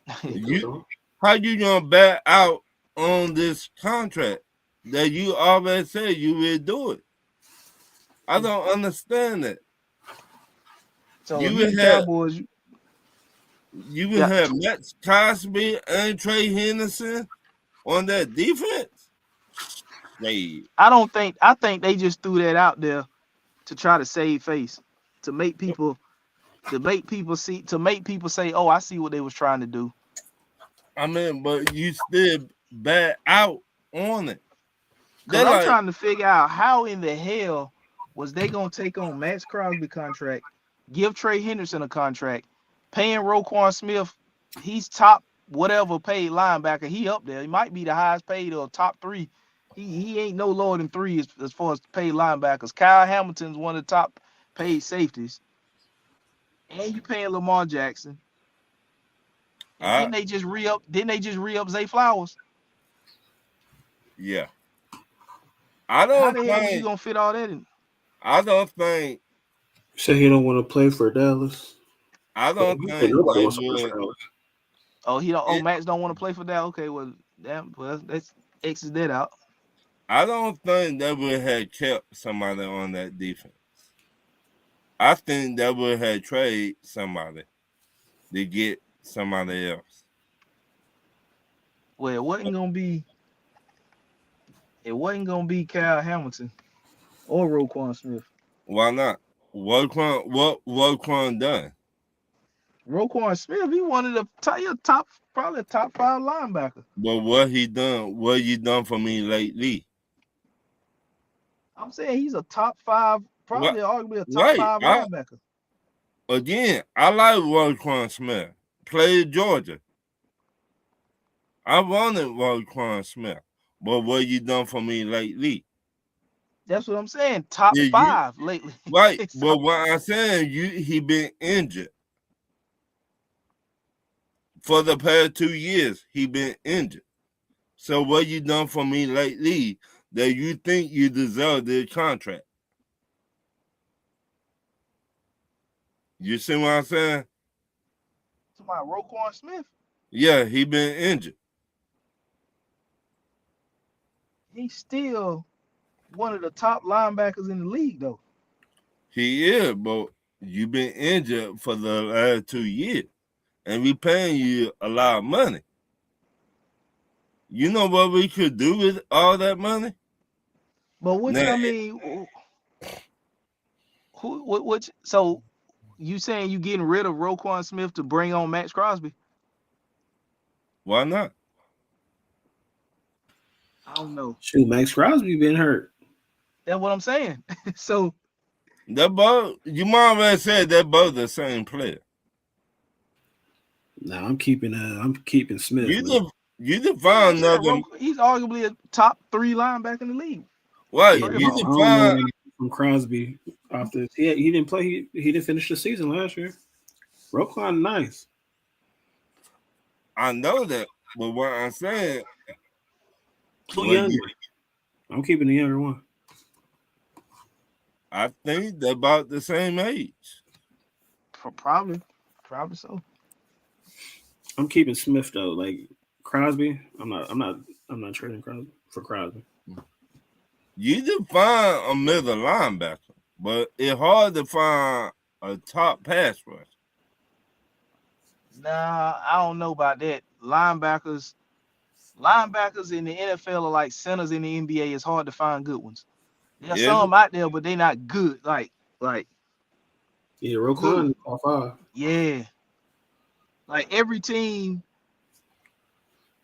How you gonna back out on this contract that you already said you will do it? I don't understand that. So you the Cowboys, you would have Max Cosby and Trey Henderson on that defense. I think they just threw that out there to try to save face, to make people say, oh, I see what they was trying to do. I mean, but you still back out on it. Because I'm trying to figure out how in the hell was they gonna take on Max Crosby contract, give Trey Henderson a contract, paying Roquan Smith, he's top whatever paid linebacker, he up there. He might be the highest paid or top 3. He ain't no lower than 3 as far as paid linebackers. Kyle Hamilton's one of the top paid safeties. And you paying Lamar Jackson. And didn't they just re-up Zay Flowers? Yeah. How the hell are you gonna fit all that in? I don't think. Say he don't want to play for Dallas. I don't think nobody wants to play for Dallas. Oh, he don't. Oh, Max don't want to play for that. Okay, well, damn. Well, let's exit that out. I don't think that would have kept somebody on that defense. I think that would have traded somebody to get somebody else. Well, it wasn't gonna be Kyle Hamilton or Roquan Smith. Why not? What Roquan done? Roquan Smith, he wanted a probably a top 5 linebacker. But what he done? What you done for me lately? I'm saying he's a top 5, probably arguably a top 5 linebacker. Again, I like Roquan Smith. Played Georgia. I wanted Roquan Smith, but what you done for me lately? That's what I'm saying. Top 5 lately. Right, but what I'm saying, he been injured. For the past 2 years, he been injured. So what you done for me lately that you think you deserve this contract? You see what I'm saying? To my Roquan Smith? Yeah, he been injured. He's still one of the top linebackers in the league, though. He is, but you been injured for the last 2 years. And we paying you a lot of money. You know what we could do with all that money? But so you saying you getting rid of Roquan Smith to bring on Max Crosby? Why not? I don't know. Shoot, Max Crosby been hurt. That's what I'm saying. So that both, you might have said that both the same player. No, I'm keeping Smith. You define another. He's arguably a top 3 linebacker in the league. Right. Yeah, you define from Crosby off this. He didn't play. He didn't finish the season last year. Roquan nice. I know that, but what I'm saying. Too young. I'm keeping the younger one. I think they're about the same age. Probably so. I'm keeping Smith though. Like Crosby, I'm not trading Crosby for Crosby. You define a middle linebacker, but it's hard to find a top pass rush. Nah, I don't know about that. Linebackers in the NFL are like centers in the NBA. It's hard to find good ones. There's some out there, but they're not good. Like yeah, Roquan top 5. Yeah. Like every team,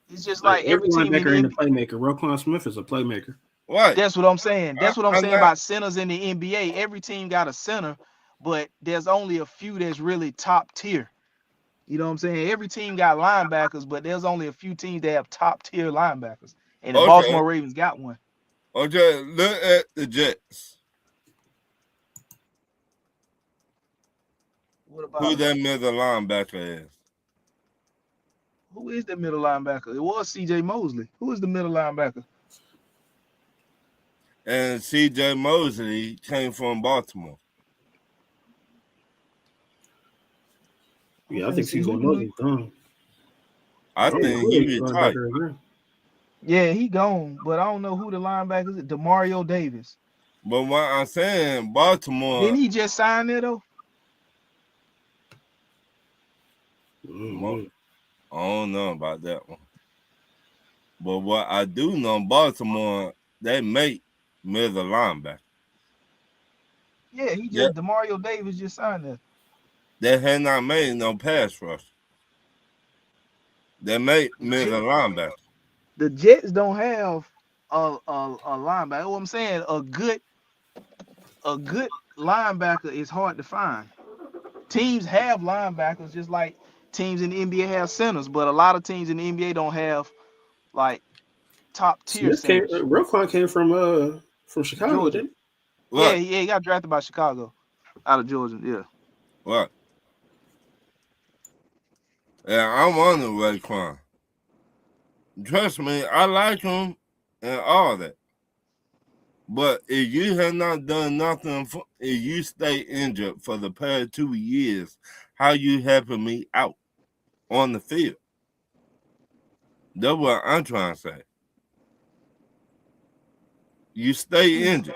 it's just like every team in the playmaker. Roquan Smith is a playmaker. Right. That's what I'm saying. That's what I'm saying about centers in the NBA. Every team got a center, but there's only a few that's really top tier. You know what I'm saying? Every team got linebackers, but there's only a few teams that have top tier linebackers. And the Baltimore Ravens got one. Okay, look at the Jets. What about who that middle linebacker is? Who is the middle linebacker? It was C.J. Mosley. Who is the middle linebacker? And C.J. Mosley came from Baltimore. I'm Yeah, I finna think see CJ who do we. Mosley's gone. I I don't know think who he the retired. linebacker is now. Yeah, he gone, but I don't know who the linebacker is. Demario Davis. But what I'm saying, Didn't Baltimore, he just sign there though? Mm-hmm. I don't know about that one. But what I do know, Baltimore, they make middle linebacker. Yeah, he Yeah, just Demario Davis just signed there. they had not made no pass rush. They made The Jet, middle linebacker. the Jets don't have a linebacker. What I'm saying, a good linebacker is hard to find. Teams have linebackers just like teams in the NBA have centers, but a lot of teams in the NBA don't have like top tier Smith came. centers. Roquan came from Chicago, Georgia. didn't Yeah, What? yeah, he got drafted by Chicago out of Georgia. Yeah. What? Yeah, I'm on the Raekwon. Trust me, I like him and all that. But if you have not done nothing, if you stay injured for the past 2 years, how you helping me out on the field? That's what I'm trying to say. You stay injured.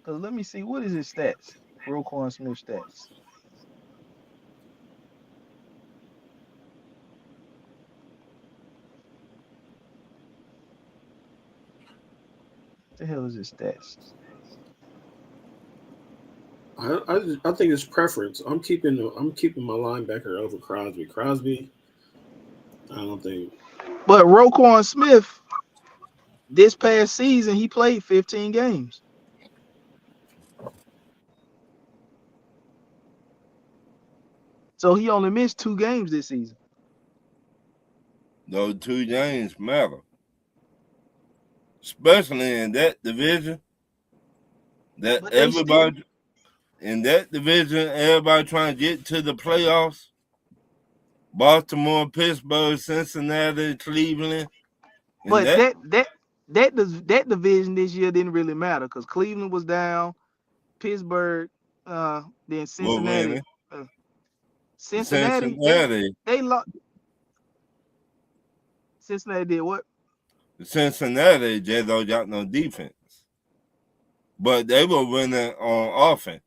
Cause let me see what is his stats. Roquan Smith stats. What the hell is his stats? I think it's preference. I'm keeping my linebacker over Crosby. Crosby, I don't think. But Roquan Smith, this past season, he played 15 games. So he only missed 2 games this season. Those 2 games matter, especially in that division. That But they still everybody in that division, everybody trying to get to the playoffs. Baltimore, Pittsburgh, Cincinnati, Cleveland, and but that that division this year didn't really matter because Cleveland was down, Pittsburgh, then will Cincinnati. win. Uh, Cincinnati, Cincinnati, they lost. Cincinnati did what? Cincinnati just don't got no defense, but they were winning on offense.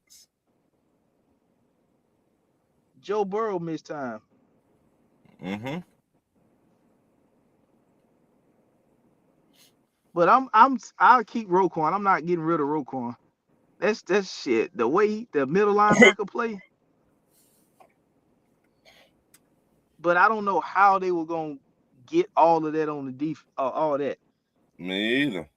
Joe Burrow missed time. Mm-hmm. But I'll keep Roquan. I'm not getting rid of Roquan. That's shit. The way the middle linebacker play, but I don't know how they were gonna get all of that on the all that. Me either.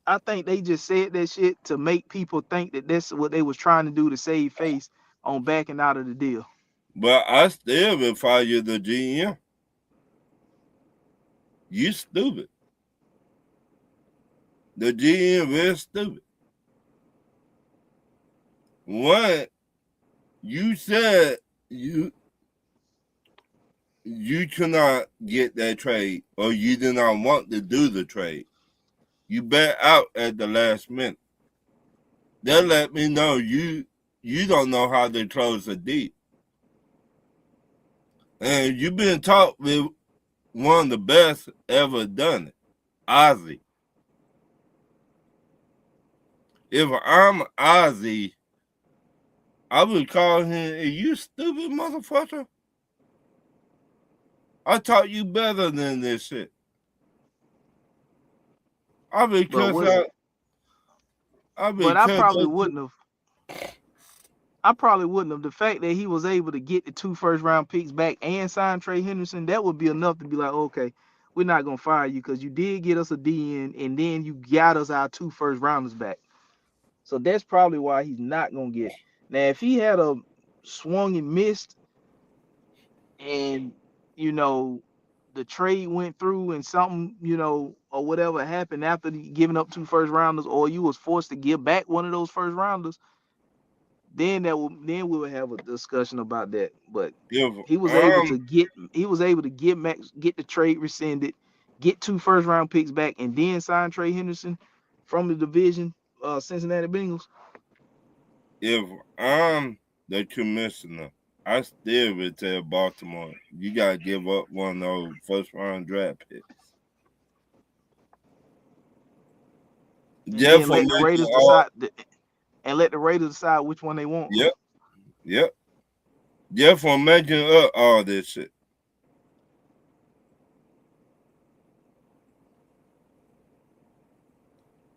I think they just said that shit to make people think that that's what they was trying to do to save face on backing out of the deal. But I still will fire the GM. You stupid. The GM is stupid. One, you said you cannot get that trade, or you did not want to do the trade. You back out at the last minute. That let me know you don't know how to close a deal. And you've been taught with one of the best ever done it, Ozzy. If I'm Ozzy, I would call him, "Are you stupid motherfucker? I taught you better than this shit." I would But cuss what? out. I But would cuss out. I probably wouldn't have. The fact that he was able to get the 2 first-round picks back and sign Trey Henderson, that would be enough to be like, okay, we're not gonna fire you because you did get us a DN and then you got us our 2 first-rounders back. So that's probably why he's not gonna get. Now, if he had a swung and missed, and you know the trade went through and something, or whatever happened after giving up 2 first-rounders, or you was forced to give back one of those first-rounders, then we would have a discussion about that. But If he was able I'm to get Max, get the trade rescinded, get 2 first-round picks back, and then sign Trey Henderson from the division, Cincinnati Bengals. if I'm the commissioner, I still would tell Baltimore, you gotta give up one of those first round draft picks. And Just then for let the making Raiders all decide and let the Raiders decide which one they want. yep, yep. Just for making up all this shit.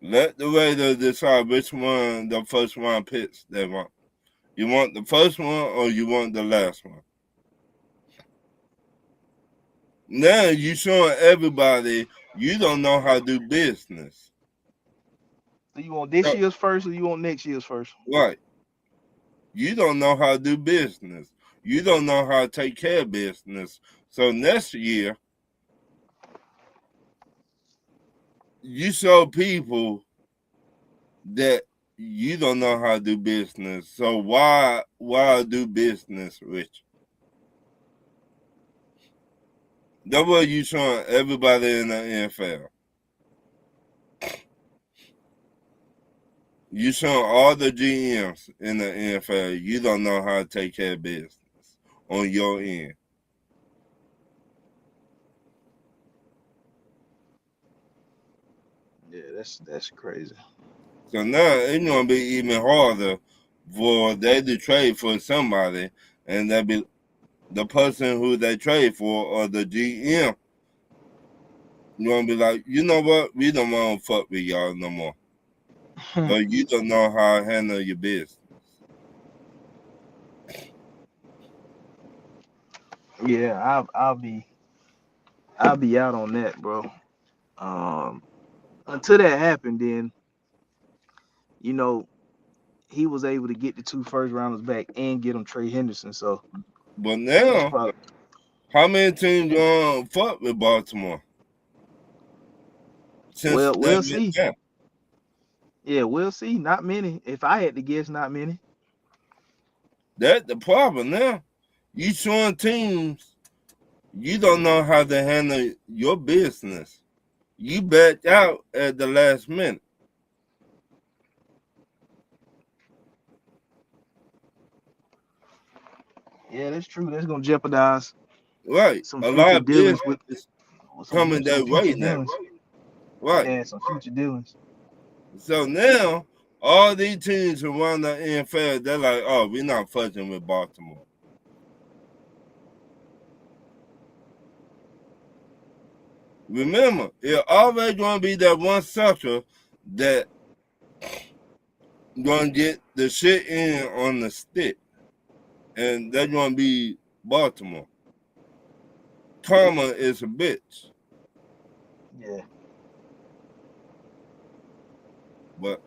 Let the Raiders decide which one the first round picks they want. You want the first one or you want the last one? Now you showing everybody you don't know how to do business. So you want this So, year's first or you want next year's first? right. You don't know how to do business. You don't know how to take care of business. So next year, you show people that you don't know how to do business. So why do business, Rich? That's what you showing everybody in the NFL. You showing all the GMs in the NFL. You don't know how to take care of business on your end. Yeah, that's crazy. So now it's gonna be even harder for they to trade for somebody, and that be the person who they trade for or the GM. You're gonna be like, you know what? We don't want to fuck with y'all no more. But you don't know how to handle your business. Yeah, I'll be out on that, bro. Um, until that happened, then you know he was able to get the 2 first rounders back and get him Trey Henderson. So But that's now, probably how many teams gonna fuck with Baltimore since that we'll went see. down? Yeah, we'll see. Not many. If I had to guess, not many. That's the problem now. You showing teams you don't know how to handle your business. You backed out at the last minute. Yeah, that's true. That's gonna jeopardize Right. some A lot future of business dealings with is some coming some that way future now. dealings. Right. Yeah, some future dealings. So now all these teams around the NFL, they're like, oh, we're not fucking with Baltimore. Remember, it's always gonna be that one sucker that gonna get the shit in on the stick. And that's gonna be Baltimore. Karma is a bitch. Yeah. But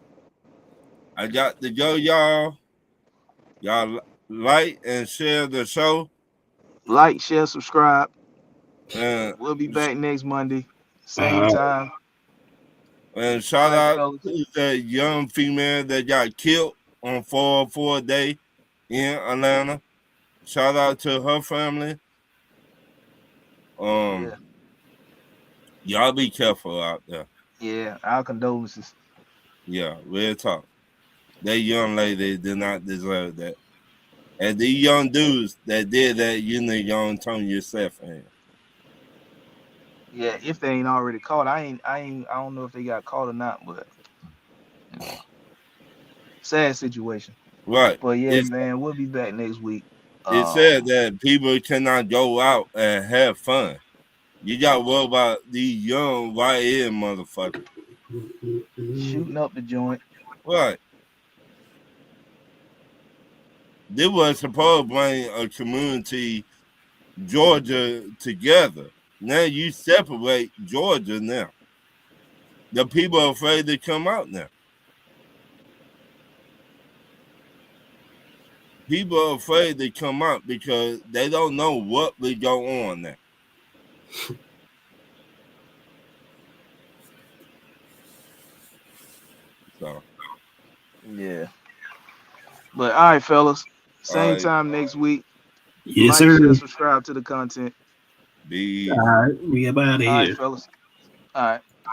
I got to go, y'all. Y'all like and share the show. Like, share, subscribe. And, We'll be back next Monday, same time. and All shout right, out fellas. to that young female that got killed on 404 day in Atlanta. Shout out to her family. Yeah. Y'all be careful out there. Yeah. Our condolences. Yeah, real talk. That young lady did not deserve that. And these young dudes that did that, you need to turn yourself in. Yeah, if they ain't already caught. I don't know if they got caught or not, but you know, sad situation. Right. But yeah, man, we'll be back next week. It said Um, that people cannot go out and have fun. You got to worry about these young YN motherfuckers. shooting up the joint. Right. They were supposed to bring a community, Georgia, together. Now you separate Georgia now. The people are afraid to come out now. People are afraid to come out because they don't know what will go on now. So, Yeah. But all right, fellas. all Same right, time next week. Yes, Like, sir. share, subscribe to the content. be All easy. right, we up out of All right, here. fellas. All right.